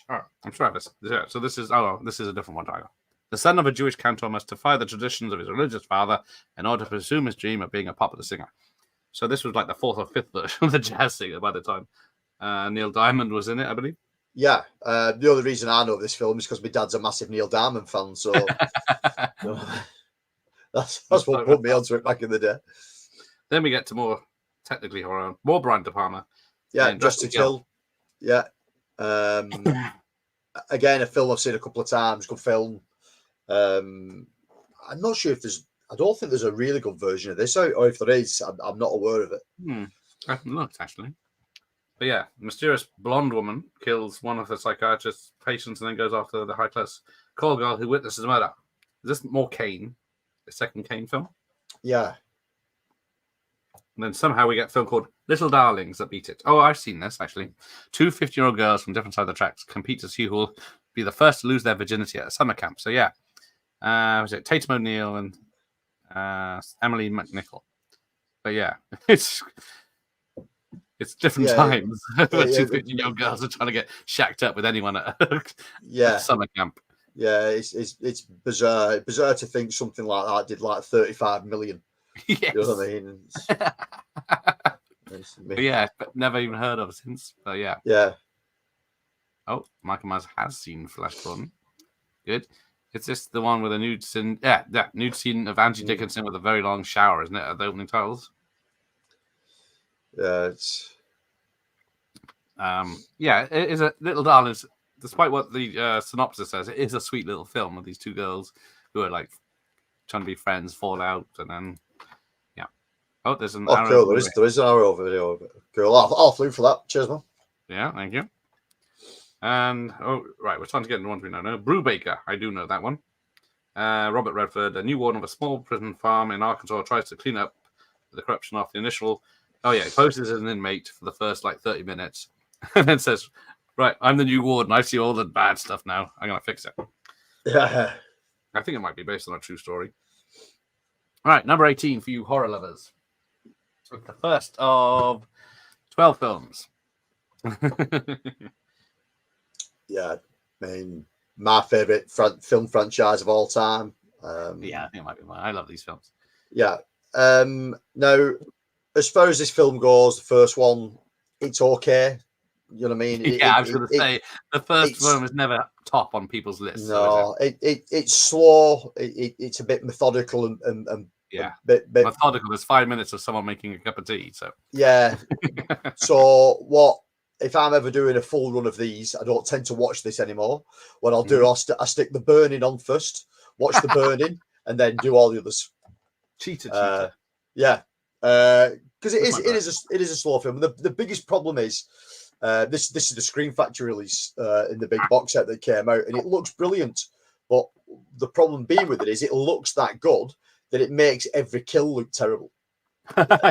Oh, I'm Travis. Yeah, so this is a different one, Tiger. The son of a Jewish cantor must defy the traditions of his religious father in order to pursue his dream of being a popular singer. So this was like the 4th or 5th version of the jazz singer by the time Neil Diamond was in it, I believe. Yeah. The only reason I know this film is because my dad's a massive Neil Diamond fan, so that's what put me onto it back in the day. Then we get to more technically horror, more Brian De Palma. Yeah, Dressed to Kill. Yeah. Again, a film I've seen a couple of times. Good film. I'm not sure if I don't think there's a really good version of this, or if there is, I'm not aware of it. I haven't looked, actually. But yeah, mysterious blonde woman kills one of the psychiatrist's patients and then goes after the high-class call girl who witnesses the murder. Is this more Kane? The second Kane film? Yeah. And then somehow we get a film called Little Darlings that beat it. Oh, I've seen this, actually. 2 15-year-old girls from different sides of the tracks compete to see who will be the first to lose their virginity at a summer camp. So, yeah. Was it Tatum O'Neal and Emily McNichol? But, yeah. It's different times. When 2 15-year-old girls are trying to get shacked up with anyone at a summer camp. Yeah, it's bizarre. Bizarre to think something like that did like 35 million. Yes. You know what I mean? But yeah, but never even heard of since. But yeah. Yeah. Oh, Michael Myers has seen Flash Gordon. Good. It's just the one with a nude scene. Yeah, that nude scene of Angie Dickinson with a very long shower, isn't it? At the opening titles. Yeah, it's. Yeah, it is a Little Darlings. Despite what the synopsis says, it is a sweet little film of these two girls who are like trying to be friends, fall out, and then. Oh, there's an arrow. Cool. There is an arrow video. Cool. I'll flew for that. Cheers, man. Yeah, thank you. And, right, we're starting to get into ones we don't know. Brubaker, I do know that one. Robert Redford, a new warden of a small prison farm in Arkansas, tries to clean up the corruption after the initial... Oh, yeah, he poses as an inmate for the first, 30 minutes. And then says, right, I'm the new warden. I see all the bad stuff now. I'm going to fix it. Yeah. I think it might be based on a true story. All right, number 18 for you horror lovers. It's the first of 12 films. Yeah, I mean, my favorite film franchise of all time. Yeah, I think it might be mine. I love these films. Yeah. Now, as far as this film goes, the first one, it's okay. You know what I mean? I was going to say the first film is never top on people's lists. No, it's slow. It's a bit methodical and yeah, bit methodical. There's 5 minutes of someone making a cup of tea. So yeah. So what? If I'm ever doing a full run of these, I don't tend to watch this anymore. What I'll do, I stick the burning on first, watch the burning, and then do all the others. Cheater. Yeah, because it is a slow film. The biggest problem is this is the Screen Factory release in the big box set that came out, and it looks brilliant. But the problem being with it is it looks that good that it makes every kill look terrible.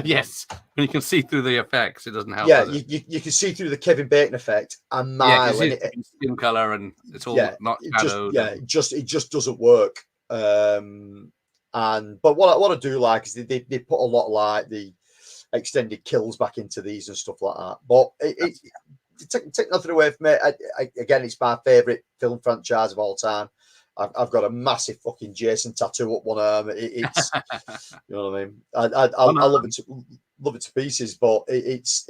Yes, when you can see through the effects, it doesn't help. Yeah, does it? You can see through the Kevin Bacon effect and skin color and it's all not shadowed. It just doesn't work. But what I do like is they put a lot of like the extended kills back into these and stuff like that. But take nothing away from it. Again, it's my favorite film franchise of all time. I've got a massive fucking Jason tattoo up one arm. It's you know what I mean. I love it to pieces, but it's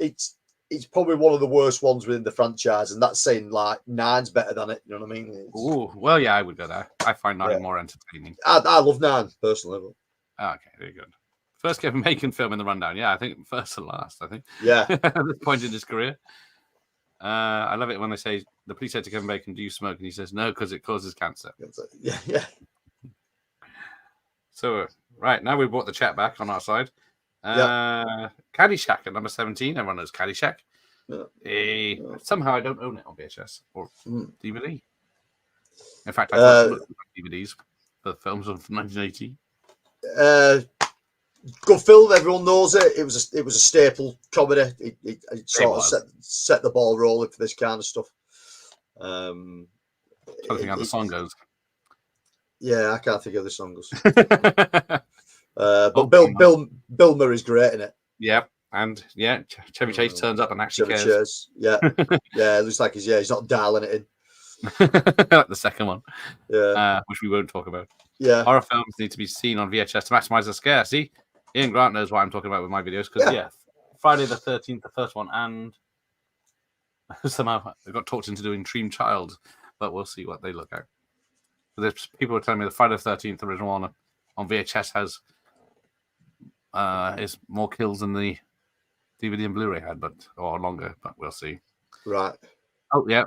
probably one of the worst ones within the franchise, and that's saying like 9's better than it. You know what I mean? Oh well, yeah, I would go there. I find 9 more entertaining. I love 9 personally. Okay, very good. First Kevin Bacon film in the rundown. Yeah, I think first and last. I think. Yeah. At this point in his career. I love it when they say the police said to Kevin Bacon, "Do you smoke?" And he says, "No, because it causes cancer." Yeah. So right now we brought the chat back on our side. Caddyshack at number 17. Everyone knows Caddyshack. Somehow I don't own it on VHS or DVD. In fact, I looked at DVDs for the films of 1980. Good film. Everyone knows it. It was a staple comedy. It sort of set the ball rolling for this kind of stuff. I don't think how the song goes. Yeah, I can't think of the song goes. But Bill Murray's great in it. Yeah, and Chevy Chase turns up and actually cares. Chase. Yeah, it looks like he's not dialing it in. Like the second one. Yeah, which we won't talk about. Yeah, horror films need to be seen on VHS to maximize the scare. See, Ian Grant knows what I'm talking about with my videos because Friday the 13th, the first one, and somehow I got talked into doing Dream Child, but we'll see what they look at. There's people are telling me the Friday the 13th original one on VHS has is more kills than the DVD and Blu-ray had, or longer, but we'll see. Right. Oh yeah,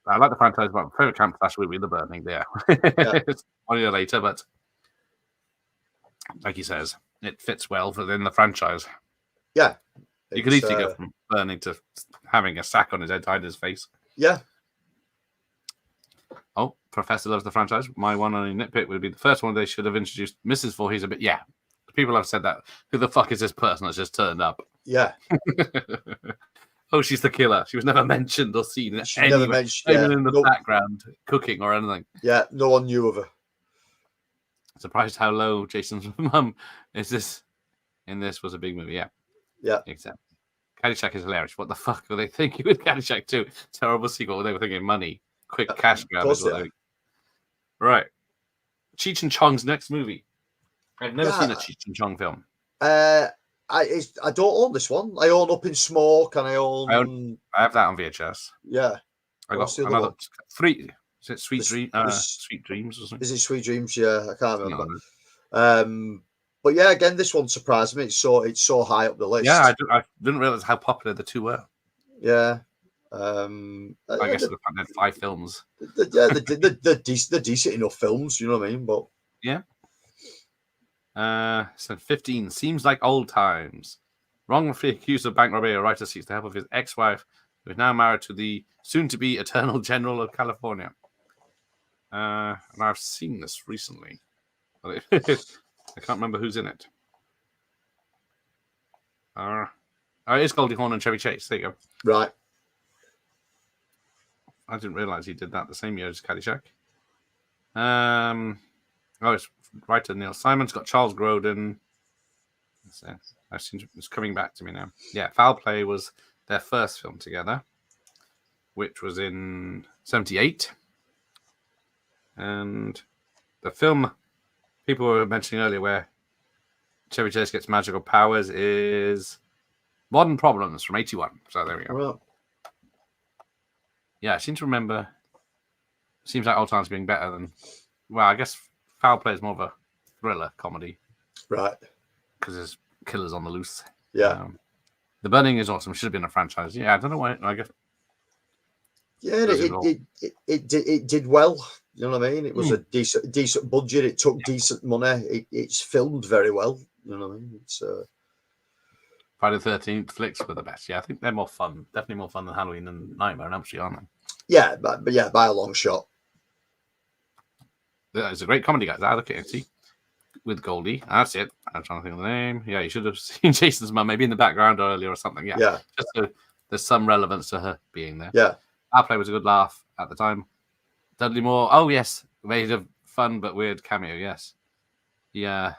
I like the franchise, but my favorite camp slash would be The Burning. Yeah. It's 1 year later, but like he says, it fits well within the franchise. Yeah, you could easily go from Burning to having a sack on his head tied to his face. Yeah. Oh, Professor loves the franchise. My one only nitpick would be the first one they should have introduced Mrs. Voorhees a bit. Yeah, people have said that. Who the fuck is this person that's just turned up? Yeah. Oh, she's the killer. She was never mentioned or seen in even in the background, cooking or anything. Yeah, no one knew of her. Surprised how low Jason's mum is. This in this was a big movie. Yeah. Except Caddyshack is hilarious. What the fuck were they thinking with Caddyshack 2? Terrible sequel. They were thinking money, quick cash grab. Right. Cheech and Chong's next movie. I've never seen a Cheech and Chong film. I don't own this one. I own Up in Smoke, and I have that on VHS. Yeah. I got another 3. Is it Sweet Dreams or something? Is it Sweet Dreams? Yeah, I can't remember. But yeah, again, this one surprised me. It's so high up the list. Yeah, I didn't realize how popular the two were. Yeah. I guess they had 5 films. They're decent enough films, you know what I mean? But yeah. So 15 seems like old times. Wrongfully accused of bank robbery, a writer seeks the help of his ex-wife, who is now married to the soon-to-be Attorney General of California. And I've seen this recently. I can't remember who's in it. It is Goldie Hawn and Chevy Chase. There you go. Right. I didn't realize he did that the same year as Caddyshack. Oh, it's writer Neil Simon. It's got Charles Grodin. It's coming back to me now. Yeah, Foul Play was their first film together, which was in 1978. And the film people were mentioning earlier where Chevy Chase gets magical powers is Modern Problems from 1981. So there we go. Well, Yeah, I seem to remember. Seems like Old Times being better than. Well, I guess Foul Play is more of a thriller comedy right. because there's killers on the loose. Yeah. The Burning is awesome. Should have been a franchise. Yeah, I don't know why. I guess. Yeah, and it did well. You know what I mean? It was a decent budget. It took decent money. It's filmed very well. You know what I mean? It's Friday the 13th flicks were the best. Yeah, I think they're more fun. Definitely more fun than Halloween and Nightmare on Elm Street, aren't they? yeah, but yeah, by a long shot. It's a great comedy, guys. I look at it. See, with Goldie. That's it. I'm trying to think of the name. Yeah, you should have seen Jason's mum maybe in the background earlier or something. Yeah. Just so there's some relevance to her being there. Yeah. Our Play was a good laugh at the time. Dudley Moore. Oh, yes. Made a fun but weird cameo. Yes. Yeah.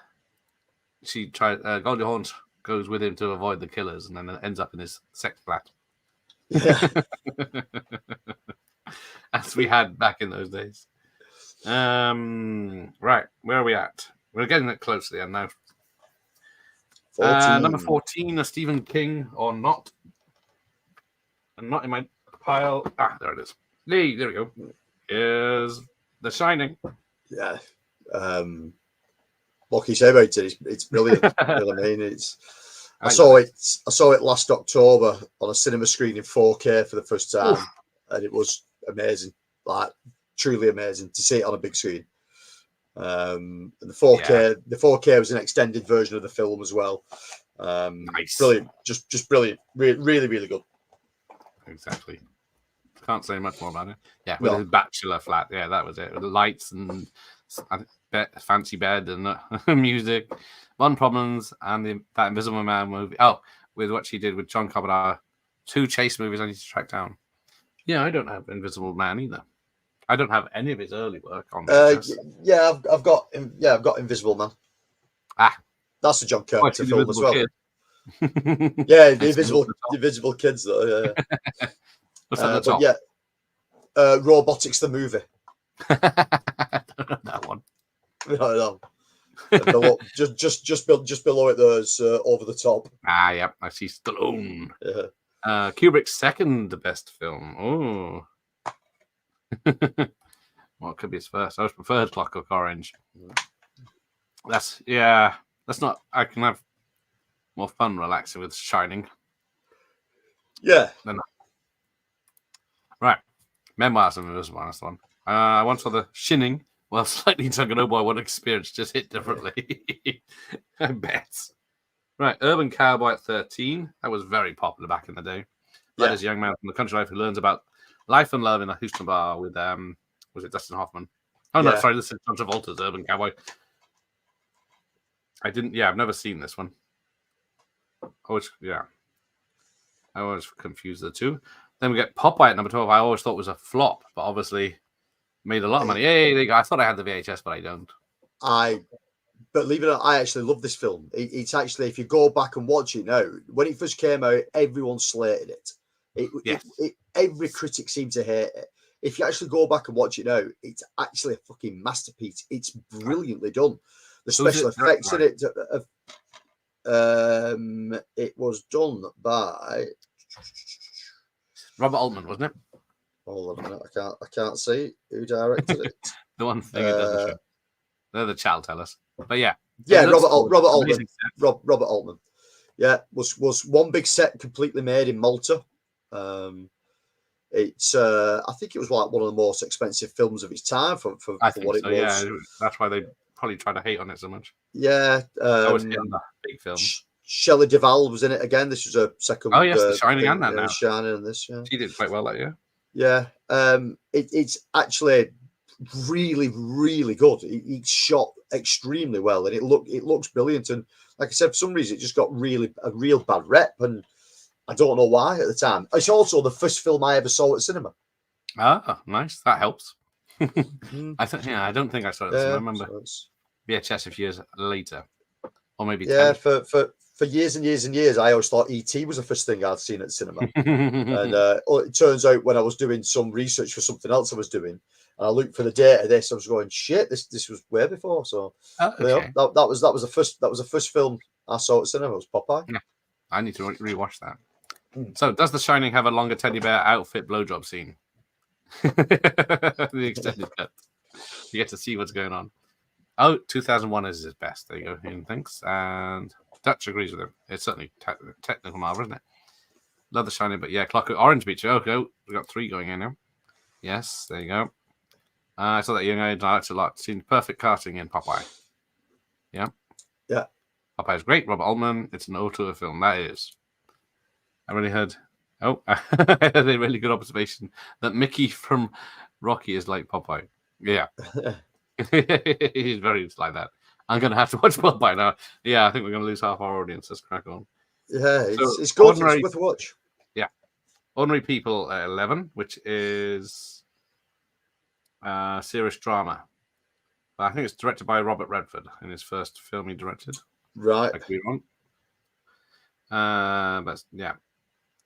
She tried. Goldie Hawn goes with him to avoid the killers and then ends up in his sex flat. Yeah. As we had back in those days. Right. Where are we at? We're getting close to the end now. 14. Number 14, a Stephen King or not. And not in my pile. Ah, there it is. Lee, there we go. Is The Shining. Yeah. Like you say about it, it's brilliant. You know what I mean? I saw it last October on a cinema screen in 4K for the first time. Oof. And it was amazing. Like truly amazing to see it on a big screen. And the 4K was an extended version of the film as well. Nice. Brilliant. Just brilliant. Really, really good. Exactly. Can't say much more about it. Yeah, with his bachelor flat. Yeah, that was it. With the lights and fancy bed and music. One Problems and that Invisible Man movie. Oh, with what she did with John Carpenter. 2 chase movies I need to track down. Yeah, I don't have Invisible Man either. I don't have any of his early work on this. Yeah, I've got Invisible Man. That's a John Carpenter film as well. Yeah, the Invisible Kids though. Yeah. What's at the top? Yeah, Robotics the movie. I don't know that one. No. Below, just below it, there's Over the Top. Yeah, I see Stallone. Yeah. Kubrick's second best film. Oh. What could be his first? I was preferred Clockwork Orange. That's not. I can have more fun relaxing with Shining. Yeah. Right. Memoirs of Invisible Man. That's the one. I once saw The Shining. Well, slightly younger, no boy, one experience just hit differently. I bet. Right, Urban Cowboy at 13. That was very popular back in the day. That is a young man from the country life who learns about life and love in a Houston bar with was it Dustin Hoffman? Oh no, sorry, this is John Travolta's Urban Cowboy. I've never seen this one. I always confuse the two. Then we get Popeye at number 12. I always thought was a flop, but obviously made a lot of money. Hey, there you go. I thought I had the VHS, but I don't. Believe it or not, I actually love this film. It's actually, if you go back and watch it now, when it first came out, everyone slated it. Every critic seemed to hate it. If you actually go back and watch it now, it's actually a fucking masterpiece. It's brilliantly done. The special effects in it. It was done by Robert Altman, wasn't it? Hold on a minute. I can't see who directed it. The one thing it doesn't show. They're the child tell us. But yeah. Yeah, Robert Altman. Robert Altman. Yeah, was one big set completely made in Malta. It's I think it was like one of the most expensive films of its time for what it was. Yeah, that's why they probably try to hate on it so much. Yeah. Big film. Shelley Duvall was in it again. This was a second. Oh yes, The Shining and that now. Shining and this. Yeah. She did quite well that year. Yeah. It's actually really, really good. It's shot extremely well, and it looks brilliant. And like I said, for some reason, it just got a real bad rep, and I don't know why at the time. It's also the first film I ever saw at cinema. Ah, nice. That helps. Mm, I don't think I saw it. I yeah, remember so it's- VHS a few years later, or maybe yeah. For years and years and years, I always thought ET was the first thing I'd seen at the cinema. 10. And it turns out when I was doing some research for something else I was doing, and I looked for the date of this, I was going, shit, this was way before. So Oh, you know, okay. that was the first film I saw at cinema. It was Popeye. I need to rewatch that. Hmm. So, does The Shining have a longer teddy bear outfit blowjob scene? The extended cut. You get to see what's going on. Oh, 2001 is his best. There you go. Ian thinks. And Dutch agrees with him. It's certainly technical marvel, isn't it? Love The Shining, but yeah, Clockwork Orange Beach. Okay, we got 3 going in now. Yes, there you go. I saw that young age. I liked it a lot. Seen perfect casting in Popeye. Yeah. Yeah. Popeye's great. Robert Altman. It's an auteur film. That is. I really heard. Oh, I had a really good observation that Mickey from Rocky is like Popeye. Yeah. He's very like that. I'm going to have to watch Popeye now. Yeah, I think we're going to lose half our audience. Let's crack on. Yeah, So, it's good. ordinary- It's worth a watch. Ordinary People at 11, which is serious drama. But I think it's directed by Robert Redford in his first film he directed. Right. I could be wrong. But yeah.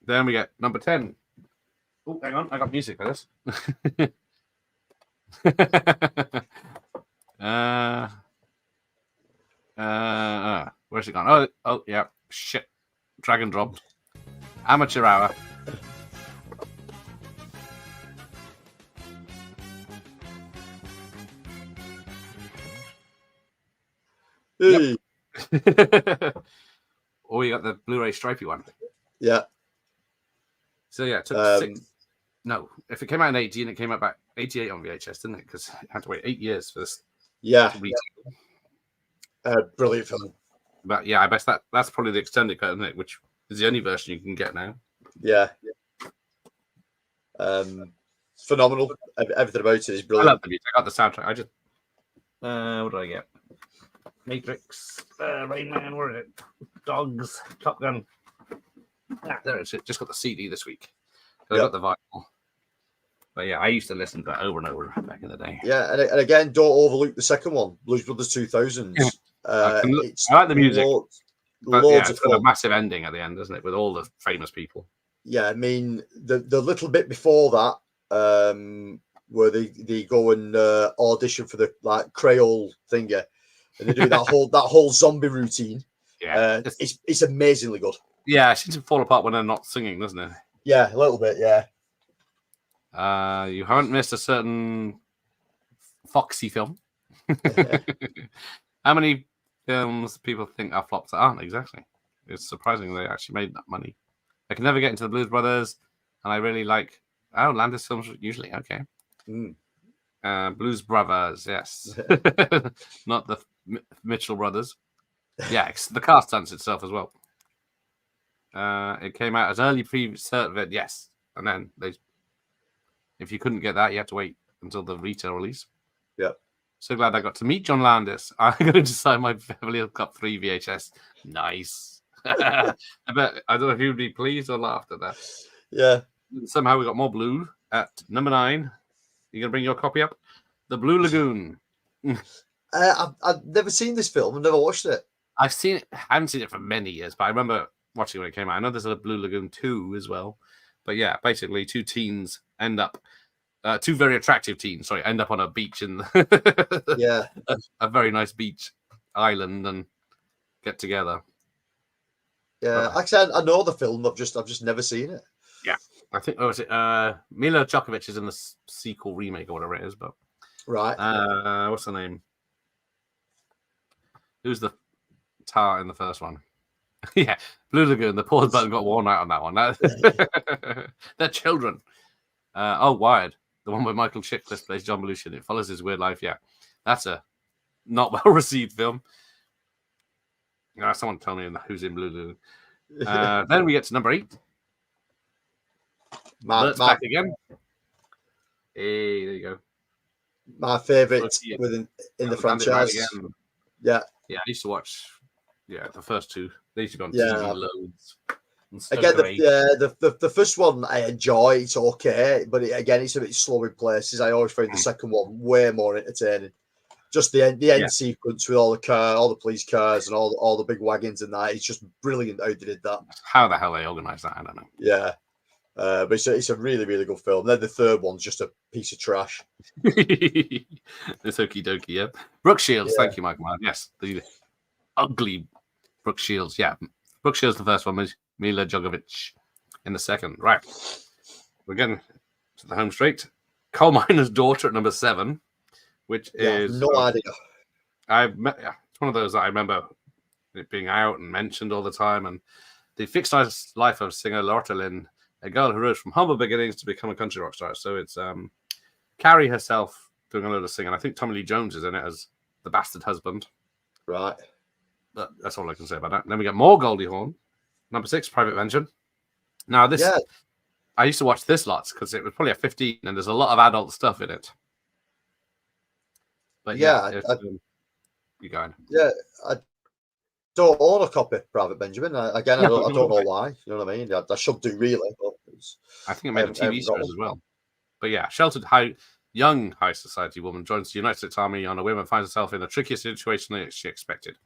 Then we get number 10. Oh, hang on. I got music for this. Where's it gone? Oh, yeah. Shit. Dragon dropped. Amateur Hour. Hey. Oh, you got the Blu-ray stripy one. Yeah. So yeah, it took 6. Um, No, if it came out in 18, it came out about 88 on VHS, didn't it? Because it had to wait 8 years for this yeah. to retail. Brilliant film. But yeah, I bet that's probably the extended cut, isn't it? Which is the only version you can get now. Yeah. Phenomenal. Everything about it is I brilliant. love the music. I got the soundtrack. I just what did I get? Matrix, Rain Man, where is it? Dogs, Top Gun. There it is. Just got the CD this week. So I got the vinyl. But yeah, I used to listen to that over and over back in the day. Yeah, and again, don't overlook the second one, Blues Brothers 2000s. It's I like the music. But yeah, loads it's of got a fun. massive ending at the end, doesn't it? With all the famous people. Yeah, I mean the little bit before that, where they go and audition for the like Creole thinger, and they do that whole zombie routine. Yeah, It's amazingly good. yeah, it seems to fall apart when they're not singing, doesn't it? Yeah, a little bit. Yeah. You haven't missed a certain Foxy film. How many films people think are flops that aren't exactly? It's surprising they actually made that money. I can never get into the Blues Brothers, and I really like Landis films usually. Okay, Mm. Blues Brothers, yes, not the Mitchell Brothers. Yeah, the cast dance itself as well. It came out as early pre-cert, yes, and then if you couldn't get that, you had to wait until the retail release. Yeah. So glad I got to meet John Landis. I'm going to sign my Beverly Hills Cop 3 VHS. Nice. I don't know if you'd be pleased or laughed at that. Yeah. Somehow we got more blue at number 9. You going to bring your copy up? The Blue Lagoon. I've never seen this film. I've never watched it. I've seen it. I haven't seen it for many years, but I remember watching it when it came out. I know there's a Blue Lagoon 2 as well. But yeah, basically two teens end up, two very attractive teens, end up on a beach in Yeah. a very nice beach island and get together. Yeah. Actually, I know the film. I've just never seen it. Yeah. I think, is it Mila Djokovic is in the sequel remake or whatever it is, but Right. what's the name? Who's the tar in the first one? Yeah, Blue Lagoon. The pause button got worn out on that one. They're children. Wired. The one where Michael Chiklis plays John Belushi. It follows his weird life. Yeah, that's a not well received film. Someone tell me who's in Blue Lagoon. Then we get to number 8. Bert's back again. Hey, there you go. My favorite Yeah. in the Landed right franchise. again. Yeah. Yeah, I used to watch the first 2. They used to be on Yeah. TV loads. Again, the first one I enjoy. It's okay, but again, it's a bit slow in places. I always find the second one way more entertaining. Just the end sequence with all the police cars and all the big wagons and that. It's just brilliant how they did that. How the hell they organised that, I don't know. Yeah. But it's a really, really good film. Then the third one's just a piece of trash. It's okie dokie, yeah. Brooke Shields, thank you, Mike. Yes, the ugly Brooke Shields. Yeah, Brooke Shields, the first one, Mila Jovovich in the second. Right. We're getting to the home straight. Coal Miner's Daughter at number 7, which is. No idea. It's one of those that I remember it being out and mentioned all the time. And the fictionalized life of singer Loretta Lynn, a girl who rose from humble beginnings to become a country rock star. So it's Carrie herself doing a load of singing. I think Tommy Lee Jones is in it as the bastard husband. Right. But that's all I can say about that. Then we get more Goldie Hawn. Number 6, Private Mention. Now, I used to watch this lots because it was probably a 15 and there's a lot of adult stuff in it. But you go on. Yeah, I don't own a copy of Private Benjamin. I don't know why. You know what I mean? I should do really. But I think it made a TV series as well. But yeah, sheltered young high society woman joins the United States Army on a whim and finds herself in a trickier situation than she expected.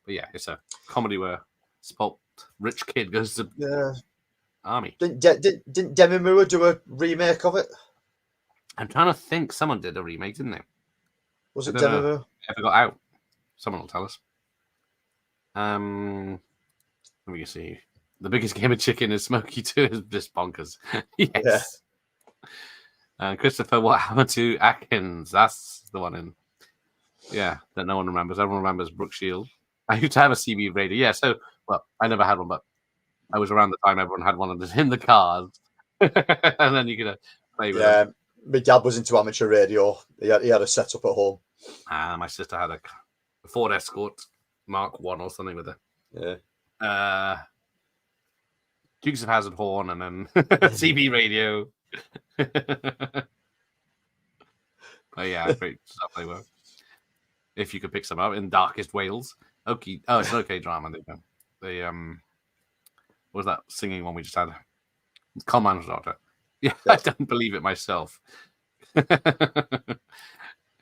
But yeah, it's a comedy where spoilt rich kid goes to army. Didn't Demi Moore do a remake of it? I'm trying to think. Someone did a remake, didn't they? Was it Demi Moore? If it got out, someone will tell us. Let me see. The biggest game of chicken is Smokey 2 is just bonkers. Yes. Yeah. Christopher, what happened to Atkins? That's the one in. Yeah, that no one remembers. Everyone remembers Brooke Shields. I used to have a CB radio. Yeah, so, well, I never had one, but I was around the time everyone had one of them in the cars. And then you could play with them. My dad was into amateur radio. He had a setup at home. My sister had a Ford Escort Mark 1 or something with her. Yeah. Dukes of Hazzard horn and then CB radio. But yeah, great stuff they were. If you could pick some up in Darkest Wales. Okay. Oh, it's an okay drama. What was that singing one we just had? Coal Miner's Daughter. Yeah, I don't believe it myself. But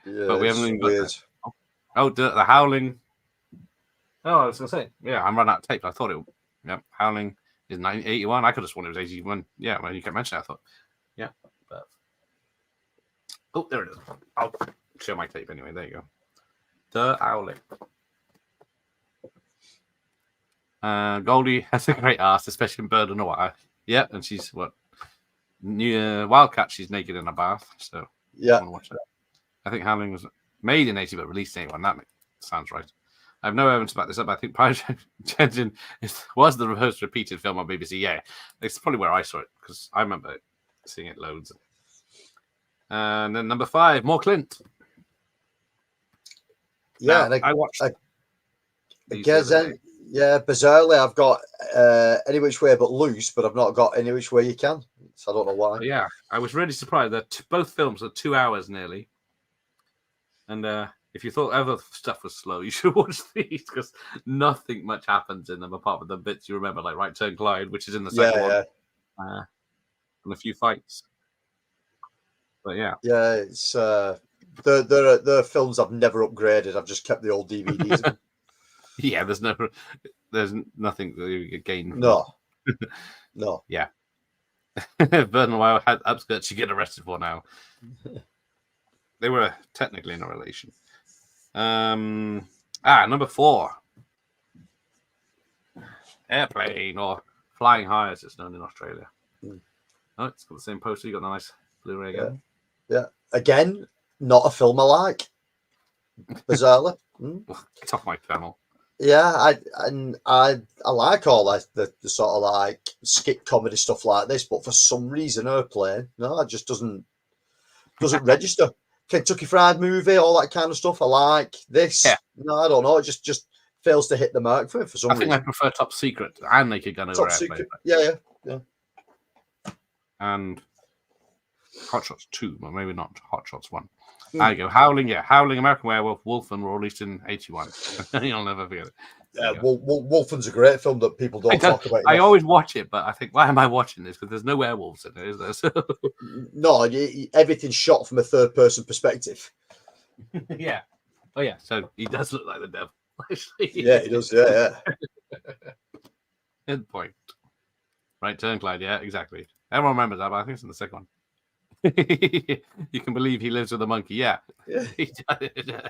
we haven't even got the Howling. Oh, I was going to say, yeah, I'm running out of tape. I thought it. Yeah, Howling is 1981. I could have sworn it was 81. Yeah, when you kept mentioning it, I thought, yeah. But... Oh, there it is. I'll show my tape anyway. There you go. The Howling. Goldie has a great ass, especially in Bird on the Wire. Yeah, and she's Wildcat. She's naked in a bath. So yeah, I want to watch that. I think Howling was made in 80 but released in 81. That sounds right. I have no evidence about this, but I think Pirate Engine was the most repeated film on BBC. Yeah, it's probably where I saw it because I remember seeing it loads. And then number 5, more Clint. Yeah, now, I watched. Bizarrely, I've got Any Which Way But Loose, but I've not got Any Which Way You Can. So I don't know why. Yeah, I was really surprised that both films are 2 hours nearly. And if you thought other stuff was slow, you should watch these because nothing much happens in them apart from the bits you remember, like Right Turn Clyde, which is in the second one, and a few fights. But yeah, it's the films I've never upgraded. I've just kept the old DVDs. Yeah, there's nothing that you gain. No. Yeah. Vernon Wild had upskirts you get arrested for now. They were technically in a relation. Number 4. Airplane or Flying High as it's known in Australia. Oh, it's got the same poster. You got the nice Blu-ray again. Yeah. Again, not a film I like. Bizarrely. It's off my channel. Yeah, I like all the sort of like skit comedy stuff like this, but for some reason, Airplane, it just doesn't register. Kentucky Fried Movie, all that kind of stuff. I like this. Yeah. No, I don't know. It just fails to hit the mark for me for some reason. I prefer Top Secret and Naked Gun over Airplane. Yeah. And Hot Shots 2, but maybe not Hot Shots 1. There you go. Howling, American Werewolf, Wolfman were released in 81. You'll never forget it. Yeah, Wolfen's a great film that people don't talk about. I enough. always watch it, but I think, why am I watching this? Because there's no werewolves in it, is there? So... No, everything's shot from a third-person perspective. Yeah. Oh, yeah. So he does look like the devil. Actually. Yeah, he does. Yeah. Good point. Right turn, Clyde. Yeah, exactly. Everyone remembers that, but I think it's in the second one. You can believe he lives with a monkey. Yeah. Yeah.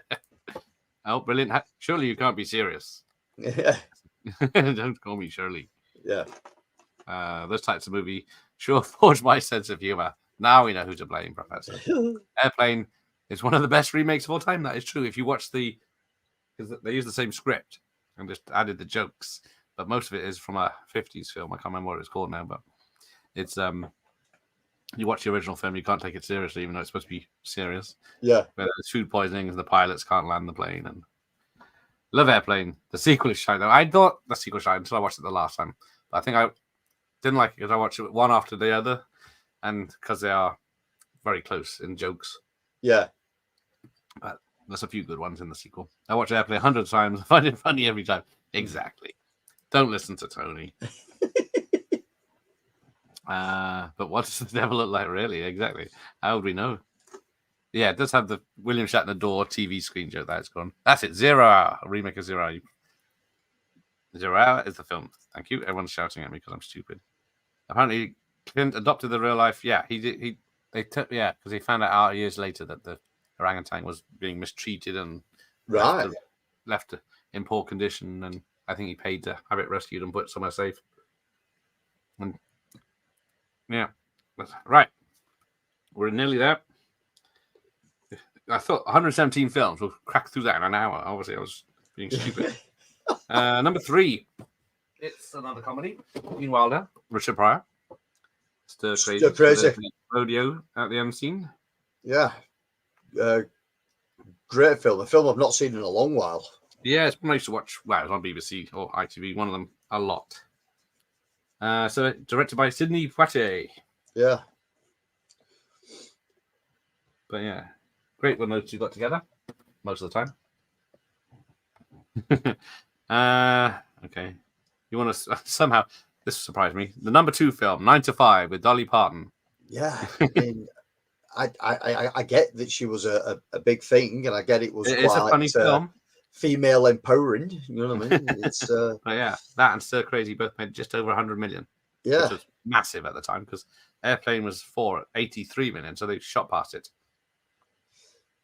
Oh, brilliant. Surely you can't be serious. Yeah. Don't call me Shirley. Yeah. Those types of movie sure forged my sense of humor. Now we know who to blame, Professor. Airplane is one of the best remakes of all time. That is true. If you watch because they use the same script and just added the jokes, but most of it is from a 50s film. I can't remember what it's called now, but it's you watch the original film, you can't take it seriously, even though it's supposed to be serious. Yeah. Where there's food poisoning and the pilots can't land the plane. And love Airplane. The sequel is shite. I thought the sequel was shite until I watched it the last time. But I think I didn't like it because I watched it one after the other, and because they are very close in jokes. Yeah. But there's a few good ones in the sequel. I watched Airplane 100 times. I find it funny every time. Exactly. Don't listen to Tony. But what does the devil look like, really? Exactly. How would we know? Yeah, it does have the William Shatner door TV screen joke that it's gone. That's it. 0 Hour. A remake of 0 Hour. 0 Hour is the film. Thank you. Everyone's shouting at me because I'm stupid. Apparently, Clint adopted the real life. Yeah, he did. Because he found out years later that the orangutan was being mistreated and left in poor condition. And I think he paid to have it rescued and put somewhere safe. And yeah, right. We're nearly there. I thought 117 films. We'll crack through that in an hour. Obviously, I was being stupid. Number 3. It's another comedy. Gene Wilder, Richard Pryor. Stir Crazy. Rodeo at the end scene. Yeah. Great film. A film I've not seen in a long while. Yeah, it's one I used to watch. Well, it was on BBC or ITV, one of them, a lot. So directed by Sidney Poitier. Yeah. But yeah, great when those two got together most of the time. Okay. You want to somehow, this surprised me. The number 2 film, 9 to 5 with Dolly Parton. Yeah. I mean, I get that she was a big thing, and I get it was It's a funny film. Female empowering, you know what I mean? It's but yeah, that and Stir Crazy both made just over 100 million. Yeah. Which was massive at the time because Airplane was 83 million, so they shot past it.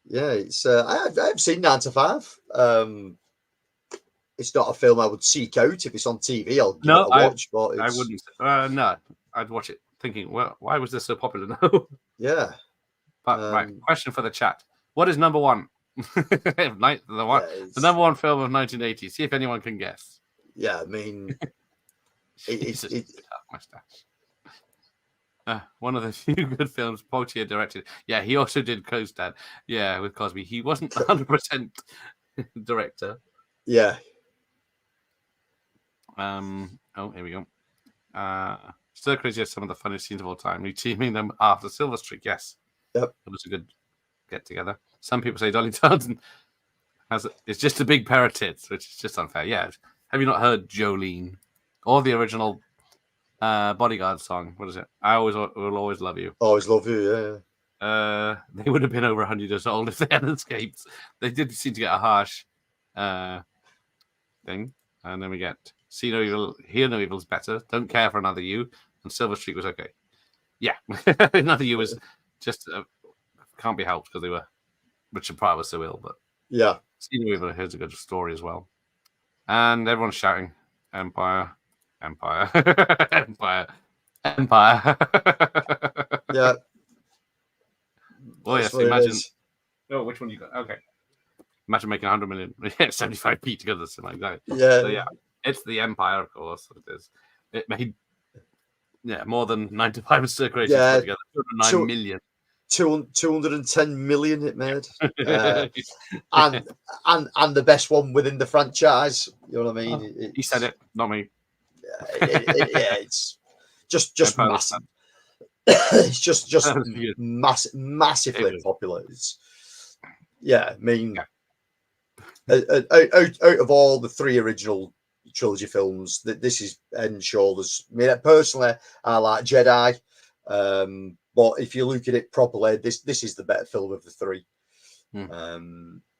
Yeah, it's I've seen 9 to 5. It's not a film I would seek out. If it's on TV, I'll give it a watch. But I wouldn't. No, I'd watch it thinking, well, why was this so popular? No. Yeah. But right, question for the chat: what is number 1? The number 1 film of 1980. See if anyone can guess. Yeah, I mean, it's one of the few good films Poitier directed. Yeah, he also did Coast Dad. Yeah, with Cosby. He wasn't 100% director. Yeah. Oh, here we go. Stir Crazy has some of the funniest scenes of all time. Reteaming them after Silver Streak. Yes. Yep. It was a good get together. Some people say Dolly Parton it's just a big pair of tits, which is just unfair. Yeah. Have you not heard Jolene or the original Bodyguard song? What is it? Will always love you. Always love you. Yeah. They would have been over 100 years old if they had escaped. They did seem to get a harsh thing. And then we get See No Evil, Hear No Evil's better. Don't Care for Another You. And Silver Streak was okay. Yeah. Another You was just can't be helped because they were Richard Pryor was so ill. But yeah. See No Evil, here's a good story as well. And everyone's shouting Empire, Empire, Empire, Empire. Yeah. Oh, yes. Imagine. Oh, which one you got? Okay. Imagine making 100 million. Yeah, 75p to go to the cinema. Exactly. Yeah. So, yeah. It's the Empire, of course. It is. It made more than 9 to 5 and Stir Crazy put together. 209 million. 210 million it made. And the best one within the franchise. You know what I mean? He said it, not me. It's just massive. It's just massively popular. I mean, Out of all the 3 original trilogy films, this is head and shoulders. I mean, personally, I like Jedi, but if you look at it properly, this is the better film of the 3.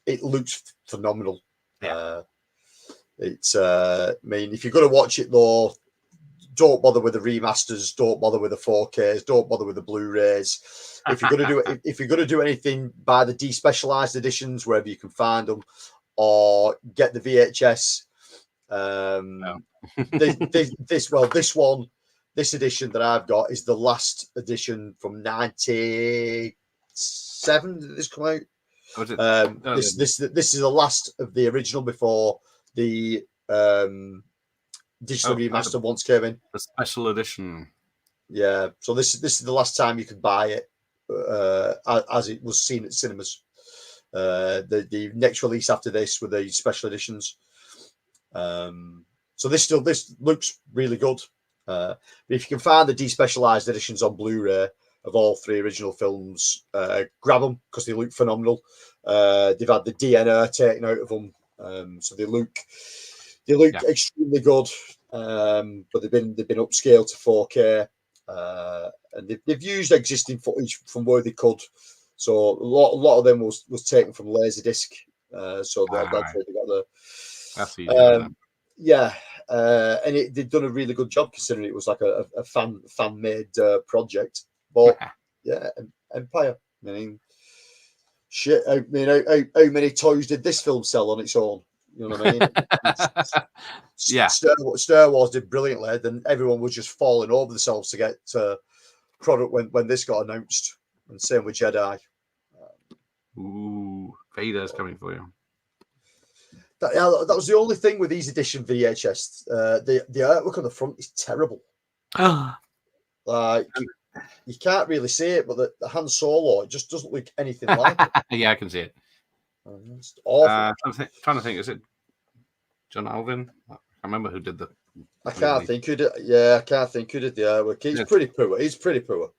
It looks phenomenal. Yeah. It's I mean, if you're going to watch it though, don't bother with the remasters, don't bother with the 4Ks, don't bother with the Blu-rays. If you're going to do it, if you're going to do anything, buy the despecialized editions wherever you can find them, or get the VHS. This edition that I've got is the last edition from 97 that this come out. This is the last of the original before the digital remaster once came in. The special edition. Yeah, so this is the last time you could buy it as it was seen at cinemas. The next release after this were the special editions. So this looks really good. But if you can find the despecialized editions on Blu-ray of all 3 original films, grab them because they look phenomenal. They've had the DNA taken out of them, so they look extremely good. But they've been upscaled to 4K, and they've used existing footage from where they could. So a lot of them was taken from Laserdisc. So that's where they got the. That's easy, yeah, and they've done a really good job considering it was like a fan made project. But yeah, Empire. I mean, shit. I mean, how many toys did this film sell on its own? You know what I mean? Yeah. Star Wars did brilliantly. Then everyone was just falling over themselves to get product when this got announced. And same with Jedi. Ooh, Vader's coming for you. That was the only thing with these edition VHS. The artwork on the front is terrible. Like you can't really see it, but the Han Solo, it just doesn't look anything like it. Yeah, I can see it. It's awful. Trying to think, is it John Alvin? I can't remember who did the. I can't think who did. Yeah, I can't think who did the artwork. He's pretty poor. He's pretty poor.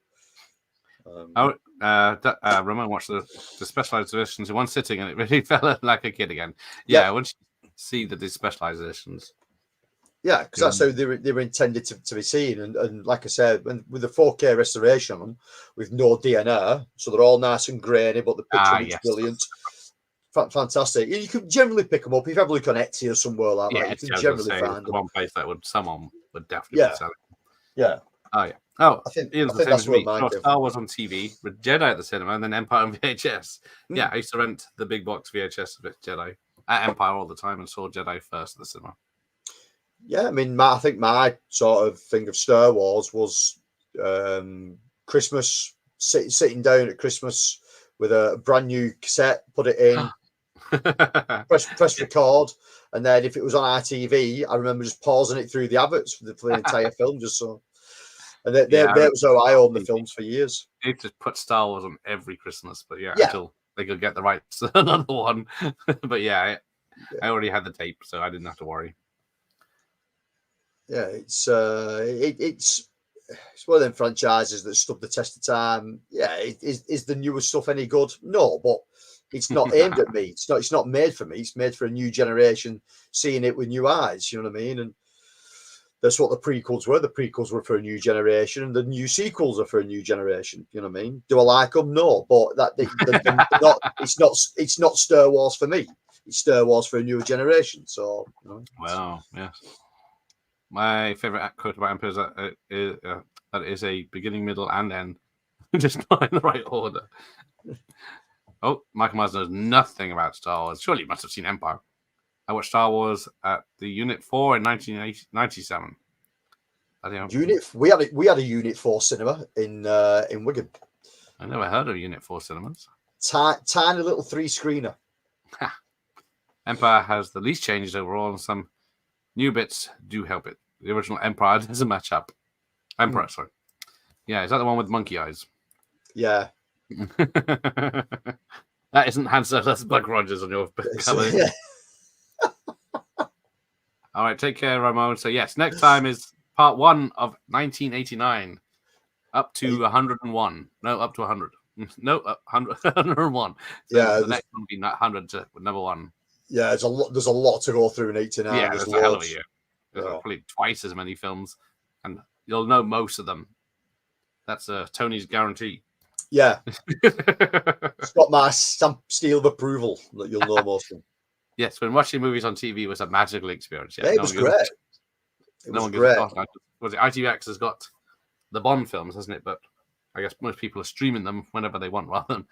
Ramon watched the specialized editions in one sitting, and it really felt like a kid again. Yeah, once you see the specialized editions. Yeah, because that's how they were intended to be seen, and like I said, with the 4K restoration on them, with no DNR, so they're all nice and grainy, but the picture looks brilliant. Fantastic. You can generally pick them up if you have a look on Etsy or somewhere like that. You can generally find them. One place that someone would definitely be selling. Yeah. Oh yeah. Oh, I think Ian's the same as me. Star Wars on TV, with Jedi at the cinema, and then Empire on VHS. Yeah, I used to rent the big box VHS of Jedi at Empire all the time and saw Jedi first at the cinema. Yeah, I mean, I think my sort of thing of Star Wars was Christmas, sitting down at Christmas with a brand new cassette, put it in, press record, and then if it was on ITV, I remember just pausing it through the adverts for the entire film, just so. And that was how I owned the films for years. They just put Star Wars on every Christmas, but until they could get the rights to another one. But I already had the tape, so I didn't have to worry. Yeah, it's one of them franchises that stood the test of time. Yeah, is the newer stuff any good? No, but it's not aimed at me. It's not made for me. It's made for a new generation, seeing it with new eyes. You know what I mean? And that's what the prequels were. The prequels were for a new generation, and the new sequels are for a new generation. You know what I mean? Do I like them? No, but it's not Star Wars for me. It's Star Wars for a newer generation. So, Wow, yes. My favorite quote about Empire is that it is a beginning, middle, and end, just not in the right order. Oh, Michael Myers knows nothing about Star Wars. Surely you must have seen Empire. I watched Star Wars at the Unit 4 in 1997. We had a Unit 4 cinema in Wigan. I never heard of Unit 4 cinemas. Tiny little 3-screener. Empire has the least changes overall, and some new bits do help it. The original Empire doesn't match up. Sorry. Yeah, is that the one with monkey eyes? Yeah. That isn't Han Solo, that's Buck Rogers on your cover. Yeah. All right, take care, Ramon. So, yes, next time is part 1 of 1989. Up to 101. No, up to 100. No, 100, 101. So yeah. the next one will be 100 to number 1. Yeah, there's a lot to go through in '89. Yeah, There's there's a hell of a loads. year. There's Yeah. probably twice as many films, and you'll know most of them. That's Tony's guarantee. Yeah, it's got my seal of approval that you'll know most of them. Yes, when watching movies on TV was a magical experience. Yeah, it was great. It was great. Was it ITVX has got the Bond films, hasn't it? But I guess most people are streaming them whenever they want rather than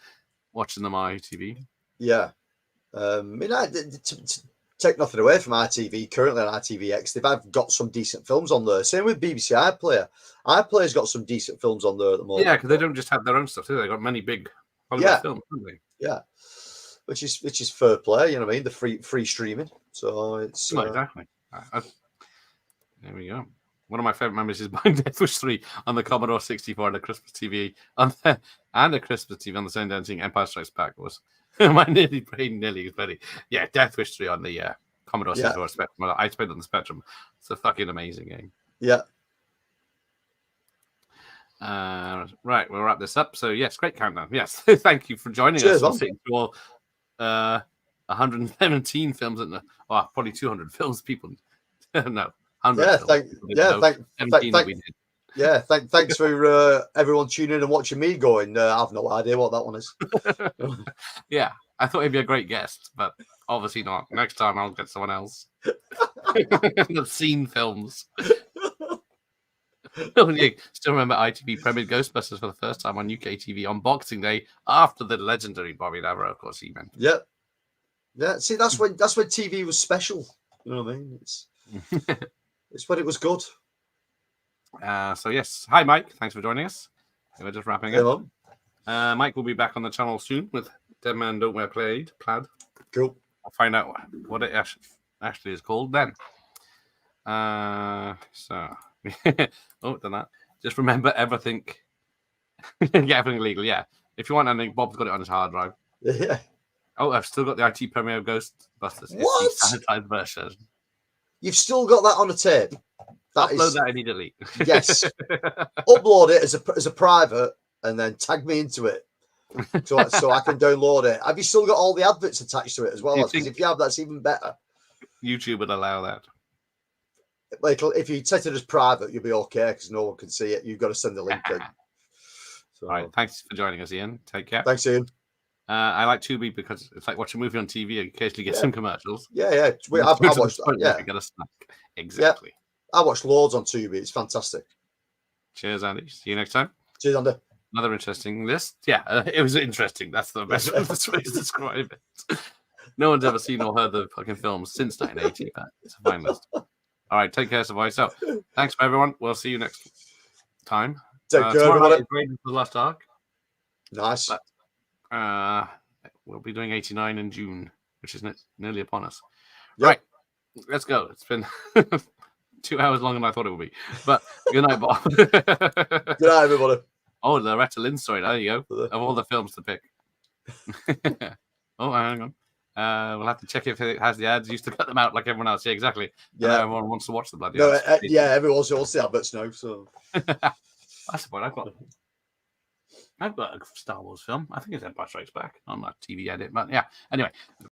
watching them on ITV. Yeah. I mean, take nothing away from ITV. Currently on ITVX, they've got some decent films on there. Same with BBC iPlayer. iPlayer's got some decent films on there at the moment. Yeah, because they don't just have their own stuff, do they? They've got many big Hollywood films, haven't they? Yeah. Which is fair play, you know what I mean? The free streaming. So it's exactly. There we go. One of my favorite memories is buying Death Wish 3 on the Commodore 64 and the Christmas TV and the Christmas TV on the same day, and seeing Empire Strikes Back was my nearly very. Yeah, Death Wish 3 on the Commodore 64 Spectrum. I played on the Spectrum. It's a fucking amazing game. Yeah. Right, we'll wrap this up. So yes, great countdown. Yes, thank you for joining us. And sitting through all 117 films and probably 200 films. People, no, 100. Thanks for everyone tuning in and watching me going. I have no idea what that one is. Yeah, I thought he'd be a great guest, but obviously not. Next time I'll get someone else. I've seen films. Still remember ITV premiered Ghostbusters for the first time on UK TV on Boxing Day after the legendary Bobby Navarro, of course, he meant. Yeah. See, that's when TV was special. You know what I mean? It's when it was good. So yes, hi Mike, thanks for joining us. We're just wrapping up. Mike will be back on the channel soon with Dead Man Don't Wear Plaid. Cool. I'll find out what it actually is called then. Done that. Just remember everything. Get everything legal. Yeah. If you want anything, Bob's got it on his hard drive. Yeah. Oh, I've still got the IT premiere of Ghostbusters. What? It's the sanitized version. You've still got that on a tape. Upload that immediately. Yes. Upload it as a private and then tag me into it so I can download it. Have you still got all the adverts attached to it as well? Because if you have, that's even better. YouTube would allow that. Like, if you set it as private, you'll be okay because no one can see it. You've got to send the link in. So, all right. Thanks for joining us, Ian. Take care. Thanks, Ian. I like Tubi because it's like watching a movie on TV. You occasionally get some commercials. Yeah. I watched that. Yeah. You get a snack. Exactly. Yeah. I watched loads on Tubi. It's fantastic. Cheers, Andy. See you next time. Cheers, Andy. Another interesting list. Yeah, it was interesting. That's the best way to describe it. No one's ever seen or heard the fucking films since 1980. But it's a fine list. All right, take care of yourself. Thanks for everyone. We'll see you next time. Take care, everybody. Raiders of the Lost Ark. Nice. But, we'll be doing 89 in June, which is nearly upon us. Yep. Right, let's go. It's been 2 hours longer than I thought it would be. But good night, Bob. Good night, everybody. Oh, the Loretta Lynn story. There you go. Of all the films to pick. Oh, hang on. We'll have to check if it has the ads. Used to cut them out like everyone else. Yeah, exactly. Yeah, everyone wants to watch the bloody. No, ads. everyone wants the adverts now. So that's the point. I've got a Star Wars film. I think it's Empire Strikes Back on my TV edit. But yeah, anyway,